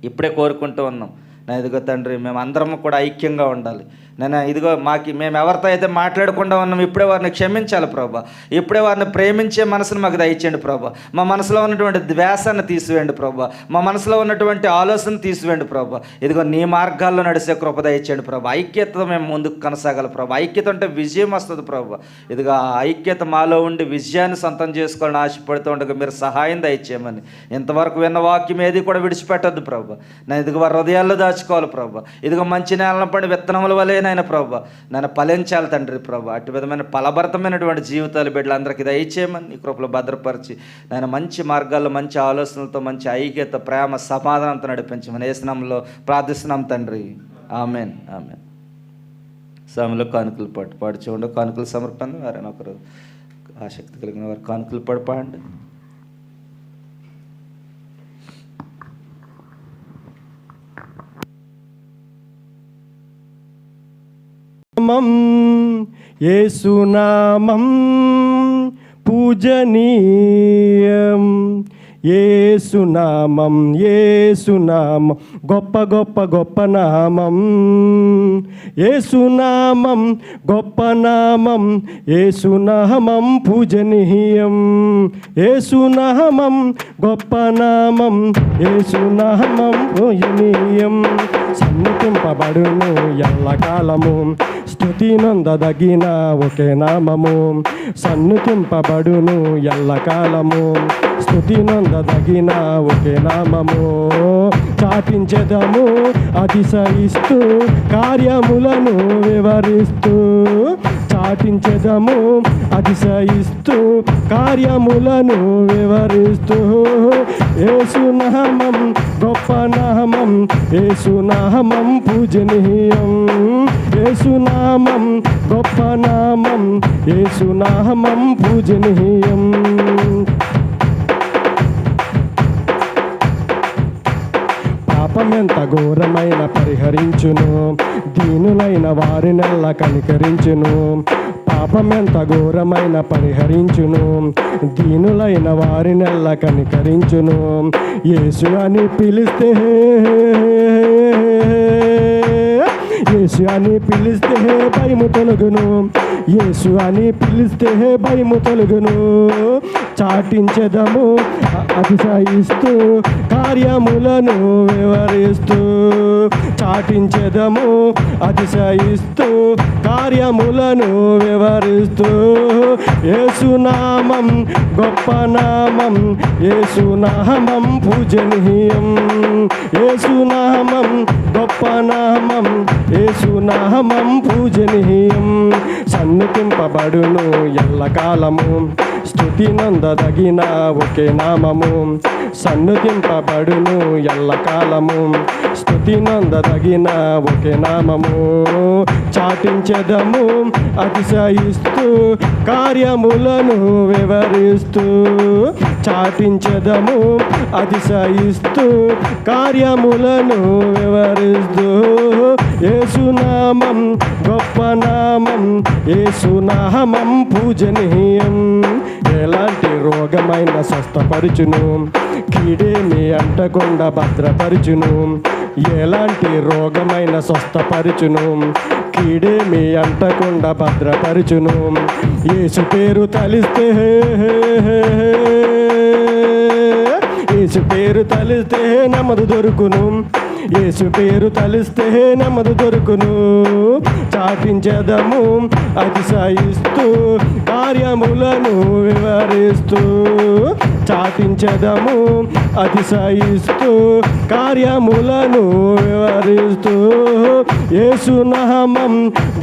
ఇప్పుడే కోరుకుంటూ ఉన్నాం. నేను ఇదిగో తండ్రి, మేము అందరము కూడా ఐక్యంగా ఉండాలి. నేను ఇదిగో మేము ఎవరితో అయితే మాట్లాడకుండా ఉన్నాం, ఇప్పుడే వారిని క్షమించాలి ప్రభా. ఇప్పుడే వారిని ప్రేమించే మనసును మాకు దయచేయండి ప్రభా. మా మనసులో ఉన్నటువంటి ద్వేషాన్ని తీసివేయండి ప్రభా. మా మనసులో ఉన్నటువంటి ఆలోచన తీసివేయండి ప్రభా. ఇదిగో నీ మార్గాల్లో నడిచే కృప దయచేయండి ప్రభా. ఐక్యతతో మేము ముందుకు కొనసాగాలి ప్రభా. ఐక్యత అంటే విజయం వస్తుంది ప్రభా. ఇదిగో ఆ ఐక్యత మాలో ఉండి విజయాన్ని సొంతం చేసుకోవాలని ఆశపడుతూ ఉండగా మీరు సహాయం దయచేయమని. ఇంతవరకు విన్న వాక్యం ఏది కూడా విడిచిపెట్టద్దు ప్రభా. నేను ఇదిగో వారి హృదయాల్లో దాచుకోవాలి ప్రభా. ఇదిగో మంచి నేలను పడి విత్తనముల వలె నాయన ప్రభా నన్ను ఫలించాలి తండ్రి ప్రభా. అటు విధమైన ఫలభరితమైనటువంటి జీవితాలు బిడ్డలందరికీ దయచేయమని నీ కృపలో భద్రపరిచి నేను మంచి మార్గాల్లో మంచి ఆలోచనలతో మంచి ఐక్యత, ప్రేమ, సమాధానంతో నడిపించమని యేసు నామములో ప్రార్థిస్తున్నాం తండ్రి. ఆమేన్. ఆమేన్. సమయంలో కానుకలు పాడు చూడండి. కానుకలు సమర్పణ వారైనా ఒకరు ఆసక్తి కలిగిన వారు కానుకలు పాడండి. యేసునామం పూజనీయం. యేసునామం గొప్ప గొప్ప గొప్ప నామం. యేసునామం గొప్ప నామం. యేసునామం పూజనీయం. యేసునామం గొప్ప నామం. యేసునామం పూజనీయం. సన్నిధింపబడును ఎల్లకాలము, స్తుతి నొందదగిన ఒకే నామము. సన్నిధింపబడును ఎల్లకాలము, స్తుతి నొందదగిన ఒకే నామము. చాటించెదము అతిశయిస్తూ కార్యములను వివరిస్తూ, చాటించెదము అతిశయిస్తూ కార్యములను వివరిస్తూ. యేసునామం గొప్ప నామం, యేసునామం పూజనీయం. యేసునామం గొప్ప నామం, యేసునామం పూజనీయం. పాపమెంత ఘోరమైన పరిహరించును, దీనులైన వారినెల్ల కనికరించును. పాపమెంత ఘోరమైన పరిహరించును, దీనులైన వారినెల్ల కనికరించును. యేసు అని పిలిస్తే, యేసు అని పిలిస్తే భయము తొలగును, యేసు అని పిలిస్తే భయము తొలగును. చాటించెదము అతిశయిస్తూ కార్యములను వివరిస్తూ. చాటించెదము అతిశయిస్తూ కార్యములను వివరిస్తూ. యేసునామం గొప్ప నామం, యేసునామం పూజనీయం. యేసునామం గొప్ప నామం, యేసునామం పూజనీయం. సన్నుతింపబడును ఎల్లకాలము, స్తుతి నందదగిన ఒకే నామము. సన్నుతింపబడును ఎల్లకాలము, స్తుతి నందదగిన ఒకే నామము. చాటించెదము అతిశయిస్తూ కార్యములను వివరిస్తూ. చాటించెదము అతిశయిస్తూ కార్యములను వివరిస్తూ. యేసునామం గొప్ప నామం, యేసునామం పూజనీయం. ఎలాంటి రోగమైన స్వస్థపరచును, కీడేమి అంటకుండా భద్రపరచును. ఎలాంటి రోగమైన స్వస్థపరచును, కీడేమి అంటకుండా భద్రపరచును. యేసు పేరు తలిస్తే, యేసు పేరు తలిస్తే నెమ్మది దొరుకును. యేసు పేరు తలిస్తే నెమ్మది దొరుకును. చాటించెదము అతిశయిస్తూ కార్యములను వివరిస్తూ. చాటించెదము అతిశయిస్తూ కార్యములను వివరిస్తూ. యేసునామం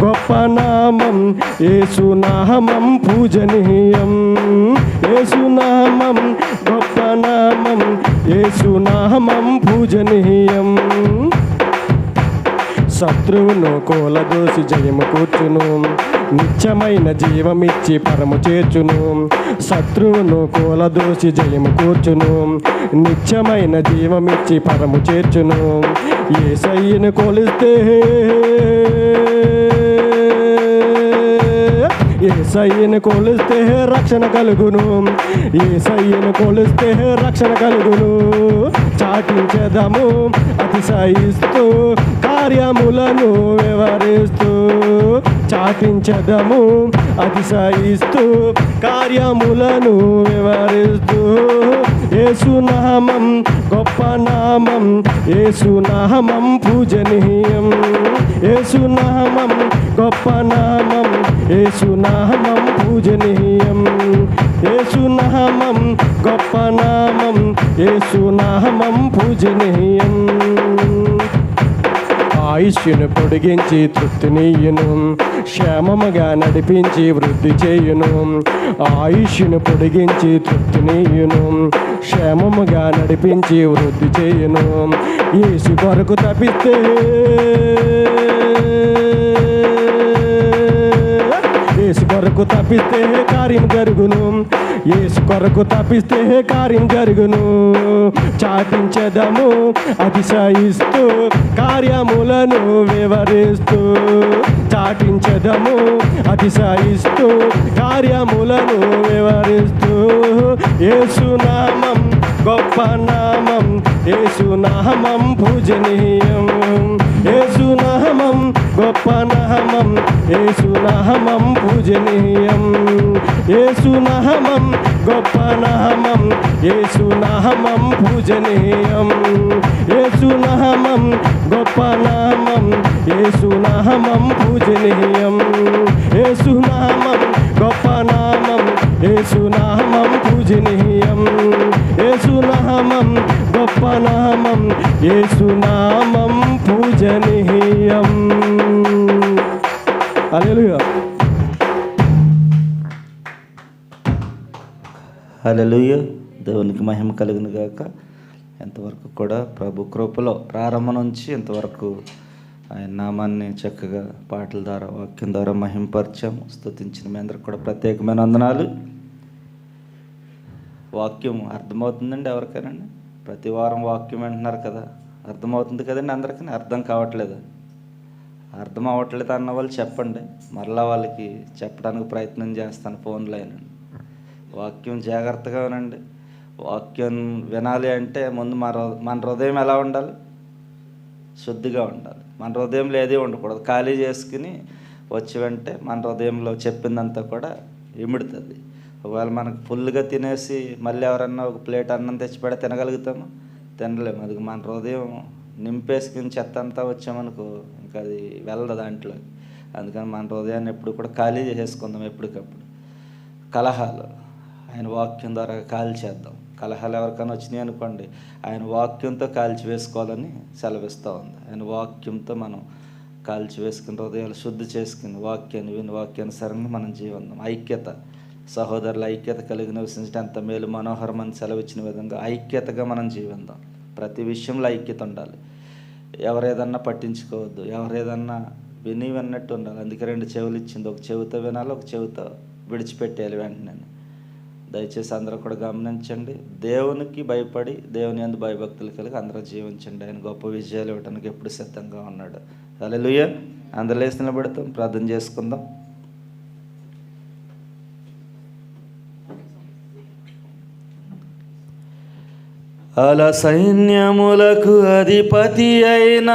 గొప్ప నామం, యేసునామం పూజనీయం. యేసునామం గొప్ప నామం, యేసునామం పూజనీయం. శత్రువును కూలదోసి జయము కూర్చును, నిత్యమైన జీవమిచ్చి పరము చేర్చును. శత్రువును కూలదోసి జయము కూర్చును, నిత్యమైన జీవమిచ్చి పరము చేర్చును. యేసయ్యను కొలిస్తే, యేసయ్యను కొలిస్తే రక్షణ కలుగును. యేసయ్యను కొలిస్తే రక్షణ కలుగును. చాటించెదము అతిశయిస్తూ కార్యములను వివరిస్తూ. చాటించెదము అతిశయిస్తూ కార్యములను వివరిస్తూ. యేసునామం గొప్ప నామం, యేసునామం పూజనీయం. యేసునామం గొప్ప నామం, యేసునామం పూజనీయం. యేసునామం గొప్ప నామం, యేసునామం పూజనీయం. ఆయుష్యును పొడిగించి తృప్తినీయును, క్షేమముగా నడిపించి వృద్ధి చేయును. ఆయుష్యును పొడిగించి తృప్తినీయును, క్షేమముగా నడిపించి వృద్ధి చేయును. యేసు కొరకు తప్పిస్తే, యేసు కొరకు తప్పిస్తే కార్యం జరుగును. యేసు కొరకు తప్పిస్తే కార్యం జరుగును. చాటించెదము అతిశయిస్తూ కార్యములను వివరిస్తూ. చాటించెదము అతిశయిస్తూ కార్యములను వివరిస్తూ. యేసునామం గొప్ప నామం, యేసునామం పూజనీయం. యేసునామం గొప్ప నామం, యేసునామం పూజనీయం. యేసునామం గొప్ప నామం, యేసునామం పూజనీయం. యేసునామం గొప్ప నామం, యేసునామం పూజనీయం. యేసునామం గొప్ప నామం, యేసునామం పూజనీయం. యేసునామం గొప్ప నామం, యేసునామం పూజనీయం. హల్లెలూయా. హల్లెలూయా. దేవునికి మహిమ కలుగును గాక. ఎంతవరకు కూడా ప్రభు కృపలో ప్రారంభం నుంచి ఇంతవరకు ఆయన నామాన్ని చక్కగా పాటల ద్వారా వాక్యం ద్వారా మహిమపరిచాము, స్తుతించిన మీ అందరికి కూడా ప్రత్యేకమైన వందనాలు. వాక్యం అర్థమవుతుందండి ఎవరికైనాండి? ప్రతి వారం వాక్యం వింటున్నారు కదా, అర్థమవుతుంది కదండి అందరికీ? అర్థం కావట్లేదు, అర్థం అవ్వట్లేదు అన్న వాళ్ళు చెప్పండి, మరలా వాళ్ళకి చెప్పడానికి ప్రయత్నం చేస్తాను ఫోన్లో అయినండి. వాక్యం జాగ్రత్తగా వినండి. వాక్యం వినాలి అంటే ముందు మన హృదయం ఎలా ఉండాలి? శుద్ధిగా ఉండాలి. మన హృదయంలో ఏది ఉండకూడదు. ఖాళీ చేసుకుని వచ్చి వెంటే మన హృదయంలో చెప్పిందంతా కూడా ఇమిడుతుంది. ఒకవేళ మనకు ఫుల్గా తినేసి మళ్ళీ ఎవరన్నా ఒక ప్లేట్ అన్నం తెచ్చి పెడితే తినగలుగుతాము? తినలేము. అది మన హృదయం నింపేసుకుని చెత్త అంతా వచ్చామనుకో ఇంకా అది వెళ్ళదు దాంట్లో. అందుకని మన హృదయాన్ని ఎప్పుడు కూడా ఖాళీ చేసేసుకుందాం. ఎప్పటికప్పుడు కలహాలు ఆయన వాక్యం ద్వారా కాల్చేద్దాం. కలహాలు ఎవరికైనా వచ్చినాయి అనుకోండి, ఆయన వాక్యంతో కాల్చి వేసుకోవాలని సెలవిస్తూ ఉంది. ఆయన వాక్యంతో మనం కాల్చి వేసుకుని హృదయాలు శుద్ధి చేసుకుని వాక్యాన్ని విని వాక్యానుసారంగా మనం జీవిద్దాం. ఐక్యత, సహోదరుల ఐక్యత కలిగి నివసించడం ఎంత మేలు మనోహరం అని సెలవిచ్చిన విధంగా ఐక్యతగా మనం జీవిద్దాం. ప్రతి విషయంలో ఐక్యత ఉండాలి. ఎవరేదన్నా పట్టించుకోవద్దు, ఎవరేదన్నా విన్నట్టు ఉండాలి. అందుకే 2 చెవులు ఇచ్చింది, ఒక చెవితో వినాలి, ఒక చెవితో విడిచిపెట్టేయాలి వెంటనే. దయచేసి అందరూ కూడా గమనించండి. దేవునికి భయపడి దేవుని యందు భయభక్తులు కలిగి అందరూ జీవించండి. ఆయన గొప్ప విజయాలు ఇవ్వడానికి ఎప్పుడు సిద్ధంగా ఉన్నాడు. హల్లెలూయా. అందరూ లేచి నిలబడతాం, ప్రార్థన చేసుకుందాం. అలా సైన్యములకు అధిపతి అయిన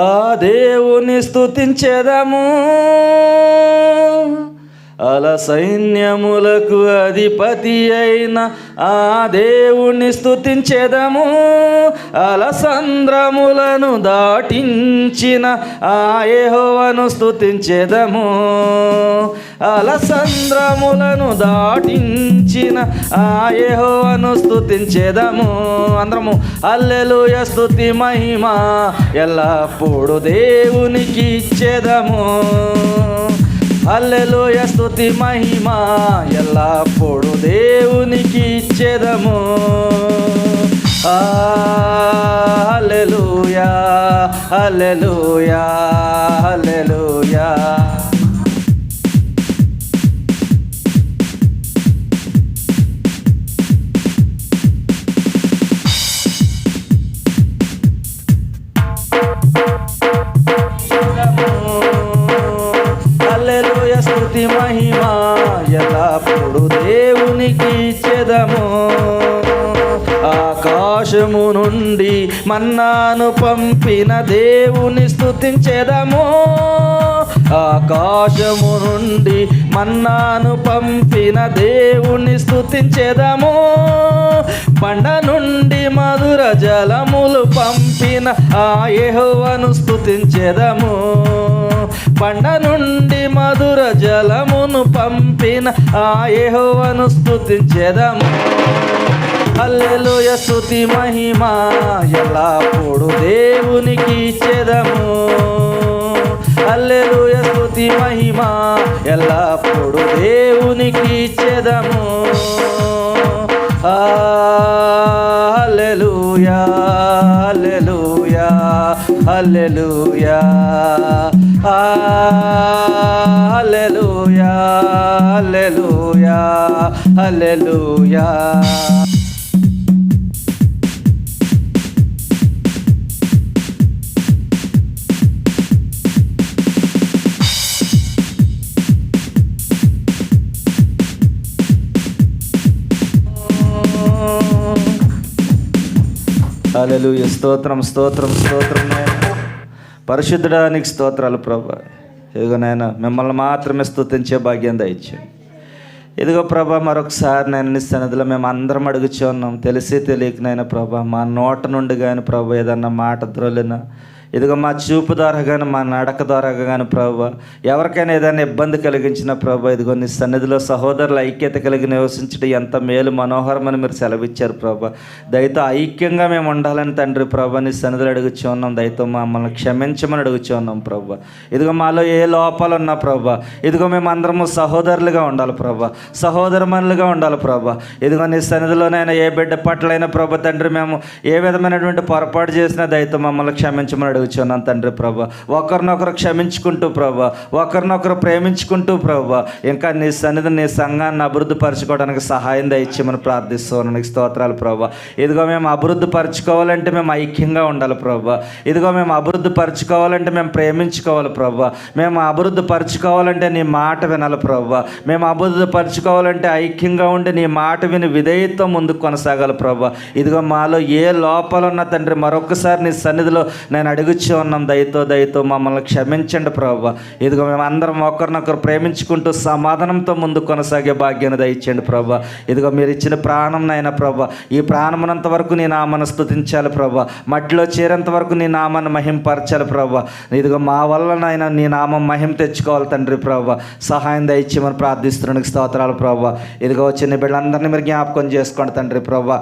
ఆ దేవుని స్తుతించెదము. అలా సైన్యములకు అధిపతి అయిన ఆ దేవుని స్తుతించెదము. అలా సంద్రములను దాటించిన ఆ యెహోవాను స్తుతించెదము. అలా సంద్రములను దాటించిన ఆ యెహోవాను స్తుతించెదము. అందరము హల్లెలూయా. స్తుతి మహిమ ఎల్లప్పుడు దేవునికి ఇచ్చెదము. హల్లెలూయా. స్తుతి మహిమ ఎల్లప్పుడు దేవునికి ఇచ్చెదము. హల్లెలూయా, హల్లెలూయా, హల్లెలూయా. హల్లెలూయా. స్తుతి మహిమ ఎల్లప్పుడు దేవునికి ఇచ్చెదము. ఆకాశము నుండి మన్నాను పంపిన దేవుని స్తుతించెదము. ఆకాశము నుండి మన్నాను పంపిన దేవుని స్తుతించెదము. బండ నుండి మధుర జలములు పంపిన ఆ యెహోవాను స్తుతించెదము. బండ నుండి మధుర జలమును పంపిన ఆ యెహోవాను స్తుతించెదము. హల్లెలూయా. స్తుతి మహిమ ఎల్లప్పుడు దేవునికి ఇచ్చెదము. హల్లెలూయా. స్తుతి మహిమ ఎల్లప్పుడు దేవునికి ఇచ్చెదము. హల్లెలూయా, హల్లెలూయా, హల్లెలూయా, హల్లెలూయా, హల్లెలూయా, హల్లెలూయా. హల్లెలూయా. స్తోత్రం, స్తోత్రం, స్తోత్రం నాయన. పరిశుద్ధడానికి స్తోత్రాలు ప్రభా. ఇదిగో నాయన మిమ్మల్ని మాత్రమే స్తుతించే భాగ్యం దయచేయండి. ఇదిగో ప్రభా మరొకసారి నేను నీ సన్నిధిలో మేము అందరం అడుగుచున్నాం. తెలిసి తెలియకనైనా ప్రభా మా నోట నుండి కానీ ప్రభా ఏదన్నా మాట ద్రోలినా ఇదిగో మా చూపు ద్వారా కానీ మా నడక ద్వారా కానీ ప్రభా ఎవరికైనా ఏదైనా ఇబ్బంది కలిగించిన ప్రభా ఇదిగో నీ సన్నిధిలో సహోదరుల ఐక్యత కలిగి నివసించడం ఎంత మేలు మనోహరమని మీరు సెలవిచ్చారు ప్రభా. దయతో ఐక్యంగా మేము ఉండాలని తండ్రి ప్రభా నీ సన్నిధిలో అడుగుచూ ఉన్నాం. దయతో మమ్మల్ని క్షమించమని అడుగుచూ ఉన్నాం ప్రభా. ఇదిగో మాలో ఏ లోపాలు ఉన్నా ప్రభా ఇదిగో మేము అందరము సహోదరులుగా ఉండాలి ప్రభా, సహోదరమనులుగా ఉండాలి ప్రభా. ఇదిగో నీ సన్నిధిలోనైనా ఏ బిడ్డ పట్లైనా ప్రభా తండ్రి మేము ఏ విధమైనటువంటి పొరపాటు చేసినా దయతో మమ్మల్ని క్షమించమని అడుగుచున్నాం తండ్రి ప్రభా. ఒకరినొకరు క్షమించుకుంటూ ప్రభా, ఒకరినొకరు ప్రేమించుకుంటూ ప్రభా ఇంకా నీ సన్నిధి నీ సంఘాన్ని అభివృద్ధి పరచుకోవడానికి సహాయం దయచేయమని ప్రార్థిస్తున్నాను. నీకు స్తోత్రాలు ప్రభా. ఇదిగో మేము అభివృద్ధి పరచుకోవాలంటే మేము ఐక్యంగా ఉండాలి ప్రభా. ఇదిగో మేము అభివృద్ధి పరచుకోవాలంటే మేము ప్రేమించుకోవాలి ప్రభా. మేము అభివృద్ధి పరచుకోవాలంటే నీ మాట వినాలి ప్రభా. మేము అభివృద్ధి పరచుకోవాలంటే ఐక్యంగా ఉండి నీ మాట విని విధేయతో ముందుకు కొనసాగాలి ప్రభా. ఇదిగో మాలో ఏ లోపాలు ఉన్నా తండ్రి మరొకసారి నీ సన్నిధిలో నేను అడుగుచూ ఉన్నాం. దయతో మమ్మల్ని క్షమించండి ప్రభా. ఇదిగో మేము అందరం ఒకరినొకరు ప్రేమించుకుంటూ సమాధానంతో ముందుకు కొనసాగే భాగ్యాన్ని దయచేయండి ప్రభా. ఇదిగో మీరు ఇచ్చిన ప్రాణం నైనా ప్రభా, ఈ ప్రాణమునంత వరకు నీ నామాన్ని స్తుతించాలి ప్రభా. మట్టిలో చేరేంత వరకు నీ నామాన్ని మహింపరచాలి ప్రభా. ఇదిగో మా వల్లనైనా నీ నామం మహిమ తెచ్చుకోవాలి తండ్రి ప్రభా. సహాయం దయచేయమని ప్రార్థిస్తున్నానికి స్తోత్రాలు ప్రభా. ఇదిగో చిన్న బిడ్డలందరినీ మీరు జ్ఞాపకం చేసుకోండి తండ్రి ప్రభా.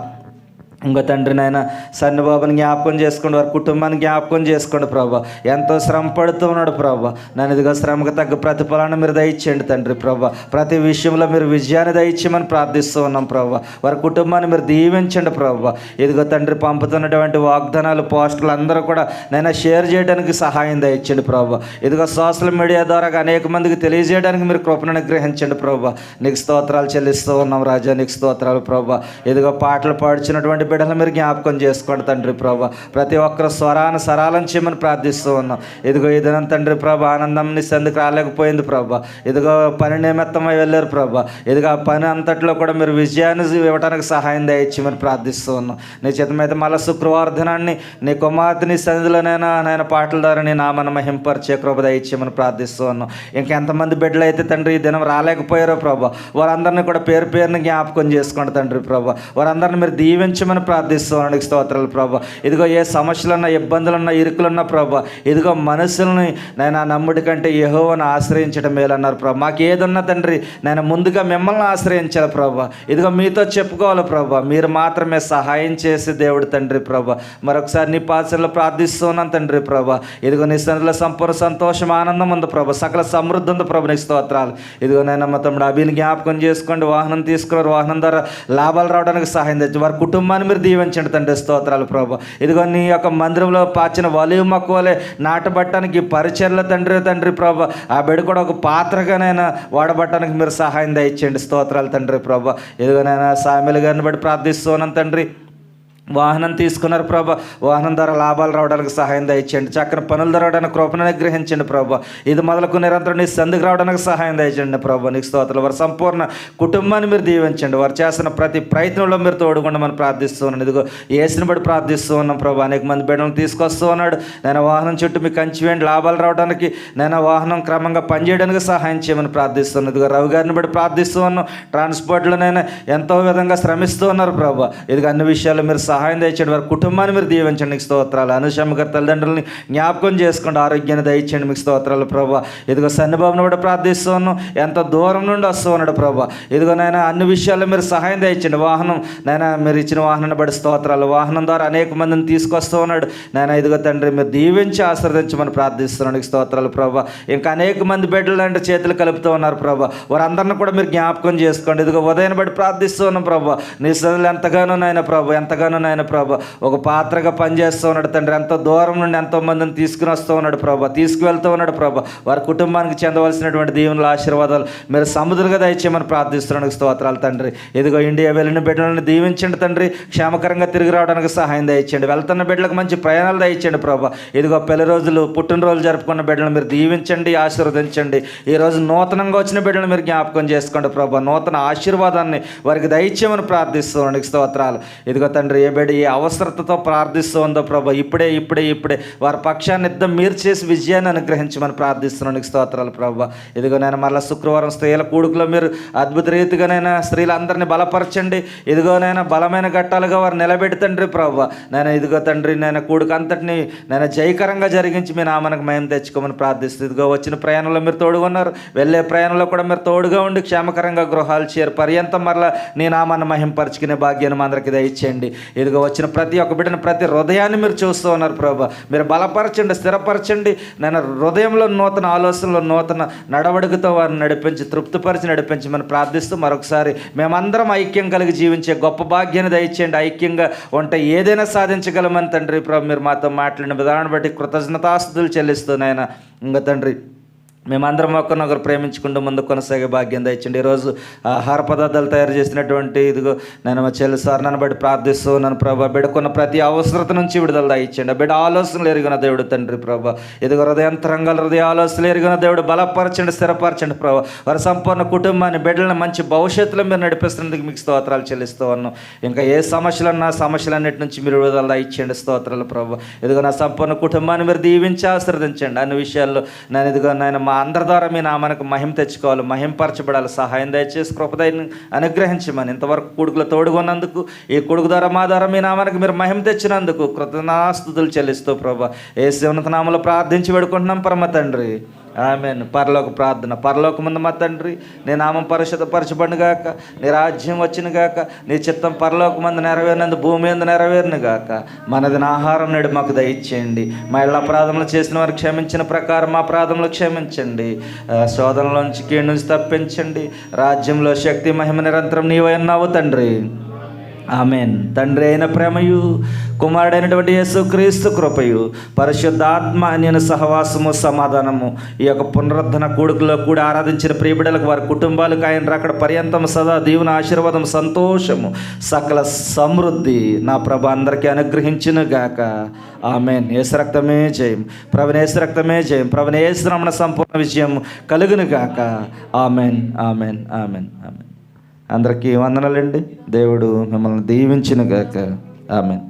ఇంకో తండ్రి నాయన సన్నిబాబుని జ్ఞాపకం చేసుకోండి, వారి కుటుంబాన్ని జ్ఞాపకం చేసుకోండి ప్రభా. ఎంతో శ్రమ పడుతూ ఉన్నాడు ప్రభా. నేను ఇదిగో శ్రమకు తగ్గ ప్రతిఫలాన్ని మీరు దయచేయండి తండ్రి ప్రభా. ప్రతి విషయంలో మీరు విజయాన్ని దయచేయమని ప్రార్థిస్తూ ఉన్నాం ప్రభా. వారి కుటుంబాన్ని మీరు దీవించండి ప్రభా. ఇదిగో తండ్రి పంపుతున్నటువంటి వాగ్దానాలు పోస్టులు అందరూ కూడా నేను షేర్ చేయడానికి సహాయం దయచేయండి ప్రభా. ఇదిగో సోషల్ మీడియా ద్వారా అనేక మందికి తెలియజేయడానికి మీరు కృపను అనుగ్రహించండి ప్రభా. నీకు స్తోత్రాలు చెల్లిస్తూ ఉన్నాం రాజా. నీకు స్తోత్రాలు ప్రభా. ఇదిగో పాటలు పాడుచున్నటువంటి బిడ్డలు మీరు జ్ఞాపకం చేసుకోండి తండ్రి ప్రభా. ప్రతి ఒక్కరు స్వరాన్ని సరాలం చేయమని ప్రార్థిస్తూ ఉన్నాం. ఇదిగో ఈ దినం తండ్రి ప్రభా ఆనందం నీ సందుకు రాలేకపోయింది ప్రభా. ఇదిగో పని నిమిత్తమై వెళ్ళారు ప్రభా. ఇదిగో ఆ పని అంతట్లో కూడా మీరు విజయాన్ని ఇవ్వడానికి సహాయం దయచేయమని ప్రార్థిస్తూ ఉన్నాం. నీ చేతమైతే మళ్ళీ శుక్రవారం దినాన్ని నీ కుమార్తె నీ సన్నిధిలోనైనా నాయన పాటల ద్వారా నీ నామాన్ని మహింపరిచే కృప దయచేయమని ప్రార్థిస్తూ ఉన్నాం. ఇంకెంతమంది బిడ్డలు అయితే తండ్రి ఈ దినం రాలేకపోయారో ప్రభా వారందరినీ కూడా పేరు పేరుని జ్ఞాపకం చేసుకోండి తండ్రి ప్రభా. వారందరినీ మీరు దీవించమని ప్రార్థిస్తున్నానికి స్తోత్రాలు ప్రభా. ఇదిగో ఏ సమస్యలున్నా ఇబ్బందులున్నా ఇరుకులున్నా ప్రభా ఇదిగో మనుషుల్ని నేను నమ్ముడి కంటే యెహోవాను ఆశ్రయించడం మేలన్నారు ప్రభా. మాకు ఏదున్నా తండ్రి నేను ముందుగా మిమ్మల్ని ఆశ్రయించాలి ప్రభా. ఇదిగో మీతో చెప్పుకోవాలి ప్రభా. మీరు మాత్రమే సహాయం చేసే దేవుడు తండ్రి ప్రభా. మరొకసారి నీ పాత్రలో ప్రార్థిస్తున్నాను తండ్రి ప్రభా. ఇదిగో నీ సన్నిధిలో సంపూర్ణ సంతోషం ఆనందం ఉంది ప్రభా. సకల సమృద్ధి ఉంది ప్రభా. నీకు స్తోత్రాలు. ఇదిగో నేను మా తమ్ముడు అభిని జ్ఞాపకం చేసుకోండి. వాహనం తీసుకున్నారు, వాహనం ద్వారా లాభాలు రావడానికి సహాయం తెచ్చి వారి కుటుంబాన్ని మీరు దీవించండి తండ్రి. స్తోత్రాలు ప్రభా. ఇదిగో నీ యొక్క మందిరంలో పాచిన వలియు మొక్కవలే నాటబట్టడానికి పరిచర్ల తండ్రి ప్రభా ఆ బిడ్డ కూడా ఒక పాత్రగానైనా వాడబట్టడానికి మీరు సహాయం దయచేయండి. స్తోత్రాలు తండ్రి ప్రభా. ఇదిగో నేను సామెల గారిని బట్టి ప్రార్థిస్తున్నాను తండ్రి. వాహనం తీసుకున్నారు ప్రభా. వాహనం ద్వారా లాభాలు రావడానికి సహాయం దయచేయండి. చక్కని పనులు జరగడానికి కృపను అనుగ్రహించండి ప్రభా. ఇది మొదలకు నిరంతరం నీ సందుకు రావడానికి సహాయం దయచేయండి ప్రభా. నీకు స్తోత్రాలు. వారి సంపూర్ణ కుటుంబాన్ని మీరు దీవించండి. వారు చేస్తున్న ప్రతి ప్రయత్నంలో మీరు తోడుగుండమని ప్రార్థిస్తూ ఉన్నాను. ఇదిగో యేసుని బట్టి ప్రార్థిస్తూ ఉన్నాం ప్రభా. అనేక మంది బిడ్డలను తీసుకొస్తూ ఉన్నాడు. నేను వాహనం చుట్టూ మీకు కంచి వేయండి, లాభాలు రావడానికి నేను వాహనం క్రమంగా పనిచేయడానికి సహాయం చేయమని ప్రార్థిస్తున్నాను. ఇదిగో రవి గారిని బట్టి ప్రార్థిస్తూ ఉన్నాం. ట్రాన్స్పోర్ట్లో నేను ఎంతో విధంగా శ్రమిస్తూ ఉన్నారు ప్రభా. ఇదిగో అన్ని విషయాలు మీరు సహాయం దయచేయండి. వారి కుటుంబాన్ని మీరు దీవించండి. మీకు స్తోత్రాలు. అనుషమ్మ గారి తల్లిదండ్రులని జ్ఞాపకం చేసుకోండి. ఆరోగ్యాన్ని దయచేయండి. మీకు స్తోత్రాలు ప్రభా. ఇదిగో సన్నిబాబుని కూడా ప్రార్థిస్తూ ఉన్నాం. ఎంత దూరం నుండి వస్తూ ఉన్నాడు ప్రభా. ఇదిగో నాయన అన్ని విషయాల్లో మీరు సహాయం దయచేయండి. వాహనం నాయన మీరు ఇచ్చిన వాహనాన్ని బట్టి స్తోత్రాలు. వాహనం ద్వారా అనేక మందిని తీసుకొస్తూ ఉన్నాడు నాయన. ఇదిగో తండ్రి మీరు దీవించి ఆశీర్వదించమని ప్రార్థిస్తున్నాను. నీకు స్తోత్రాలు ప్రభా. ఇంకా అనేక మంది బిడ్డలు అంటే చేతులు కలుపుతూ ఉన్నారు ప్రభా. వారందరిని కూడా మీరు జ్ఞాపకం చేసుకోండి. ఇదిగో ఉదయాన్ని బట్టి ప్రార్థిస్తూ ఉన్నాం ప్రభా. నీ సదులు ఎంతగానో నాయన ప్రభా, ఎంతగానో నాయన ప్రభా ఒక పాత్రగా పనిచేస్తూ ఉన్నాడు తండ్రి. ఎంతో దూరం నుండి ఎంతో మందిని తీసుకుని వస్తూ ఉన్నాడు ప్రభా. తీసుకువెళ్తూ ఉన్నాడు ప్రభా. వారి కుటుంబానికి చెందవలసినటువంటి దీవెనల ఆశీర్వాదాలు మీరు సముద్రంగా దయచేయమని ప్రార్థిస్తున్నానికి స్తోత్రాలు తండ్రి. ఇదిగో ఇండియా వెళ్ళిన బిడ్డలను దీవించండి తండ్రి. క్షేమకరంగా తిరిగి రావడానికి సహాయం దయచేయండి. వెళ్తున్న బిడ్డలకు మంచి ప్రయాణాలు దయచేయండి ప్రభా. ఇదిగో పెళ్లి రోజులు పుట్టినరోజులు జరుపుకున్న బిడ్డలను మీరు దీవించండి, ఆశీర్వదించండి. ఈరోజు నూతనంగా వచ్చిన బిడ్డలను మీరు జ్ఞాపకం చేసుకోండి ప్రభా. నూతన ఆశీర్వాదాన్ని వారికి దయచేయమని ప్రార్థిస్తున్నానికి స్తోత్రాలు. ఇదిగో తండ్రి ఏ బిడ్డ ఏ అవసరతతో ప్రార్థిస్తూ ఉందో ప్రభా, ఇప్పుడే వారి పక్షాన్ని యుద్ధం మీరు చేసి విజయాన్ని అనుగ్రహించమని ప్రార్థిస్తున్నాను. నీకు స్తోత్రాలు ప్రభా. ఇదిగో నేను మళ్ళీ శుక్రవారం స్త్రీల కూడుకులో మీరు అద్భుత రీతిగానైనా స్త్రీలందరినీ బలపరచండి. ఇదిగోనైనా బలమైన ఘట్టాలుగా వారు నిలబెడుతండ్రి ప్రభా. నేను ఇదిగో తండ్రి, నేను కూడుకు అంతటిని నేను జయకరంగా జరిగించి మీ నామానికి మహిమ తెచ్చుకోమని ప్రార్థిస్తుంది. ఇదిగో వచ్చిన ప్రయాణంలో మీరు తోడుగా ఉన్నారు, వెళ్ళే ప్రయాణంలో కూడా మీరు తోడుగా ఉండి క్షేమకరంగా గృహాలు చేరు పర్యంతం మరలా నీ నామాన్ని మహింపరచుకునే భాగ్యాన్ని మా అందరికీ దయచేయండి. ఇదిగో వచ్చిన ప్రతి ఒక్క బిడ్డను, ప్రతి హృదయాన్ని మీరు చూస్తూ ఉన్నారు ప్రభా. మీరు బలపరచండి, స్థిరపరచండి. నేను హృదయంలో నూతన ఆలోచనలో నూతన నడవడికతో వారిని నడిపించి తృప్తిపరిచి నడిపించమని ప్రార్థిస్తూ మరొకసారి మేమందరం ఐక్యం కలిగి జీవించే గొప్ప భాగ్యాన్ని దయచేయండి. ఐక్యంగా ఉంటే ఏదైనా సాధించగలమని తండ్రి ప్రభు మీరు మాతో మాట్లాడిన విధానాన్ని బట్టి కృతజ్ఞతాస్తుతులు చెల్లిస్తూ నాయన ఇంకా తండ్రి మేమందరం ఒకరినొకరు ప్రేమించుకుంటూ ముందు కొనసాగే భాగ్యం దయచండి. ఈరోజు ఆహార పదార్థాలు తయారు చేసినటువంటి ఇదిగో నేను మా చెల్లి సార్ నన్ను బట్టి ప్రార్థిస్తూ నన్ను ప్రభా, బిడ్డకున్న ప్రతి అవసరత నుంచి విడుదల దయచండి. బిడ్డ ఆలోచనలు ఎరిగిన దేవుడు తండ్రి ప్రభా, ఇదిగో హృదయ ఆలోచనలు ఎరిగిన దేవుడు బలపరచండి, స్థిరపరచండి ప్రభా. వారి సంపూర్ణ కుటుంబాన్ని, బిడ్డలను మంచి భవిష్యత్తులో మీరు నడిపిస్తున్నందుకు మీకు స్తోత్రాలు చెల్లిస్తూ ఉన్నాం. ఇంకా ఏ సమస్యలున్నా సమస్యలన్నిటి నుంచి మీరు విడుదల దయచేయండి. స్తోత్రాలు ప్రభా. ఇదిగో నా సంపూర్ణ కుటుంబాన్ని మీరు దీవించి ఆశీర్వదించండి. అన్ని విషయాల్లో నేను ఇదిగో నాయన మా అందరి ద్వారా మీ నామానికి మహిమ తెచ్చుకోవాలి, మహింపరచబడాలి. సహాయం దయచేసి కృపదయని అనుగ్రహించమని ఇంతవరకు కొడుకులు తోడుకున్నందుకు, ఈ కొడుకు ద్వారా మా ద్వారా మీ నామానికి మీరు మహిమ తెచ్చినందుకు కృతజ్ఞతాస్తుతులు చెల్లిస్తూ ప్రభా యేసు ఉన్నత నామములో ప్రార్థించి వేడుకుంటున్నాం పరమ తండ్రి. ఆమేన్. పరలోక ప్రార్థన. పరలోకమందు మా తండ్రి, నీ నామం పరిశుద్ధపరచబడును గాక, నీ రాజ్యం వచ్చిన గాక, నీ చిత్తం పరలోకమందు నెరవేరినందు భూమి యందు నెరవేరును గాక. మనదిన ఆహారం నేడు మాకు దయచేయండి. మా ఇళ్ళ అపరాధములు చేసిన వారు క్షమించిన ప్రకారం మా అపరాధములు క్షమించండి. శోధనలోంచి కీడు నుంచి తప్పించండి. రాజ్యంలో శక్తి మహిమ నిరంతరం నీవై ఉన్నావు తండ్రి. ఆమెన్. తండ్రి అయిన ప్రేమయు, కుమారుడైనటువంటి యేసుక్రీస్తు కృపయు, పరిశుద్ధాత్మ అన్యన సహవాసము, సమాధానము ఈ యొక్క పునరుద్ధరణ కూడుకులో కూడా ఆరాధించిన ప్రియబిడలకు, వారి కుటుంబాలకు ఆయన అక్కడ పర్యంతం సదా దీవున ఆశీర్వాదం, సంతోషము, సకల సమృద్ధి నా ప్రభ అందరికీ అనుగ్రహించును గాక. ఆమెన్. యేసు రక్తమే జయం, ప్రభుని యేసు రక్తమే జయం, ప్రభుని యేసు నామమున సంపూర్ణ విజయం కలుగును గాక. Amen, amen, amen, amen. అందరికీ వందనాలండి. దేవుడు మిమ్మల్ని దీవించును గాక. ఆమెన్.